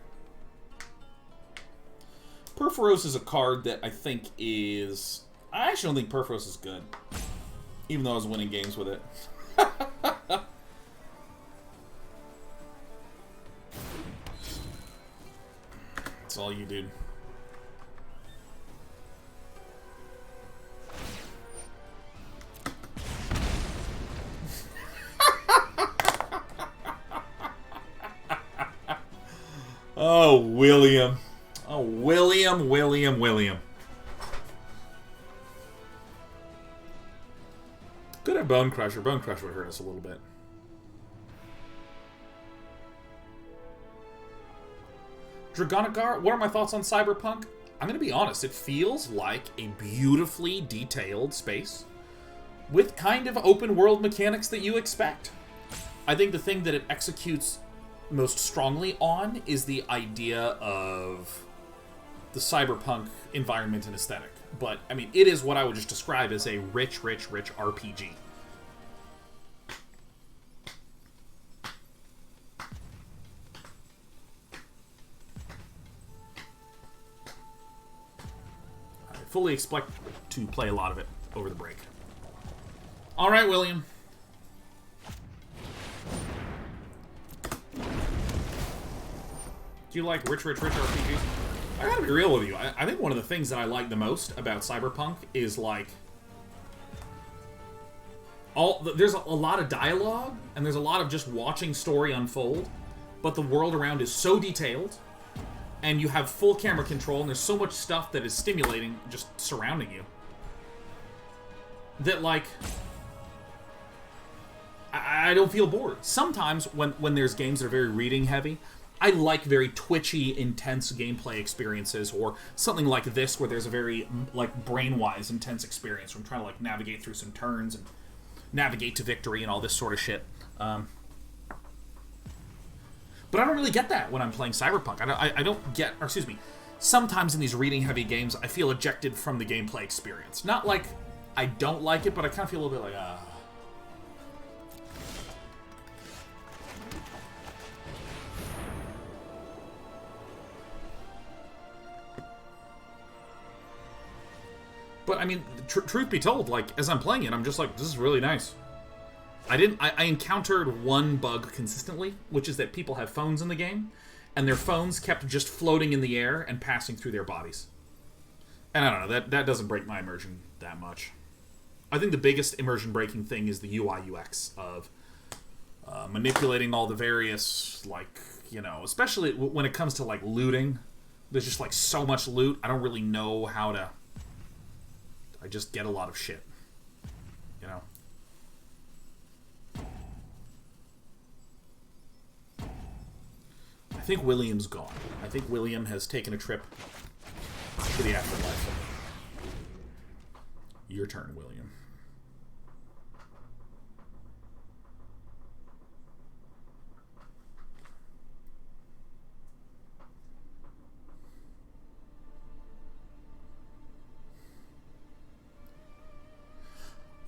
Perforos is a card that I think is... I actually don't think Perforos is good. Even though I was winning games with it. That's all you, dude. Oh, William. Oh, William. Good at Bone Crusher. Bone Crusher would hurt us a little bit. Dragonicar, what are my thoughts on Cyberpunk? I'm going to be honest. It feels like a beautifully detailed space with kind of open world mechanics that you expect. I think the thing that it executes most strongly on is the idea of the cyberpunk environment and aesthetic. But, I mean, it is what I would just describe as a rich RPG. fully expect to play a lot of it over the break. All right, William. Do you like rich RPGs? I gotta be real with you. I think one of the things that I like the most about Cyberpunk is, like, there's a lot of dialogue, and there's a lot of just watching story unfold, but the world around is so detailed, and you have full camera control, and there's so much stuff that is stimulating just surrounding you, that, like, I don't feel bored. Sometimes when there's games that are very reading heavy, I like very twitchy, intense gameplay experiences, or something like this where there's a very, like, brain-wise intense experience where I'm trying to, like, navigate through some turns and navigate to victory and all this sort of shit. But I don't really get that when I'm playing Cyberpunk. I don't get, or excuse me, sometimes in these reading-heavy games, I feel ejected from the gameplay experience. Not like I don't like it, but I kind of feel a little bit like, But, I mean, truth be told, like, as I'm playing it, I'm just like, this is really nice. I encountered one bug consistently, which is that people have phones in the game, and their phones kept just floating in the air and passing through their bodies. And I don't know, that doesn't break my immersion that much. I think the biggest immersion-breaking thing is the UI UX of manipulating all the various, like, you know, especially when it comes to, like, looting. There's just, like, so much loot, I don't really know how to... I just get a lot of shit, you know? I think William's gone. I think William has taken a trip to the afterlife. Your turn, William.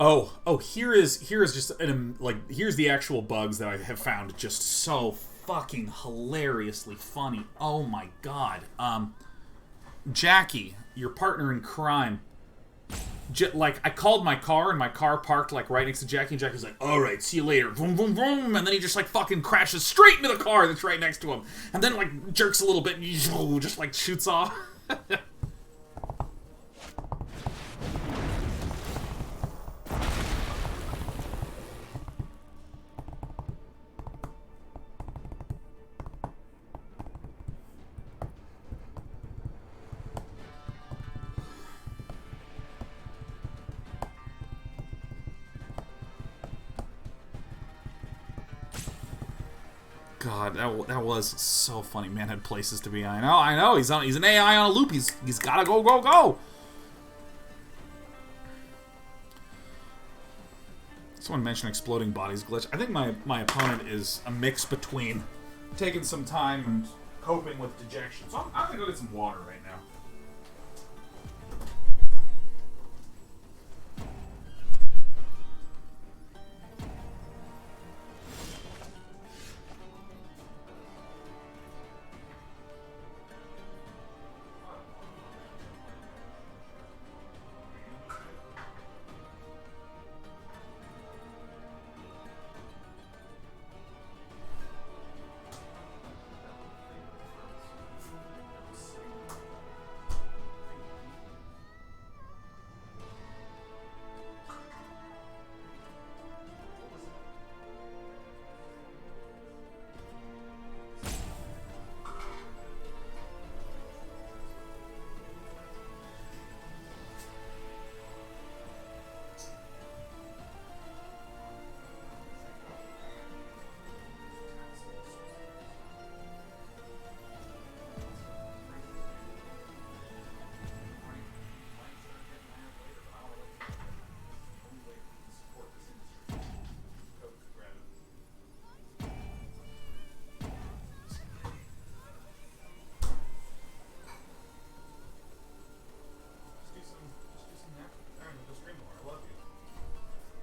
Oh, here is just here's the actual bugs that I have found just so fucking hilariously funny. Oh my god. Jackie, your partner in crime. Like, I called my car, and my car parked, like, right next to Jackie, and Jackie's like, alright, see you later. Vroom, vroom, vroom. And then he just, like, fucking crashes straight into the car that's right next to him. And then, like, jerks a little bit, and just, like, shoots off. God, that was so funny. Man had places to be. I know. He's an AI on a loop. He's gotta go. Someone mentioned exploding bodies glitch. I think my opponent is a mix between taking some time and coping with dejection. So I'm gonna go get some water right now.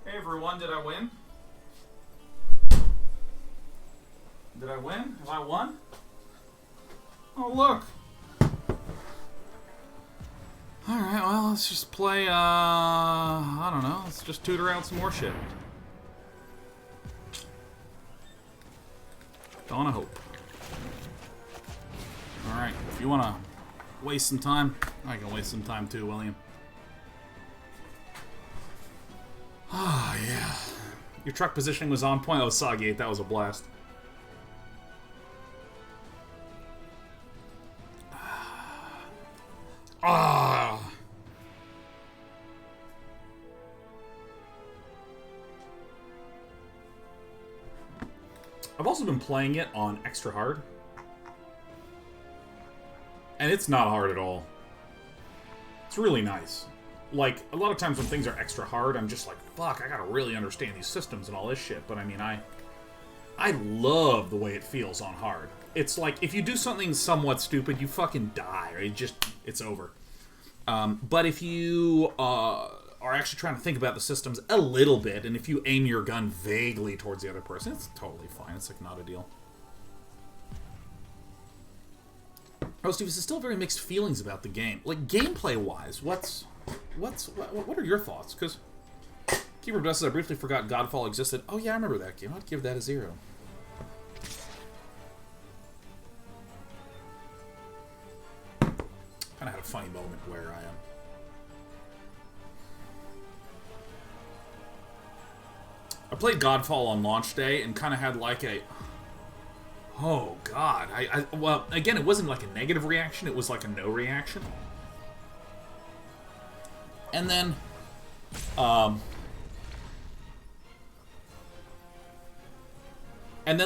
Hey everyone, did I win? Did I win? Have I won? Oh look! Alright, well, let's just play, I don't know, let's just tutor out some more shit. Dawn of Hope. Alright, if you want to waste some time, I can waste some time too, William. Ah, yeah. Your truck positioning was on point. Oh, Soggy 8, that was a blast. Ah. I've also been playing it on extra hard. And it's not hard at all. It's really nice. Like, a lot of times when things are extra hard, I'm just like, fuck, I gotta really understand these systems and all this shit. But I mean, I love the way it feels on hard. It's like, if you do something somewhat stupid, you fucking die, right? It's over. But if you are actually trying to think about the systems a little bit, and if you aim your gun vaguely towards the other person, it's totally fine. It's like not a deal. Oh, Steve, this is still very mixed feelings about the game. Like, gameplay-wise, what are your thoughts? Because Keeper of Dust says, I briefly forgot Godfall existed. Oh yeah, I remember that game. I'd give that a 0. Kind of had a funny moment where I played Godfall on launch day and kind of had like a, oh god, well, again, it wasn't like a negative reaction, it was like a no reaction. And then,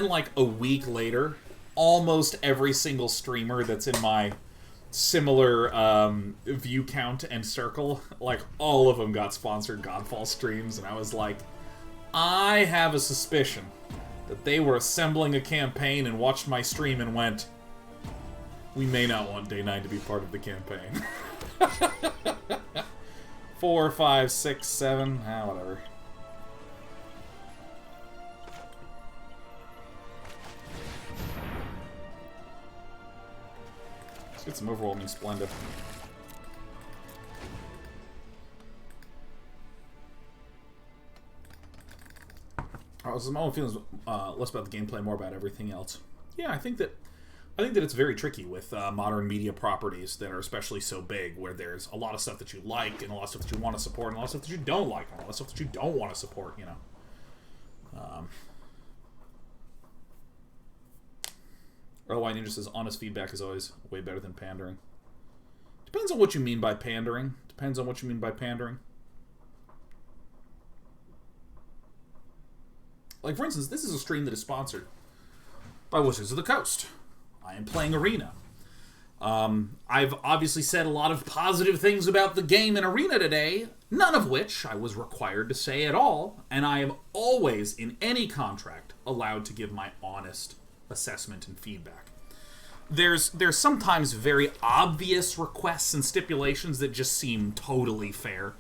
like a week later, almost every single streamer that's in my similar view count and circle, like all of them got sponsored Godfall streams, and I was like, I have a suspicion that they were assembling a campaign and watched my stream and went, we may not want Day 9 to be part of the campaign. 4, 5, 6, 7, whatever. Let's get some Overwhelming Splendor. So my own feelings less about the gameplay, more about everything else. Yeah, I think that it's very tricky with modern media properties that are especially so big, where there's a lot of stuff that you like and a lot of stuff that you want to support, and a lot of stuff that you don't like, and a lot of stuff that you don't want to support. You know. White Ninja says honest feedback is always way better than pandering. Depends on what you mean by pandering. Like, for instance, this is a stream that is sponsored by Wizards of the Coast. I am playing Arena. I've obviously said a lot of positive things about the game in Arena today, none of which I was required to say at all, and I am always, in any contract, allowed to give my honest assessment and feedback. There's sometimes very obvious requests and stipulations that just seem totally fair.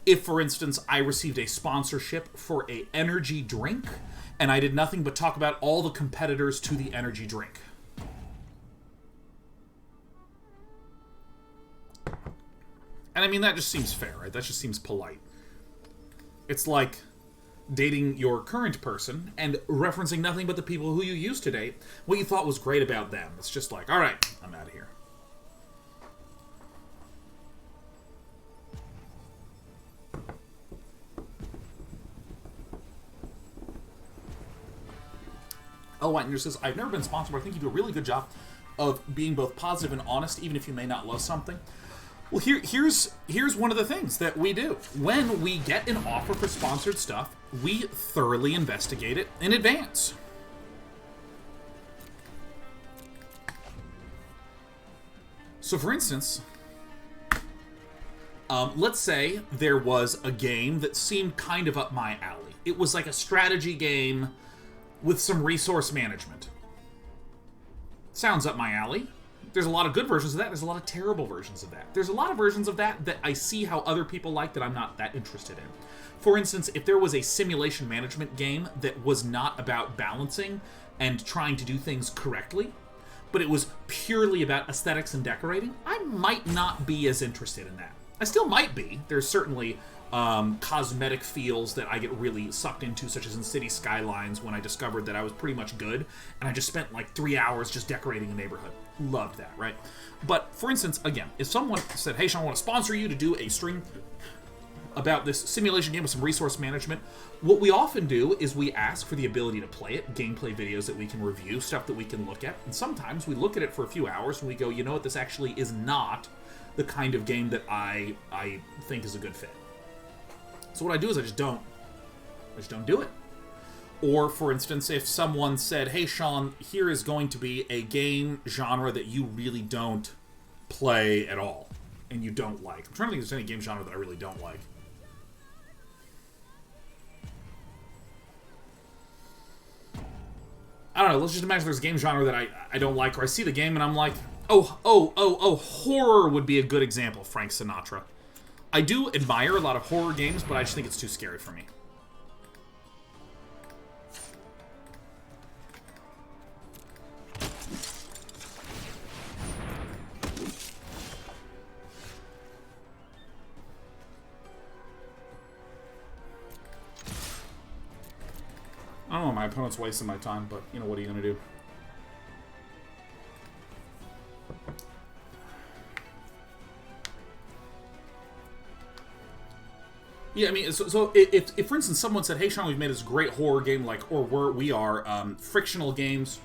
If, for instance, I received a sponsorship for an energy drink, and I did nothing but talk about all the competitors to the energy drink. And I mean, that just seems fair, right? That just seems polite. It's like dating your current person and referencing nothing but the people who you used to date, what you thought was great about them. It's just like, alright, I'm out of here. Oh, White says, I've never been sponsored, but I think you do a really good job of being both positive and honest, even if you may not love something. Well, here's one of the things that we do. When we get an offer for sponsored stuff, we thoroughly investigate it in advance. So, for instance, let's say there was a game that seemed kind of up my alley. It was like a strategy game with some resource management. Sounds up my alley. There's a lot of good versions of that. There's a lot of terrible versions of that. There's a lot of versions of that that I see how other people like that I'm not that interested in. For instance, if there was a simulation management game that was not about balancing and trying to do things correctly, but it was purely about aesthetics and decorating, I might not be as interested in that. I still might be. There's certainly cosmetic feels that I get really sucked into, such as in City Skylines, when I discovered that I was pretty much good, and I just spent like 3 hours just decorating a neighborhood. Loved that, right? But, for instance, again, if someone said, hey, Sean, I want to sponsor you to do a stream about this simulation game with some resource management, what we often do is we ask for the ability to play it, gameplay videos that we can review, stuff that we can look at, and sometimes we look at it for a few hours and we go, you know what, this actually is not the kind of game that I think is a good fit. So what I do is I just don't do it. Or, for instance, if someone said, hey, Sean, here is going to be a game genre that you really don't play at all, and you don't like. I'm trying to think if there's any game genre that I really don't like. I don't know, let's just imagine there's a game genre that I don't like, or I see the game and I'm like, oh, horror would be a good example, Frank Sinatra. I do admire a lot of horror games, but I just think it's too scary for me. I don't know, my opponent's wasting my time, but, you know, what are you going to do? Yeah, I mean, so if for instance, someone said, hey, Sean, we've made this great horror game, like, or we are frictional games.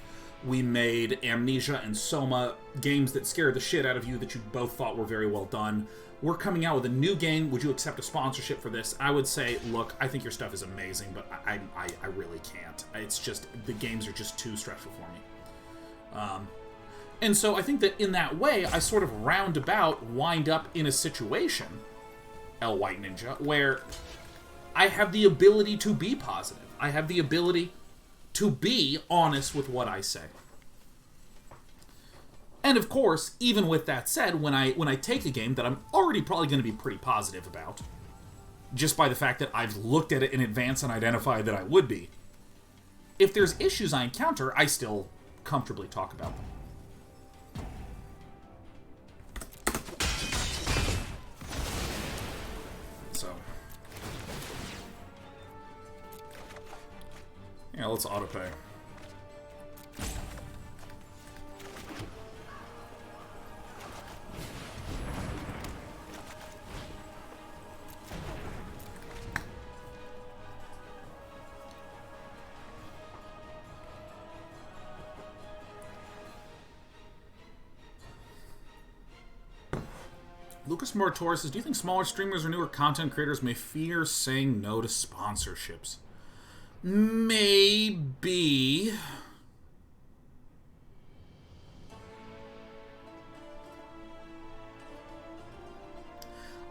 We made Amnesia and Soma, games that scared the shit out of you that you both thought were very well done. We're coming out with a new game. Would you accept a sponsorship for this? I would say, look, I think your stuff is amazing, but I really can't. It's just, the games are just too stressful for me. And so I think that in that way, I sort of roundabout wind up in a situation, L. White Ninja, where I have the ability to be positive. I have the ability to be honest with what I say. And of course, even with that said, when I take a game that I'm already probably going to be pretty positive about, just by the fact that I've looked at it in advance and identified that I would be, if there's issues I encounter, I still comfortably talk about them. So, yeah, let's autopay. Lucas Moratori says, do you think smaller streamers or newer content creators may fear saying no to sponsorships? Maybe.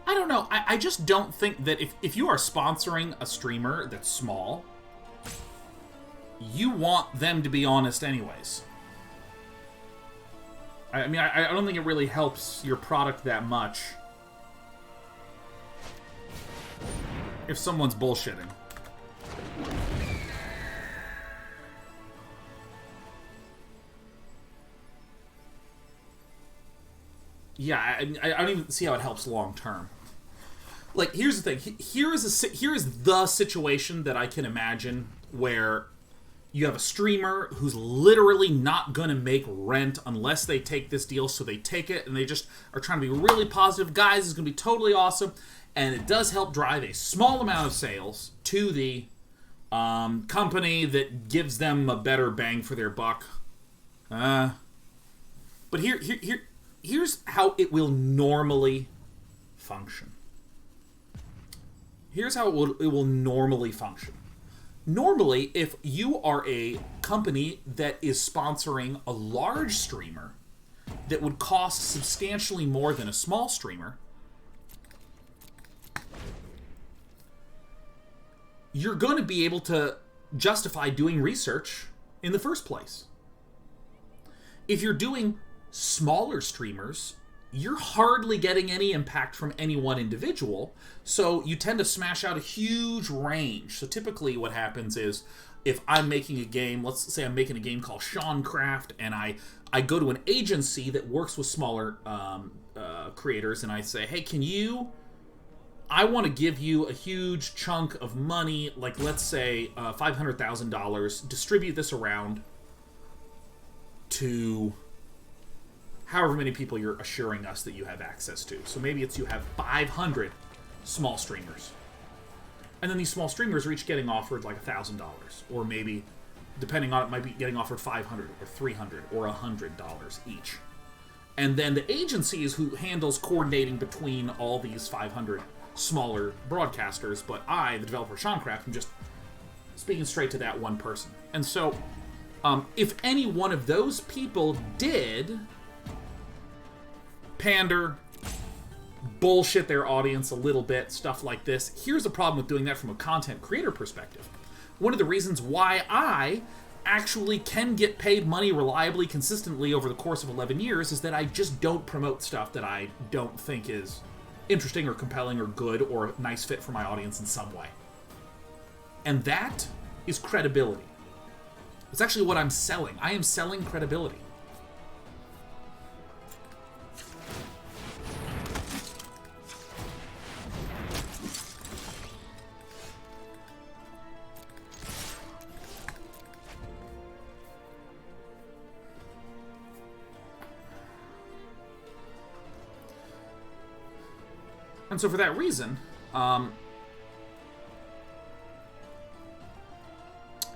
I don't know. I just don't think that if you are sponsoring a streamer that's small, you want them to be honest anyways. I mean, I don't think it really helps your product that much if someone's bullshitting. Yeah, I don't even see how it helps long term. Like, here's the thing. Here is the situation that I can imagine where you have a streamer who's literally not going to make rent unless they take this deal, so they take it, and they just are trying to be really positive. Guys, it's going to be totally awesome, and it does help drive a small amount of sales to the company that gives them a better bang for their buck. But here's how it will normally function. Here's how it will normally function. Normally, if you are a company that is sponsoring a large streamer that would cost substantially more than a small streamer, you're going to be able to justify doing research in the first place. If you're doing smaller streamers, you're hardly getting any impact from any one individual, so you tend to smash out a huge range. So typically what happens is if I'm making a game, let's say I'm making a game called Seancraft, and I go to an agency that works with smaller creators, and I say, hey, I want to give you a huge chunk of money, like let's say $500,000, distribute this around to however many people you're assuring us that you have access to. So maybe it's you have 500 small streamers. And then these small streamers are each getting offered like $1,000. Or maybe, depending on it, might be getting offered $500 or $300 or $100 each. And then the agency is who handles coordinating between all these 500 smaller broadcasters, but I, the developer Seancraft, am just speaking straight to that one person. And so, if any one of those people did pander, bullshit their audience a little bit, stuff like this, here's the problem with doing that from a content creator perspective. One of the reasons why I actually can get paid money reliably, consistently over the course of 11 years is that I just don't promote stuff that I don't think is interesting or compelling or good or a nice fit for my audience in some way. And that is credibility. It's actually what I'm selling. I am selling credibility. And so for that reason,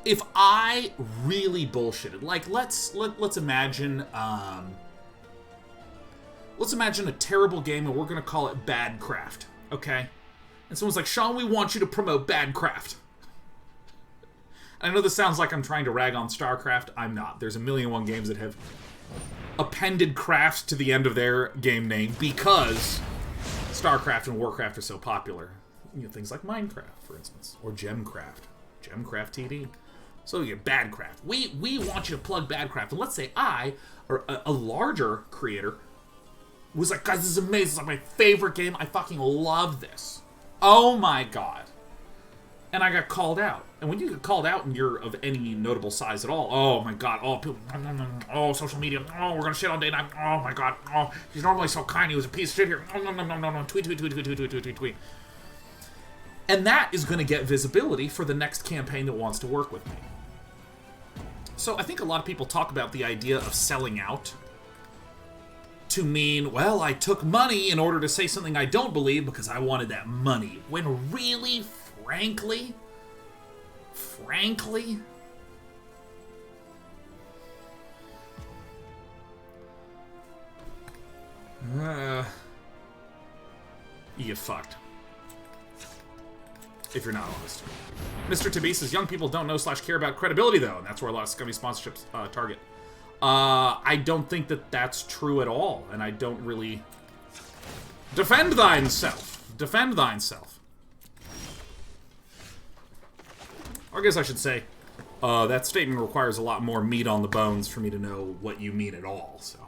if I really bullshitted, like let's imagine a terrible game and we're gonna call it Bad Craft, okay? And someone's like, Sean, we want you to promote Bad Craft. I know this sounds like I'm trying to rag on StarCraft. I'm not. There's 1,000,001 games that have appended craft to the end of their game name because StarCraft and Warcraft are so popular. You know, things like Minecraft, for instance, or Gemcraft TD. So you get Badcraft. We want you to plug Badcraft. And let's say I, or a larger creator, was like, guys, this is amazing. It's like my favorite game. I fucking love this. Oh my god. And I got called out. And when you get called out and you're of any notable size at all, oh my god, oh, people, oh, social media, oh, we're gonna shit on day night, oh my god, oh, he's normally so kind, he was a piece of shit here, oh, no, tweet. And that is gonna get visibility for the next campaign that wants to work with me. So I think a lot of people talk about the idea of selling out to mean, well, I took money in order to say something I don't believe because I wanted that money. When really, frankly, you fucked. If you're not honest. Mr. Tabi says, young people don't know / care about credibility, though, and that's where a lot of scummy sponsorships target. I don't think that that's true at all, and I don't really... Defend thyself. Defend thyself. Or I guess I should say, that statement requires a lot more meat on the bones for me to know what you mean at all, so...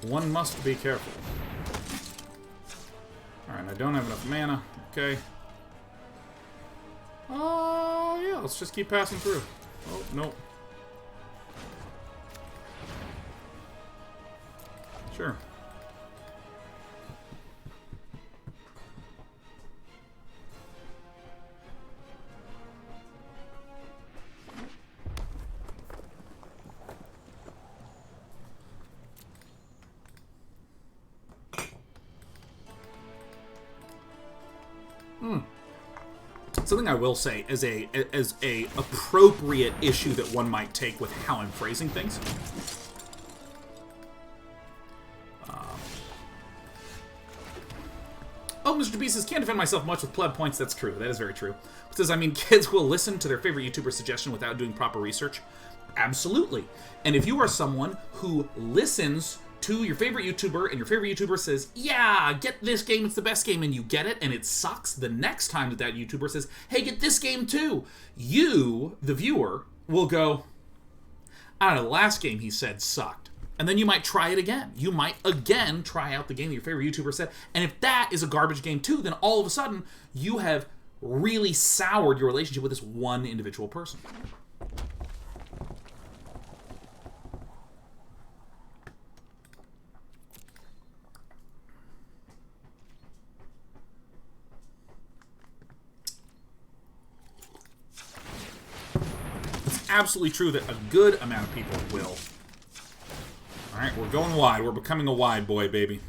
One must be careful. Alright, I don't have enough mana. Okay. Yeah, let's just keep passing through. Oh, no. Sure. Something I will say as a appropriate issue that one might take with how I'm phrasing things. Oh, Mr. B says, can't defend myself much with pleb points. That's true. That is very true. It says, I mean, kids will listen to their favorite YouTuber suggestion without doing proper research. Absolutely. And if you are someone who listens to your favorite YouTuber, and your favorite YouTuber says, yeah, get this game, it's the best game, and you get it, and it sucks, the next time that that YouTuber says, hey, get this game too, you, the viewer, will go, I don't know, the last game he said sucked. And then you might try it again. You might again try out the game that your favorite YouTuber said. And if that is a garbage game too, then all of a sudden you have really soured your relationship with this one individual person. It's absolutely true that a good amount of people will. Alright, we're going wide. We're becoming a wide boy, baby.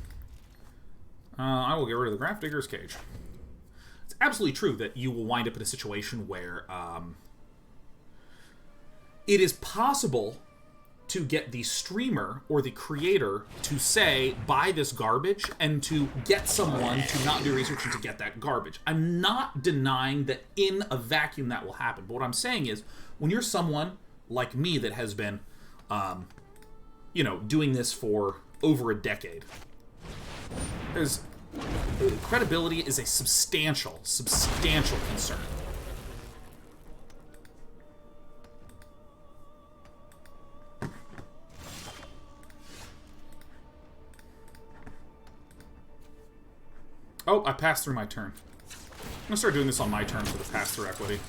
I will get rid of the Grafdigger's cage. It's absolutely true that you will wind up in a situation where it is possible to get the streamer or the creator to say, buy this garbage, and to get someone to not do research and to get that garbage. I'm not denying that in a vacuum that will happen. But what I'm saying is, when you're someone like me that has been... you know, doing this for over a decade. Credibility is a substantial concern. Oh, I passed through my turn. I'm gonna start doing this on my turn for the pass-through equity.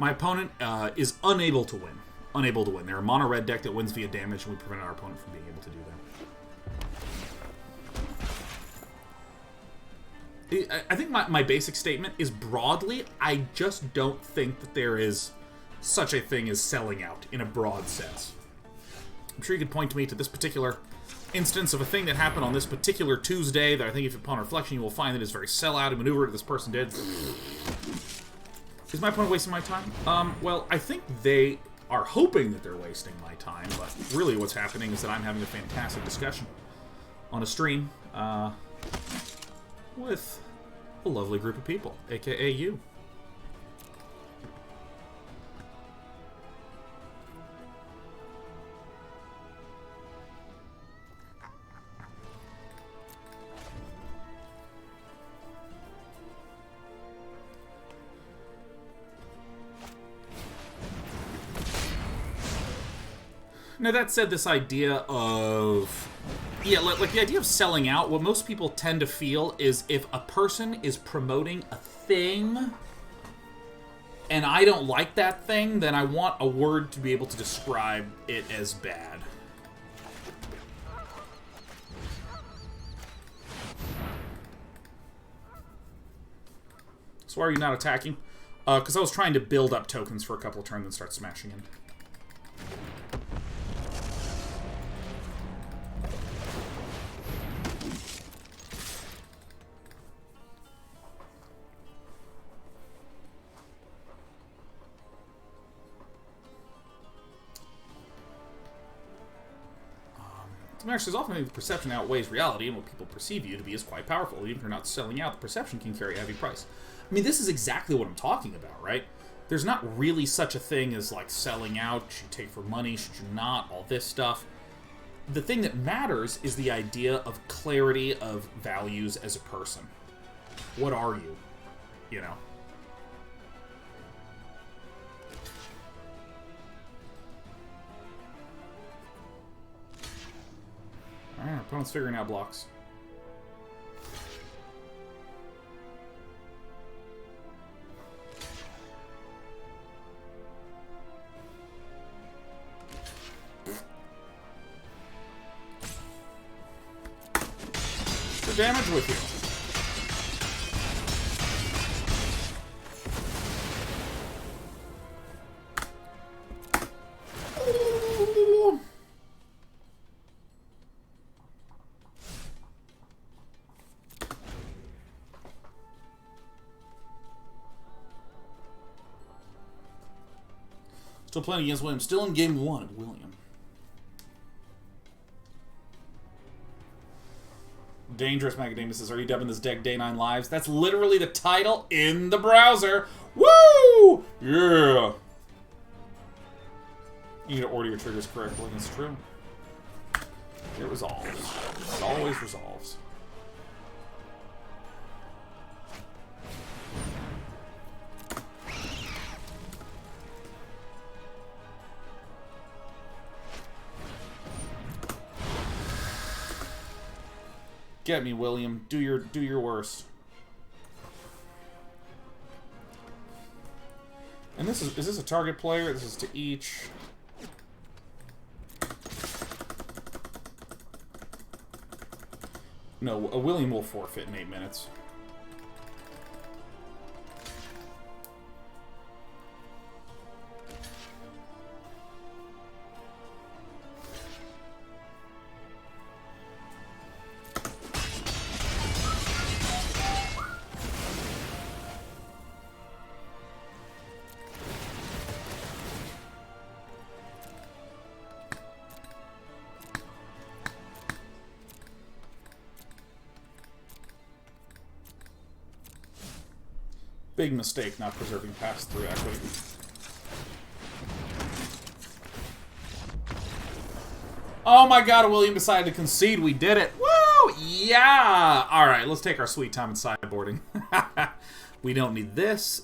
My opponent is unable to win. Unable to win. They're a mono-red deck that wins via damage, and we prevent our opponent from being able to do that. I think my basic statement is broadly, I just don't think that there is such a thing as selling out in a broad sense. I'm sure you could point to me to this particular instance of a thing that happened on this particular Tuesday that I think if upon reflection you will find that is very sell-out and maneuver that this person did. Is my opponent wasting my time? Well, I think they are hoping that they're wasting my time, but really what's happening is that I'm having a fantastic discussion on a stream with a lovely group of people, aka you. Now, that said, this idea of... Yeah, like the idea of selling out, what most people tend to feel is if a person is promoting a thing and I don't like that thing, then I want a word to be able to describe it as bad. So why are you not attacking? Because I was trying to build up tokens for a couple of turns and start smashing in. Actually, there's often the perception outweighs reality, and what people perceive you to be is quite powerful. Even if you're not selling out, the perception can carry a heavy price. I mean, this is exactly what I'm talking about, right? There's not really such a thing as, like, selling out, should you take for money, should you not, all this stuff. The thing that matters is the idea of clarity of values as a person. What are you? You know? Alright, our opponent's figuring out blocks. The damage with you. Still playing against William. Still in game 1 of William. Dangerous Macadamia says, are you dubbing this deck Day 9 Lives? That's literally the title in the browser. Woo! Yeah! You need to order your triggers correctly. It's true. It resolves. It always resolves. Get me, William. Do your worst. And is this a target player? This is to each. No, a William will forfeit in 8 minutes. Big mistake not preserving pass-through equity. Oh my god, William decided to concede. We did it. Woo! Yeah! Alright, let's take our sweet time in sideboarding. We don't need this,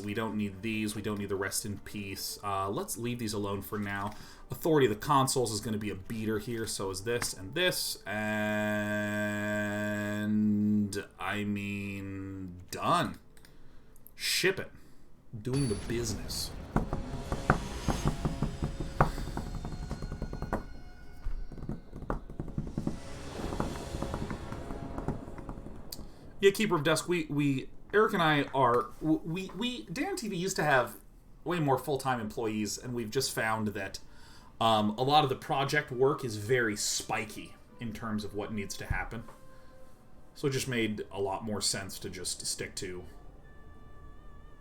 we don't need these, we don't need the rest in peace. Let's leave these alone for now. Authority of the Consuls is going to be a beater here, so is this, and I mean, done. Ship it. Doing the business. Yeah, Keeper of Dusk, Eric and I are, Dan TV used to have way more full-time employees, and we've just found that a lot of the project work is very spiky in terms of what needs to happen. So it just made a lot more sense to just stick to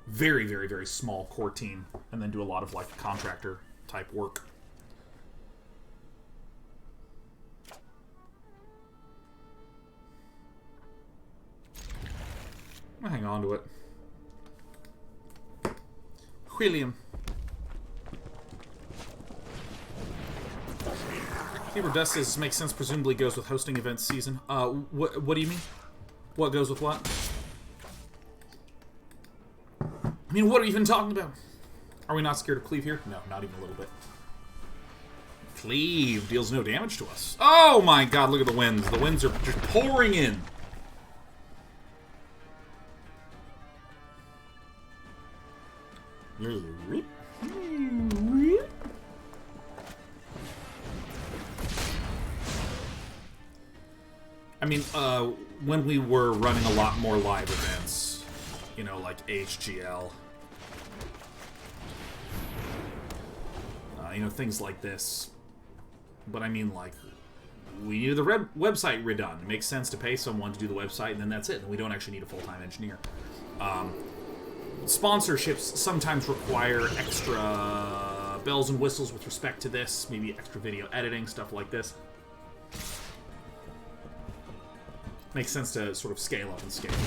very, very, very small core team and then do a lot of, like, contractor type work. I'm gonna hang on to it. William. Keeper Dust says, makes sense, presumably goes with hosting events season. What do you mean? What goes with what? I mean, what are you even talking about? Are we not scared of Cleave here? No, not even a little bit. Cleave deals no damage to us. Oh my god, look at the winds. The winds are just pouring in. I mean, when we were running a lot more live events, you know, like HGL, you know, things like this. But I mean, like, we needed the website redone. It makes sense to pay someone to do the website, and then that's it. And we don't actually need a full-time engineer. Sponsorships sometimes require extra bells and whistles with respect to this. Maybe extra video editing, stuff like this. Makes sense to sort of scale up and scale down.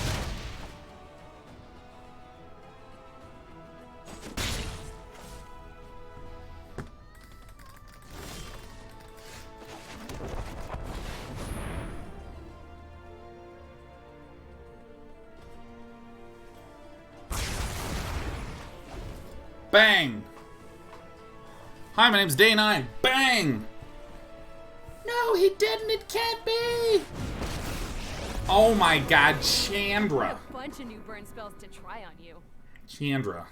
Bang! Hi, my name's Day 9. Bang! No, he didn't. It can't be! Oh my god, Chandra. A bunch of new burn spells to try on you. Chandra.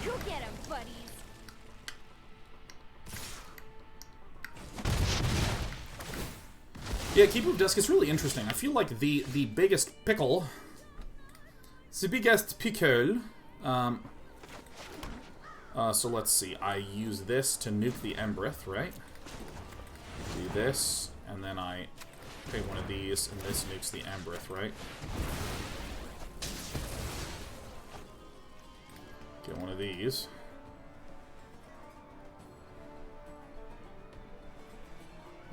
Go get him, buddies. Yeah, Keeper of Dusk is really interesting. I feel like the biggest pickle, the biggest pickle. So let's see. I use this to nuke the Embreth, right? Do this, and then I pay one of these, and this nukes the Embreth, right? Get one of these.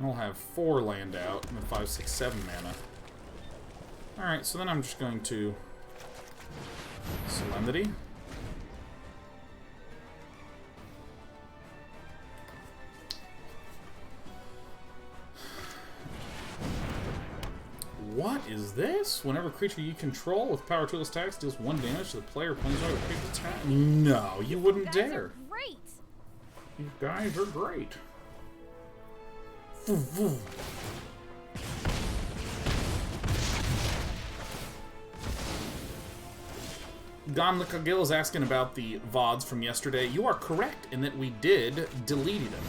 I'll have 4 land out, and then 5, 6, 7 mana. Alright, so then I'm just going to Solemnity. What is this? Whenever creature you control with power tool attacks deals 1 damage to the player playing the creature attack. No, you wouldn't dare. Great. You guys are great. Gomlikagil is asking about the VODs from yesterday. You are correct in that we did delete them.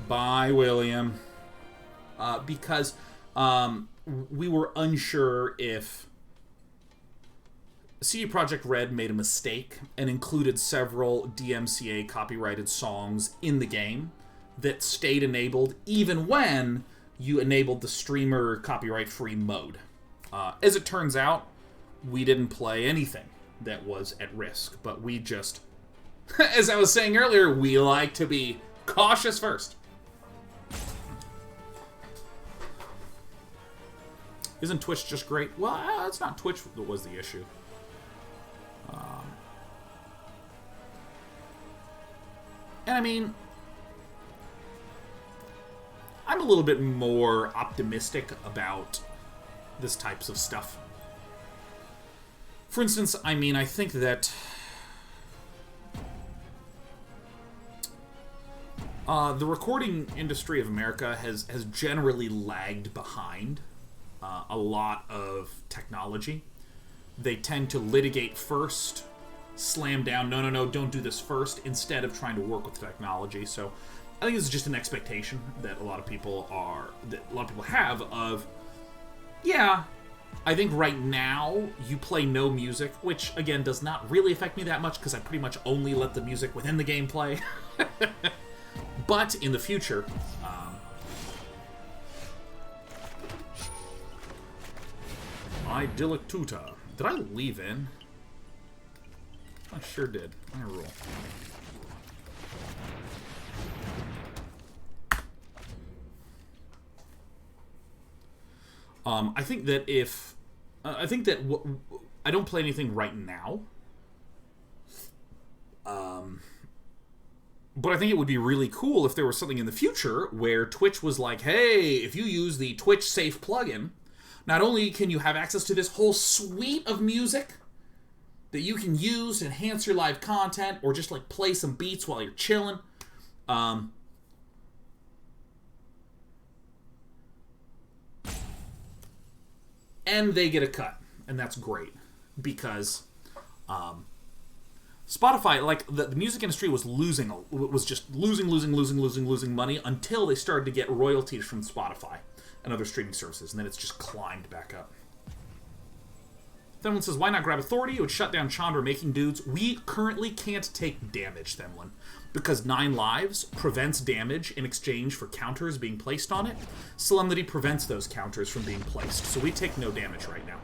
Bye, William. Because we were unsure if CD Projekt Red made a mistake and included several DMCA copyrighted songs in the game that stayed enabled even when you enabled the streamer copyright-free mode. As it turns out, we didn't play anything that was at risk, but we just, as I was saying earlier, we like to be cautious first. Isn't Twitch just great? Well, it's not Twitch that was the issue. And I mean, I'm a little bit more optimistic about this types of stuff. For instance, I mean, I think that the recording industry of America has generally lagged behind a lot of technology. They tend to litigate first, slam down, no, don't do this first, instead of trying to work with technology. So I think it's just an expectation that a lot of people have of, yeah, I think right now you play no music, which again does not really affect me that much because I pretty much only let the music within the game play. But in the future, Idyllic Tutor. Did I leave in? I sure did. I'm gonna roll. I think that if... I think that... I don't play anything right now. But I think it would be really cool if there was something in the future where Twitch was like, hey, if you use the Twitch Safe plugin, not only can you have access to this whole suite of music that you can use to enhance your live content or just like play some beats while you're chilling, and they get a cut, and that's great because Spotify, like the music industry was losing money until they started to get royalties from Spotify and other streaming services, and then it's just climbed back up. Themlin says, why not grab Authority? It would shut down Chandra making dudes. We currently can't take damage, Themlin, because 9 lives prevents damage in exchange for counters being placed on it. Solemnity prevents those counters from being placed, so we take no damage right now.